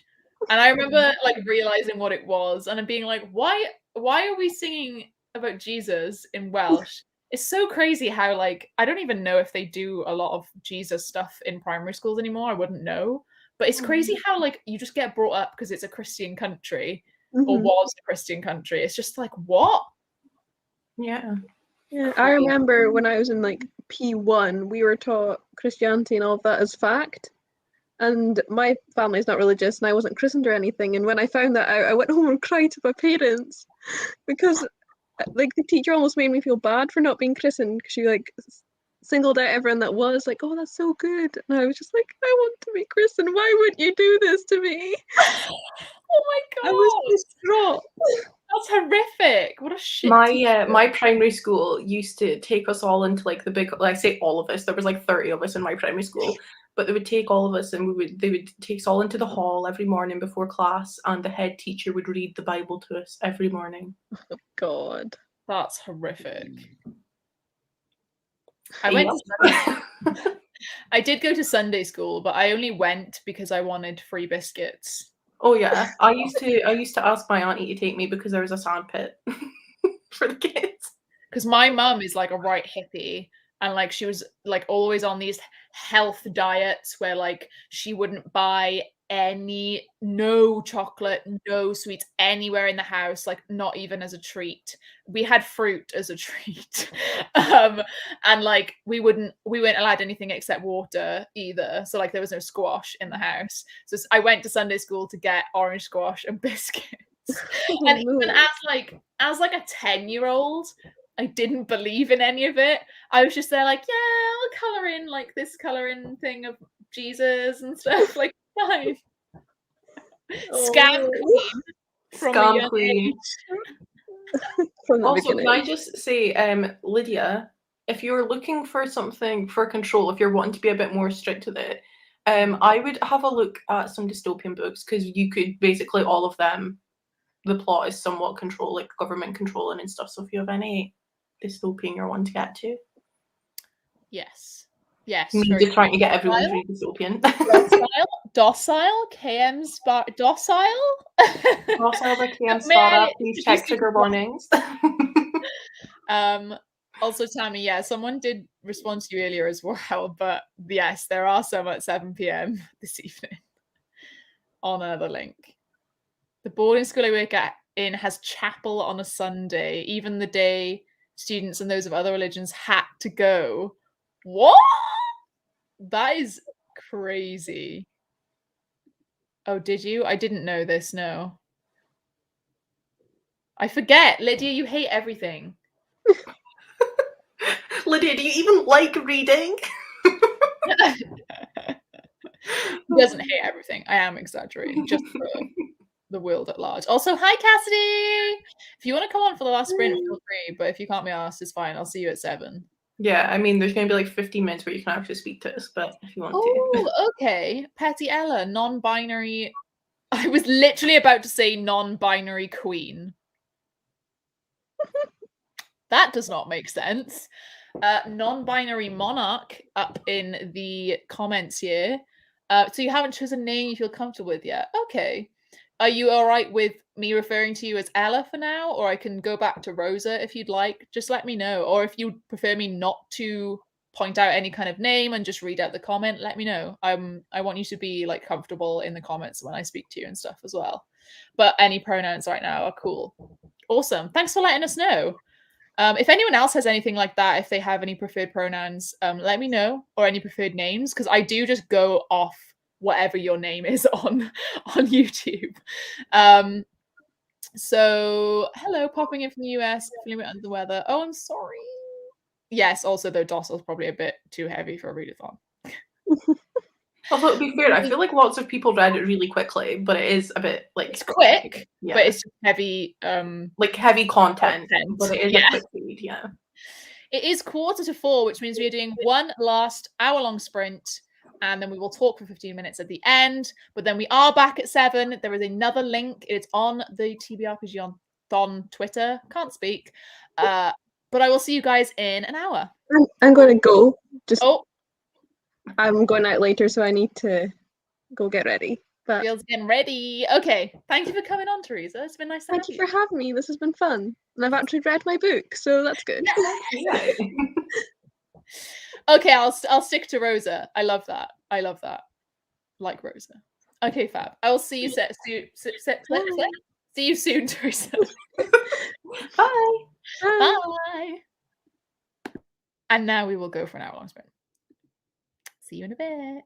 And I remember like realizing what it was and being like, why are we singing about Jesus in Welsh? It's so crazy how, like, I don't even know if they do a lot of Jesus stuff in primary schools anymore. I wouldn't know. But it's crazy how, like, you just get brought up because it's a Christian country or was a Christian country. It's just like, what? Yeah. Yeah, I remember when I was in like P1, we were taught Christianity and all of that as fact. And my family's not religious and I wasn't christened or anything. And when I found that out, I went home and cried to my parents because like the teacher almost made me feel bad for not being christened because she like singled out everyone that was like, oh, that's so good. And I was just like, I want to be christened. Why would you do this to me? Oh my god. I was distraught. That's horrific. What a shit. My primary school used to take us all into like the big, like, I say all of us, there was like 30 of us in my primary school, but they would take all of us and they would take us all into the hall every morning before class, and the head teacher would read the Bible to us every morning. Oh god. That's horrific. I did go to Sunday school, but I only went because I wanted free biscuits. Oh yeah, I used to ask my auntie to take me because there was a sandpit for the kids. Because my mum is like a right hippie, and like she was like always on these health diets where like she wouldn't buy no chocolate, no sweets anywhere in the house, like not even as a treat. We had fruit as a treat. And like we weren't allowed anything except water either. So like there was no squash in the house. So I went to Sunday school to get orange squash and biscuits. And even as like a 10-year-old, I didn't believe in any of it. I was just there like, yeah, I'll color in like this coloring thing of Jesus and stuff. Like, fine. Scam queen from a young age. Also, can I just say, Lydia, if you're looking for something for control, if you're wanting to be a bit more strict with it, I would have a look at some dystopian books, because you could basically all of them, the plot is somewhat control, like government controlling and stuff. So if you have any dystopian you're wanting to get to. Yes. Yes. Me just trying to get everyone to read dystopian. Docile, KM Docile? Docile by KM Spada. Please check trigger warnings. Also, Tammy, yeah, someone did respond to you earlier as well, but yes, there are some at 7 p.m. this evening on another link. The boarding school I work in has chapel on a Sunday, even the day students and those of other religions had to go. What? That is crazy. Oh, did you? I didn't know this, no. I forget. Lydia, you hate everything. Lydia, do you even like reading? He doesn't hate everything. I am exaggerating, just for the world at large. Also, hi, Cassidy! If you want to come on for the last sprint, feel free, but if you can't be asked, it's fine. I'll see you at 7. Yeah, I mean, there's going to be like 15 minutes where you can actually speak to us, but if you want to. Oh, okay. Petty Ella, non-binary. I was literally about to say non-binary queen. That does not make sense. Non-binary monarch up in the comments here. So you haven't chosen a name you feel comfortable with yet. Okay. Are you all right with me referring to you as Ella for now? Or I can go back to Rosa if you'd like. Just let me know. Or if you prefer me not to point out any kind of name and just read out the comment, let me know. I want you to be like comfortable in the comments when I speak to you and stuff as well. But any pronouns right now are cool. Awesome. Thanks for letting us know. If anyone else has anything like that, if they have any preferred pronouns, let me know, or any preferred names, because I do just go off whatever your name is on YouTube. So hello, popping in from the US, feeling a bit under the weather. Oh, I'm sorry. Yes, also though Docile is probably a bit too heavy for a readathon. Although to be fair, I feel like lots of people read it really quickly, but it is a bit like it's quick, but it's heavy, like heavy content. But it is a quick read, yeah. It is 3:45, which means we are doing one last hour-long sprint, and then we will talk for 15 minutes at the end. But then we are back at 7. There is another link. It's on the TBRPGathon Twitter. Can't speak. But I will see you guys in an hour. I'm going to go. I'm going out later, so I need to go get ready. But Field's getting ready. Okay. Thank you for coming on, Teresa. It's been nice to have you. Thank you for having me. This has been fun. And I've actually read my book, so that's good. Yeah. Okay, I'll stick to Rosa. I love that. Like Rosa. Okay, fab. I will see you see you soon, Teresa. Bye. Bye. And now we will go for an hour-long sprint. See you in a bit.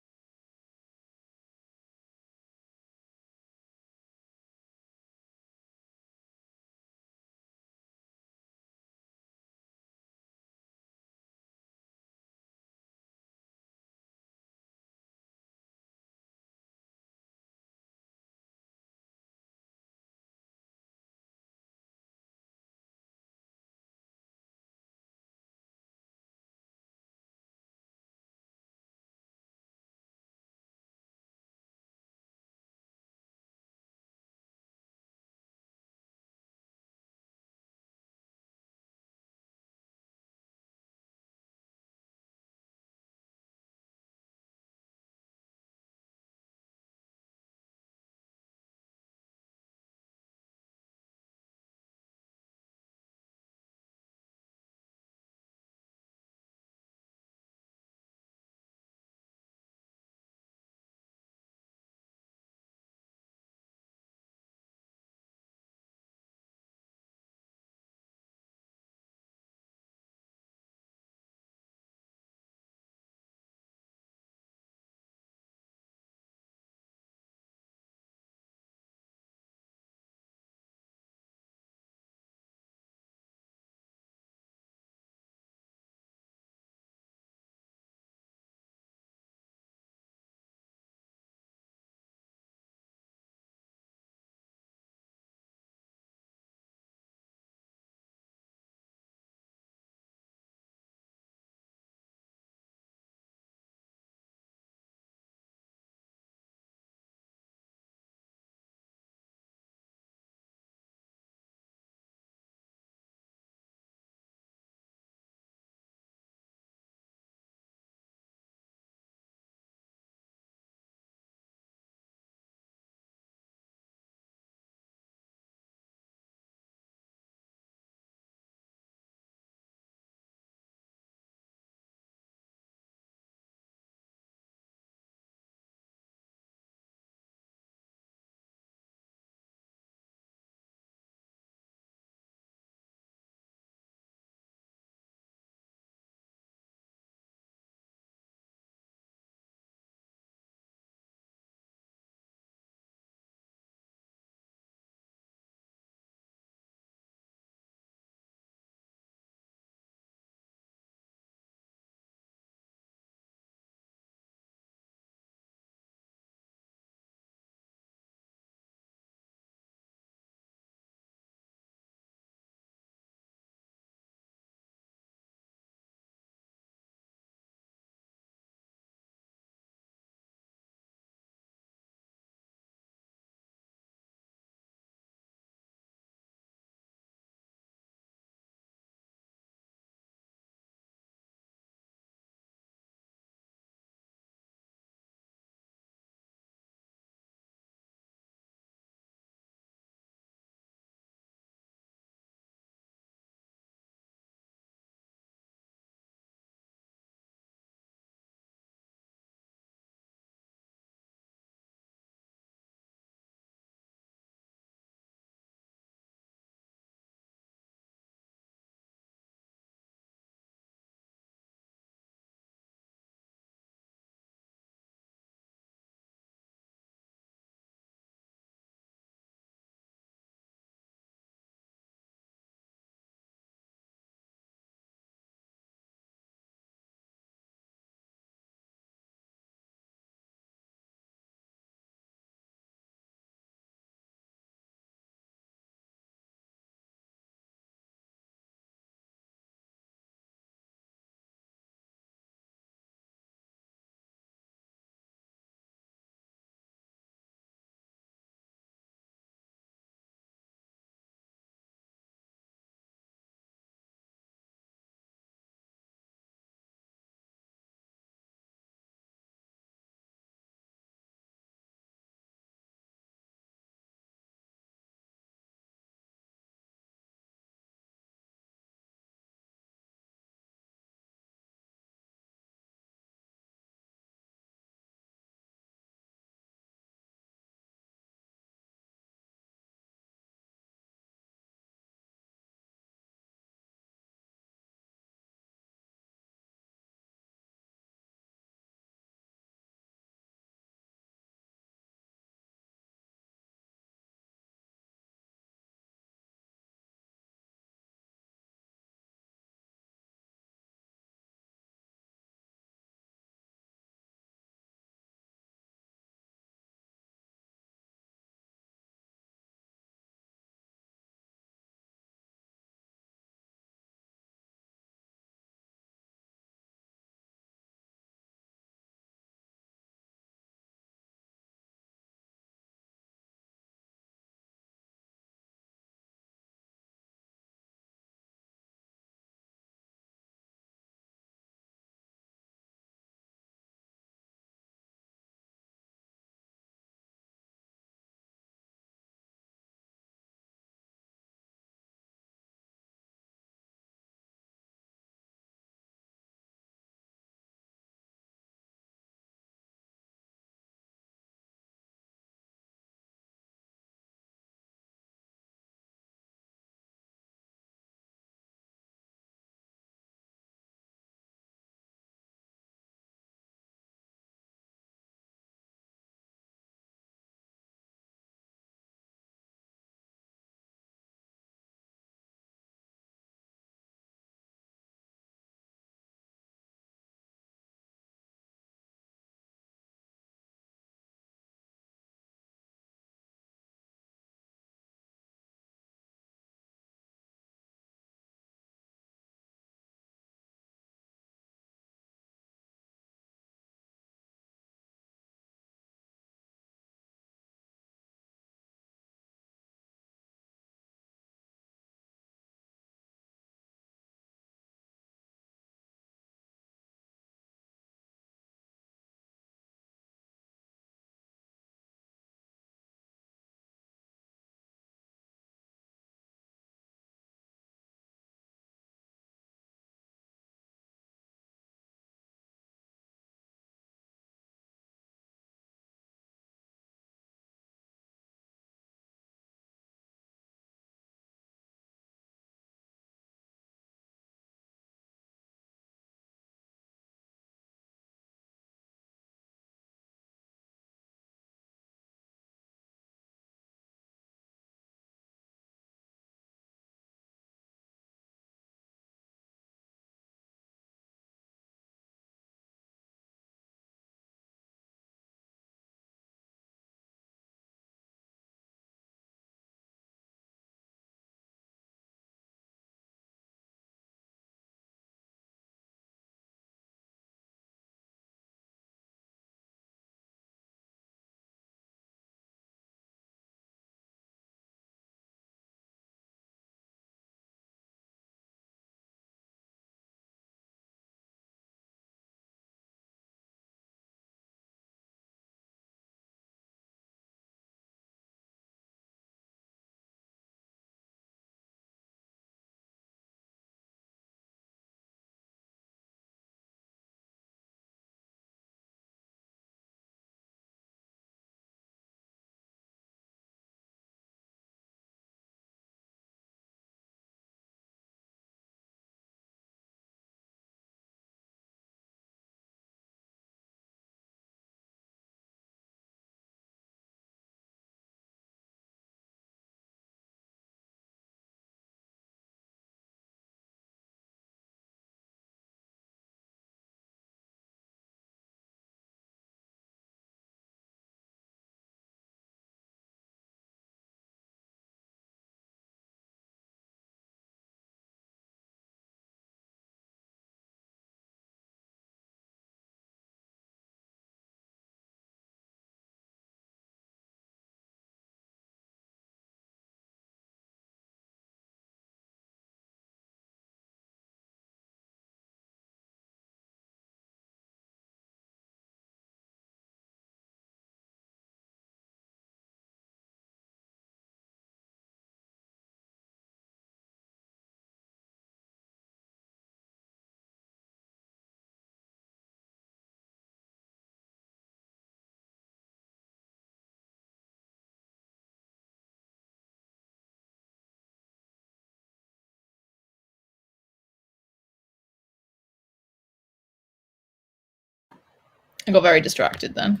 I got very distracted then.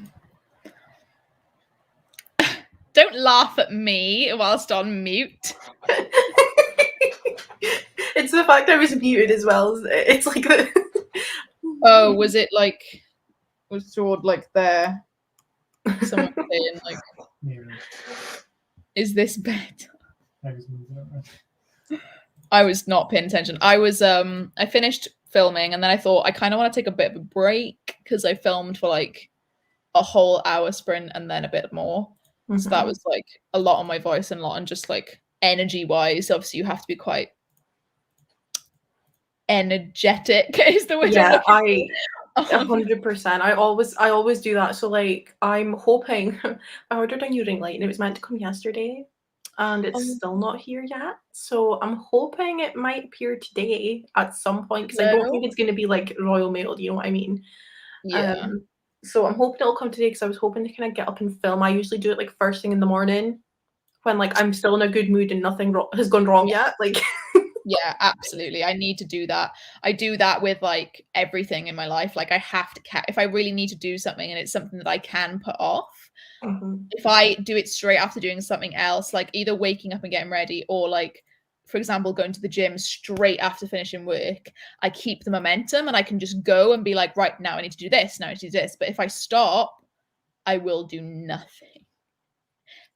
Don't laugh at me whilst on mute. It's the fact I was muted as well. It's like the... Oh, was it like... Was Jord like there? Someone saying like... Is this better? I was not paying attention. I was I finished filming and then I thought I kind of want to take a bit of a break because I filmed for like a whole hour sprint and then a bit more. Mm-hmm. So that was like a lot on my voice and a lot on just like energy wise. Obviously you have to be quite energetic is the word. Yeah, 100%. I always do that. So like I'm hoping I ordered a new ring light and it was meant to come yesterday. And it's still not here yet. So I'm hoping it might appear today at some point because I don't think it's going to be like Royal Mail. You know what I mean? Yeah. So I'm hoping it'll come today because I was hoping to kind of get up and film. I usually do it like first thing in the morning when like I'm still in a good mood and nothing has gone wrong yet. Like. Yeah, absolutely. I need to do that. I do that with like everything in my life. Like I have to if I really need to do something and it's something that I can put off. If I do it straight after doing something else, like either waking up and getting ready or like, for example, going to the gym straight after finishing work, I keep the momentum and I can just go and be like, right, now I need to do this, now I need to do this. But if I stop, I will do nothing.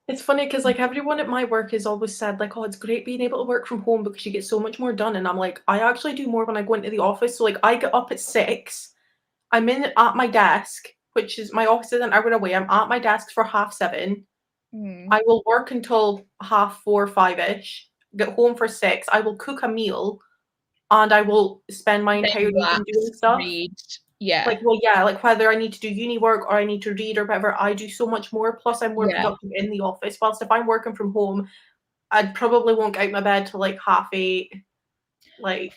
It's funny because like everyone at my work has always said like, oh, it's great being able to work from home because you get so much more done. And I'm like, I actually do more when I go into the office. So like I get up at 6, I'm in at my desk, which is my office is an hour away. I'm at my desk for 7:30. I will work until 4:30, 5-ish, get home for 6. I will cook a meal and I will spend my entire evening doing stuff. Yeah. Like, well, yeah, like whether I need to do uni work or I need to read or whatever, I do so much more. Plus, I'm more productive in the office. Whilst if I'm working from home, I probably won't get out of my bed till like 8:30. Like,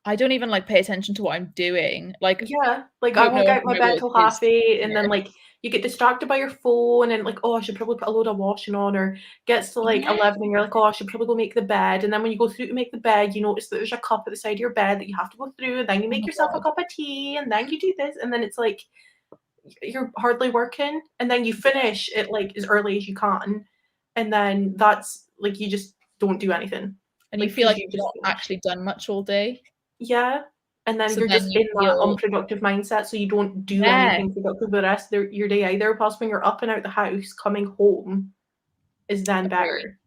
I don't even like pay attention to what I'm doing. Like, yeah, like I won't get out of my bed till 8:30, and then like you get distracted by your phone and like, oh, I should probably put a load of washing on, or gets to like 11 and you're like, oh, I should probably go make the bed. And then when you go through to make the bed, you notice that there's a cup at the side of your bed that you have to go through, and then you make yourself a cup of tea, and then you do this, and then it's like you're hardly working, and then you finish it like as early as you can, and then that's like you just don't do anything. And you feel like you've not actually done much all day. Yeah. And then you're just in that unproductive mindset, so you don't do anything productive the rest of your day either. Plus, when you're up and out the house, coming home is then better.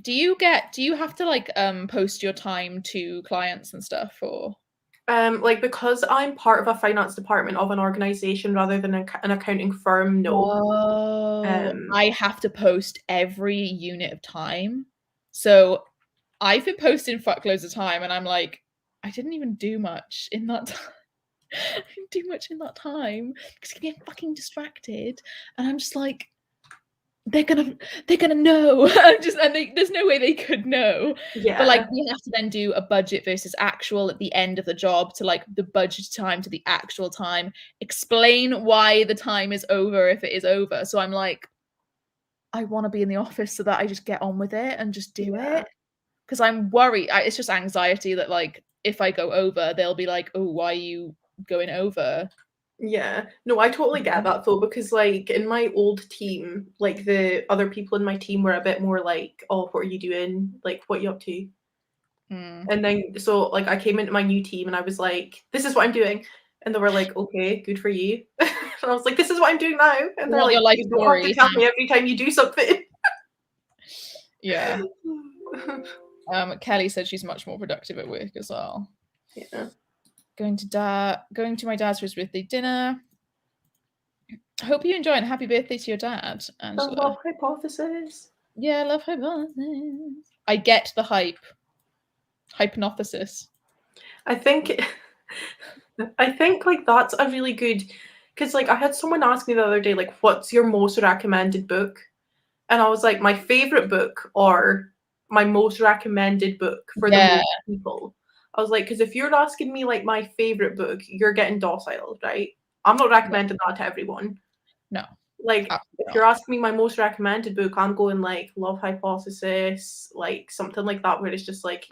Do you have to like post your time to clients and stuff, or like because I'm part of a finance department of an organization rather than an accounting firm? No. I have to post every unit of time. So I've been posting fuckloads of time, and I'm like, I didn't even do much in that time. I didn't do much in that time because I get fucking distracted, and I'm just like, they're gonna know. There's no way they could know. Yeah. But like we have to then do a budget versus actual at the end of the job to like the budget time to the actual time. Explain why the time is over if it is over. So I'm like, I want to be in the office so that I just get on with it and just do it. Because I'm worried. It's just anxiety that like if I go over, they'll be like, oh, why are you going over? Yeah, no, I totally get that though, because like in my old team, like the other people in my team were a bit more like, oh, what are you doing? Like, what are you up to? And then so like I came into my new team and I was like, this is what I'm doing. And they were like, okay, good for you. And I was like, this is what I'm doing now. And they're like, you don't have to tell me every time you do something. Yeah. Kelly said she's much more productive at work as well. Yeah. Going to my dad's for his birthday dinner. I hope you enjoy it. Happy birthday to your dad, Angela. The love hypothesis. Yeah, love hypothesis. I get the hype. Hypnothesis. I think like that's a really good, because like I had someone ask me the other day, like, what's your most recommended book? And I was like, my favorite book or my most recommended book for the most people. I was like, because if you're asking me like my favorite book, you're getting docile, right? I'm not recommending that to everyone. No. Like if you're asking me my most recommended book, I'm going like Love Hypothesis, like something like that, where it's just like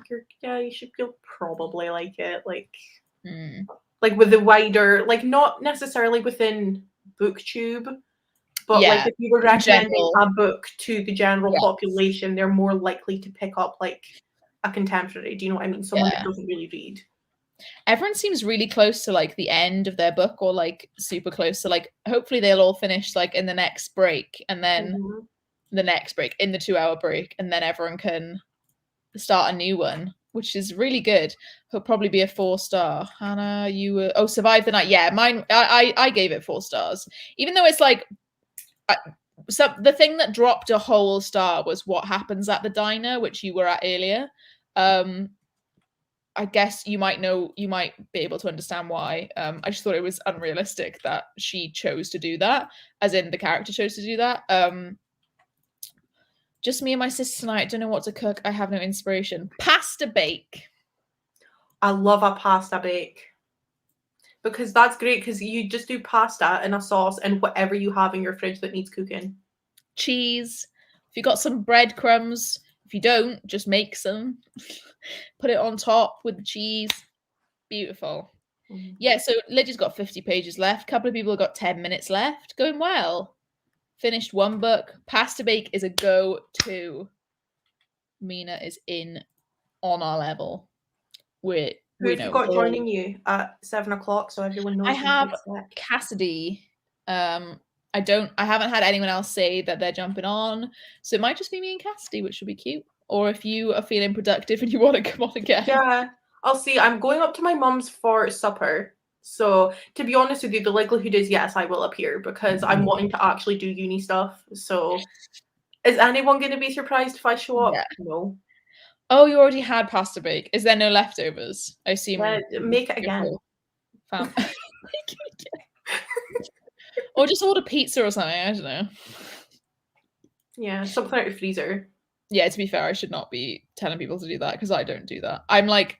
you'll probably like it. Like like with the wider, like not necessarily within booktube, but like if you were recommending a book to the general population, they're more likely to pick up like a contemporary. Do you know what I mean? Someone that doesn't really read. Everyone seems really close to like the end of their book, or like super close. So like hopefully they'll all finish like in the next break, and then the next break in the 2-hour break, and then everyone can start a new one, which is really good. He'll probably be a 4-star. Hannah, you were Survive the Night. Yeah, mine. I gave it 4 stars, even though it's like. So the thing that dropped a whole star was what happens at the diner, which you were at earlier. I guess you might be able to understand why. I just thought it was unrealistic that she chose to do that, as in the character chose to do that. Just me and my sister tonight. Don't know what to cook. I have no inspiration. Pasta bake. I love a pasta bake. Because that's great, because you just do pasta and a sauce and whatever you have in your fridge that needs cooking. Cheese. If you got some breadcrumbs, if you don't, just make some. Put it on top with the cheese. Beautiful. Yeah, so Lydia's got 50 pages left. A couple of people have got 10 minutes left. Going well. Finished 1 book. Pasta bake is a go-to. Mina is on our level. Who have you got joining you at 7 o'clock so everyone knows? I have Cassidy. I haven't had anyone else say that they're jumping on, so it might just be me and Cassidy, which would be cute. Or if you are feeling productive and you want to come on again. Yeah, I'll see. I'm going up to my mum's for supper. So to be honest with you, the likelihood is yes, I will appear, because I'm wanting to actually do uni stuff. So is anyone going to be surprised if I show up? Yeah. No. Oh, you already had pasta bake. Is there no leftovers? I assume. Make it again. Make it again. Or just order pizza or something. I don't know. Yeah, something out of the freezer. Yeah, to be fair, I should not be telling people to do that, because I don't do that. I'm like,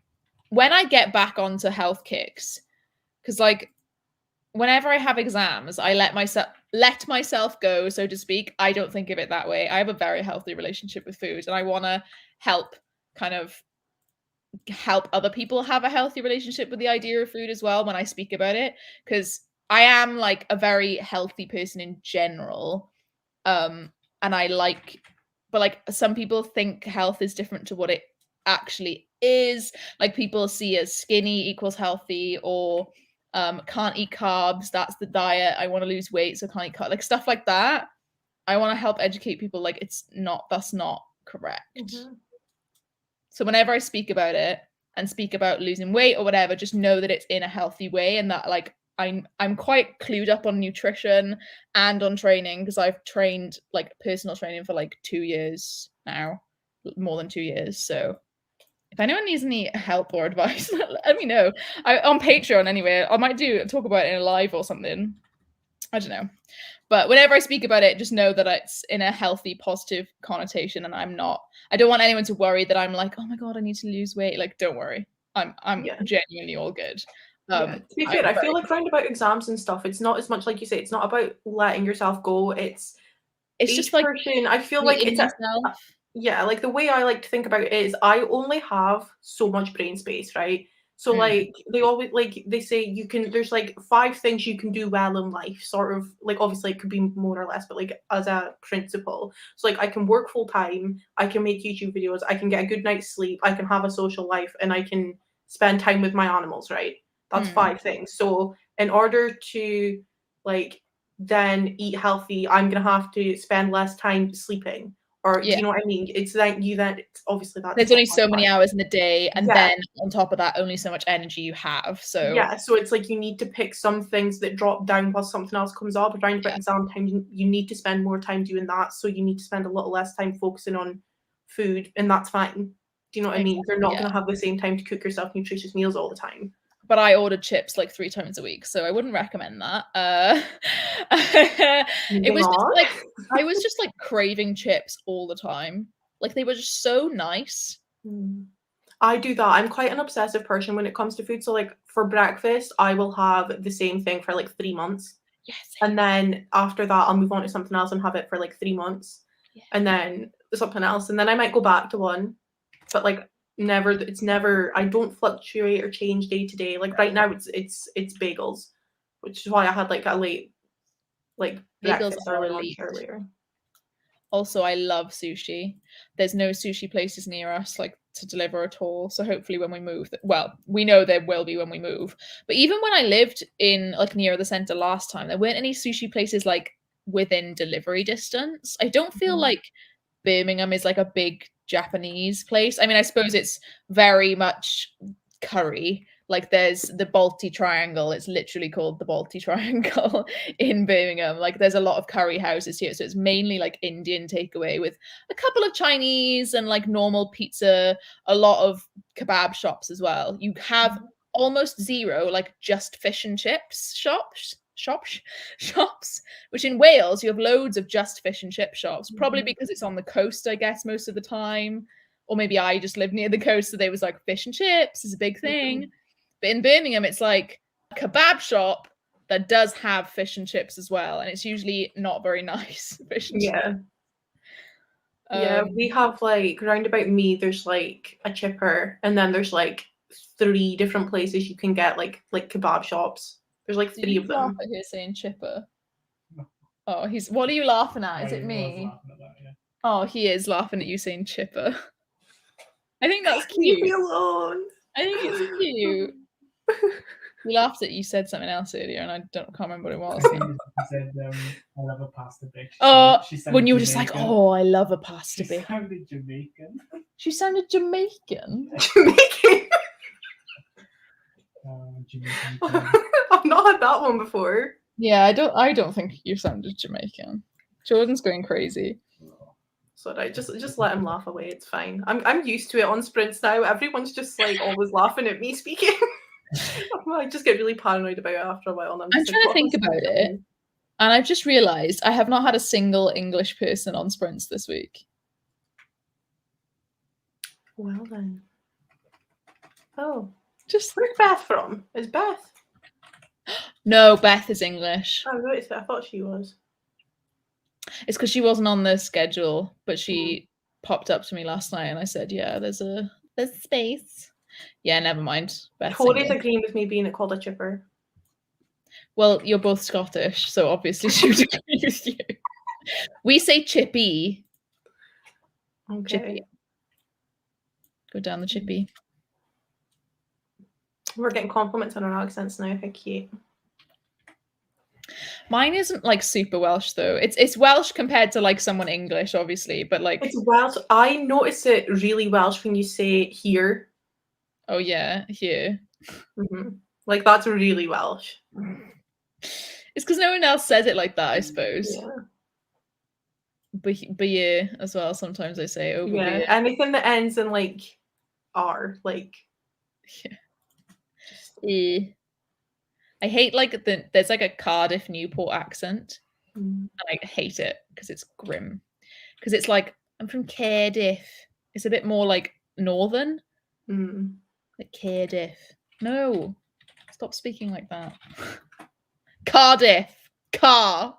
when I get back onto health kicks, because like whenever I have exams, I let myself go, so to speak. I don't think of it that way. I have a very healthy relationship with food, and I want to help other people have a healthy relationship with the idea of food as well when I speak about it, because I am like a very healthy person in general, and I like, but like some people think health is different to what it actually is. Like people see as skinny equals healthy, or can't eat carbs, that's the diet. I want to lose weight, so can't eat carbs, like stuff like that. I want to help educate people like that's not correct. So whenever I speak about it and speak about losing weight or whatever, just know that it's in a healthy way, and that like I'm quite clued up on nutrition and on training, because I've trained like personal training for like 2 years now, more than 2 years. So if anyone needs any help or advice, let me know. On Patreon anyway. I might talk about it in a live or something. I don't know. But whenever I speak about it, just know that it's in a healthy, positive connotation, and I don't want anyone to worry that I'm like, oh my God, I need to lose weight. Like, don't worry. I'm genuinely all good. To be fair, I feel like round about exams and stuff, it's not as much, like you say, it's not about letting yourself go. It's just like person, I feel like it's like the way I like to think about it is I only have so much brain space, right? So like they always they say there's like 5 things you can do well in life, sort of like, obviously it could be more or less, but like as a principle. So like I can work full time, I can make YouTube videos, I can get a good night's sleep, I can have a social life, and I can spend time with my animals, right? That's 5 things. So in order to like then eat healthy, I'm gonna have to spend less time sleeping. Or do you know what I mean? It's like it's obviously that there's only so many hours in the day, and then on top of that, only so much energy you have. So so it's like you need to pick some things that drop down while something else comes up. Around about exam time, you need to spend more time doing that. So you need to spend a little less time focusing on food, and that's fine. Do you know what I mean? You're not going to have the same time to cook yourself nutritious meals all the time. But I ordered chips like 3 times a week, so I wouldn't recommend that. It was just like I was just like craving chips all the time. Like they were just so nice. I do that. I'm quite an obsessive person when it comes to food. So like for breakfast, I will have the same thing for like 3 months. Yes. And then after that, I'll move on to something else and have it for like 3 months. And then something else. And then I might go back to one. But like never. It's never. I don't fluctuate or change day to day. Like right now, it's bagels, which is why I had like a late, like Bagels breakfast are or lunch elite. earlier. Also, I love sushi. There's no sushi places near us like to deliver at all. So hopefully when we move, well, we know there will be when we move. But even when I lived in like near the center last time, there weren't any sushi places like within delivery distance. I don't feel like Birmingham is like a big Japanese place. I mean, I suppose it's very much curry. Like there's the Balti Triangle. It's literally called the Balti Triangle in Birmingham. Like there's a lot of curry houses here. So it's mainly like Indian takeaway with a couple of Chinese and like normal pizza, a lot of kebab shops as well. You have almost zero like just fish and chips shops, which in Wales you have loads of just fish and chip shops, probably because it's on the coast, I guess, most of the time. Or maybe I just live near the coast, so they was like fish and chips is a big thing. But in Birmingham, it's like a kebab shop that does have fish and chips as well, and it's usually not very nice fish and chips. Yeah, we have like round about me. There's like a chipper, and then there's like 3 different places you can get like kebab shops. There's like 3 of them. Laugh at her saying chipper. Oh, he's. What are you laughing at? Is it me? Oh, he is laughing at you saying chipper. I think that's cute. Leave me alone. I think it's cute. We laughed at you said something else earlier, and I can't remember what it was. She said, "I love a pasta bake." When you were just like, "Oh, I love a pasta bake." She sounded Jamaican. She sounded Jamaican. Jamaican. Jamaican. I've not had that one before. Yeah, I don't think you sounded Jamaican. Jordan's going crazy. Sorry, just let him laugh away. It's fine. I'm used to it on sprints now. Everyone's just like always laughing at me speaking. I just get really paranoid about it after a while. And I'm trying to think about it, and I've just realised I have not had a single English person on sprints this week. Well then. Oh, just where's Beth from? Is Beth? No, Beth is English. I noticed that. I thought she was. It's because she wasn't on the schedule, but she popped up to me last night, and I said, "Yeah, there's space." Yeah, never mind. Tori's agreeing with me being called a chipper. Well, you're both Scottish, so obviously she would agree with you. We say chippy. Okay. Chippy. Go down the chippy. We're getting compliments on our accents now. How cute. Mine isn't like super Welsh though. It's Welsh compared to like someone English, obviously, but like it's Welsh. I notice it really Welsh when you say here. Oh yeah, here. Like that's really Welsh. It's because no one else says it like that, I suppose. Yeah. But yeah, as well. Sometimes I say over. Yeah, anything that ends in like R, like. Yeah. I hate like there's like a Cardiff Newport accent, and I hate it because it's grim. Because it's like I'm from Cardiff. It's a bit more like northern. Like Cardiff. No, stop speaking like that. Cardiff. Cardiff.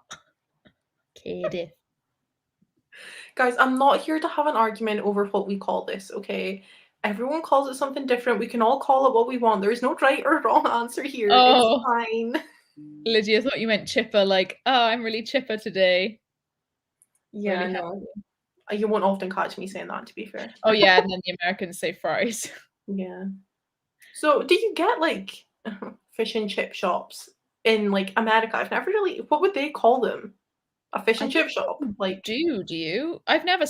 Guys, I'm not here to have an argument over what we call this, okay? Everyone calls it something different. We can all call it what we want. There's no right or wrong answer here. Oh. It's fine. Lydia, I thought you meant chipper, like, oh, I'm really chipper today. Yeah, really no. You won't often catch me saying that, to be fair. Oh, yeah, and then the Americans say fries. Yeah. So, do you get, like, fish and chip shops in, like, America? I've never really... What would they call them? A fish and chip shop? Like, do you? I've never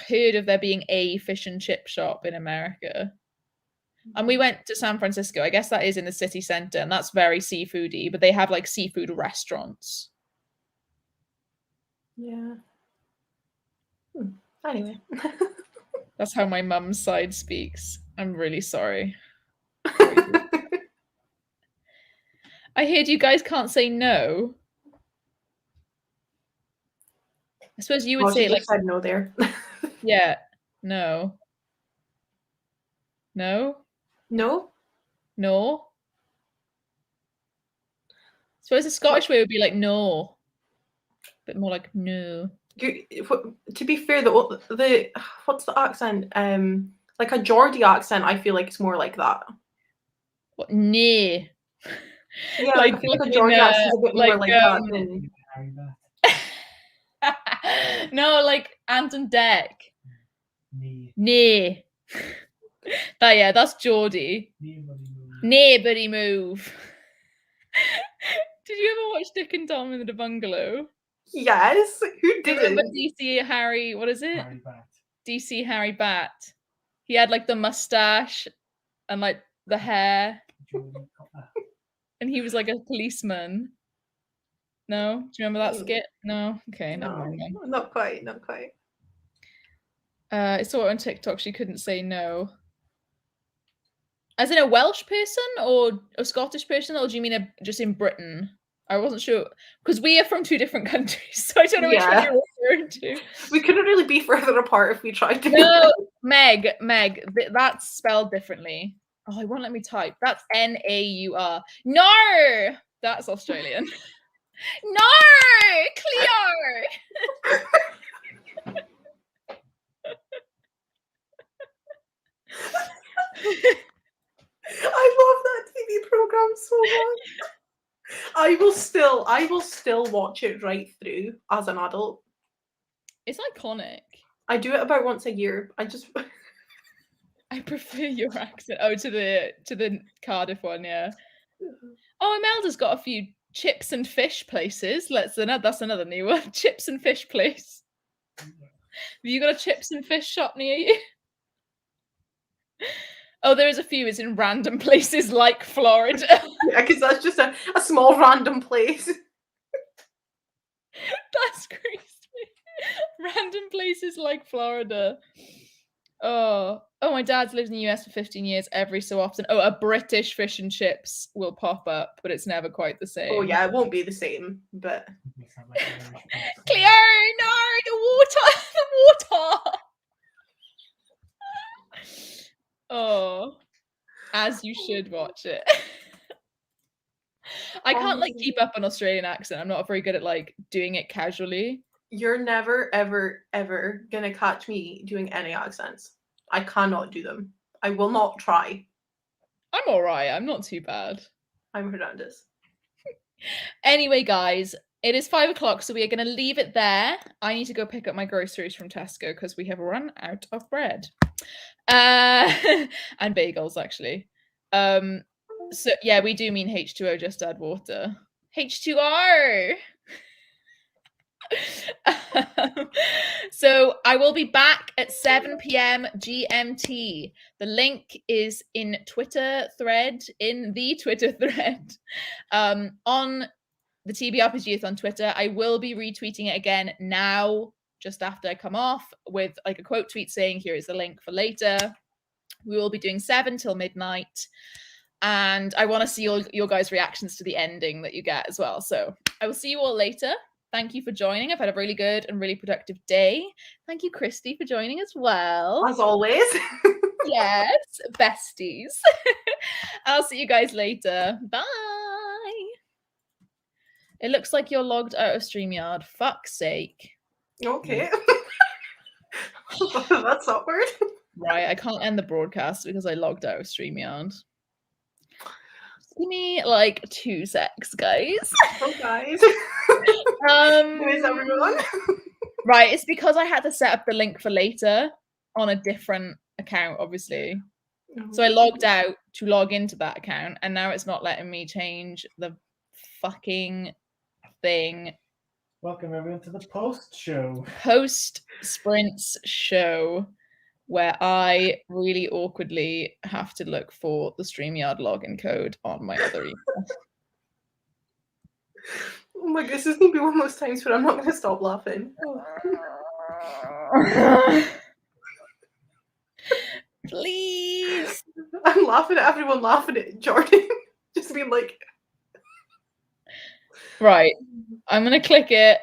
heard of there being a fish and chip shop in America. And we went to San Francisco. I guess that is in the city center, and that's very seafoody, but they have like seafood restaurants. Yeah. Anyway. That's how my mum's side speaks. I'm really sorry. I heard you guys can't say no. I suppose you would say like said no there. Yeah. No. No? No? No? I suppose the Scottish way would be like no. A bit more like no. To be fair, the what's the accent? Like a Geordie accent, I feel like it's more like that. What? Nay. Yeah, like, I feel like a Geordie accent is a bit more like that than... No, like Ant and Dec. Nee. Nay. That's Geordie. Nay, buddy, move. Did you ever watch Dick and Tom in the Bungalow? Yes. Who did? Remember DC Harry? What is it? Harry Bat. DC Harry Bat. He had like the mustache and like the hair, and he was like a policeman. No, do you remember that skit? No. Okay, never mind. Not quite. Not quite. I saw it on TikTok. She couldn't say no. As in a Welsh person or a Scottish person, or do you mean just in Britain? I wasn't sure because we are from two different countries, so I don't know which one you're referring to. We couldn't really be further apart if we tried to. No, Meg, that's spelled differently. Oh, it won't let me type. That's Naur. No, that's Australian. No, Cleo. I love that TV program so much. I will still watch it right through as an adult. It's iconic. I do it about once a year. I prefer your accent. Oh, to the Cardiff one, yeah. Oh, Imelda's got a few chips and fish places. That's another new one. Chips and fish place. Have you got a chips and fish shop near you? Oh, there is a few. It's in random places like Florida. Yeah, because that's just a small random place. That's crazy. Random places like Florida. Oh, my dad's lived in the US for 15 years. Every so often, a British fish and chips will pop up, but it's never quite the same. Oh yeah, it won't be the same, but... Cleo, no, the water! Oh, as you should watch it. I can't keep up an Australian accent. I'm not very good at doing it casually. You're never, ever, ever gonna catch me doing any accents. I cannot do them. I will not try. I'm all right. I'm not too bad. I'm horrendous. Anyway, guys, it is 5 o'clock, so we are going to leave it there. I need to go pick up my groceries from Tesco because we have run out of bread. And bagels, actually. So, yeah, we do mean H2O, just add water. H2O! So I will be back at 7 p.m. GMT. The link is in the Twitter thread, on the TBRPGathon Twitter. I will be retweeting it again now, just after I come off, with a quote tweet saying, here is the link for later. We will be doing 7 till midnight. And I want to see your guys' reactions to the ending that you get as well. So I will see you all later. Thank you for joining. I've had a really good and really productive day. Thank you, Christy, for joining as well. As always. Yes, besties. I'll see you guys later. Bye. It looks like you're logged out of StreamYard. Fuck's sake. Okay. That's awkward. Right, I can't end the broadcast because I logged out of StreamYard. Give me 2 secs, guys. Oh, guys. Where's everyone? Right, it's because I had to set up the link for later on a different account, obviously. So I logged out to log into that account, and now it's not letting me change the fucking thing. Welcome everyone to the post Sprints show, where I really awkwardly have to look for the StreamYard login code on my other email. Oh my goodness, this is going to be one of those times where I'm not going to stop laughing. Please. I'm laughing at everyone laughing at Jordan. Just being like... Right. I'm going to click it.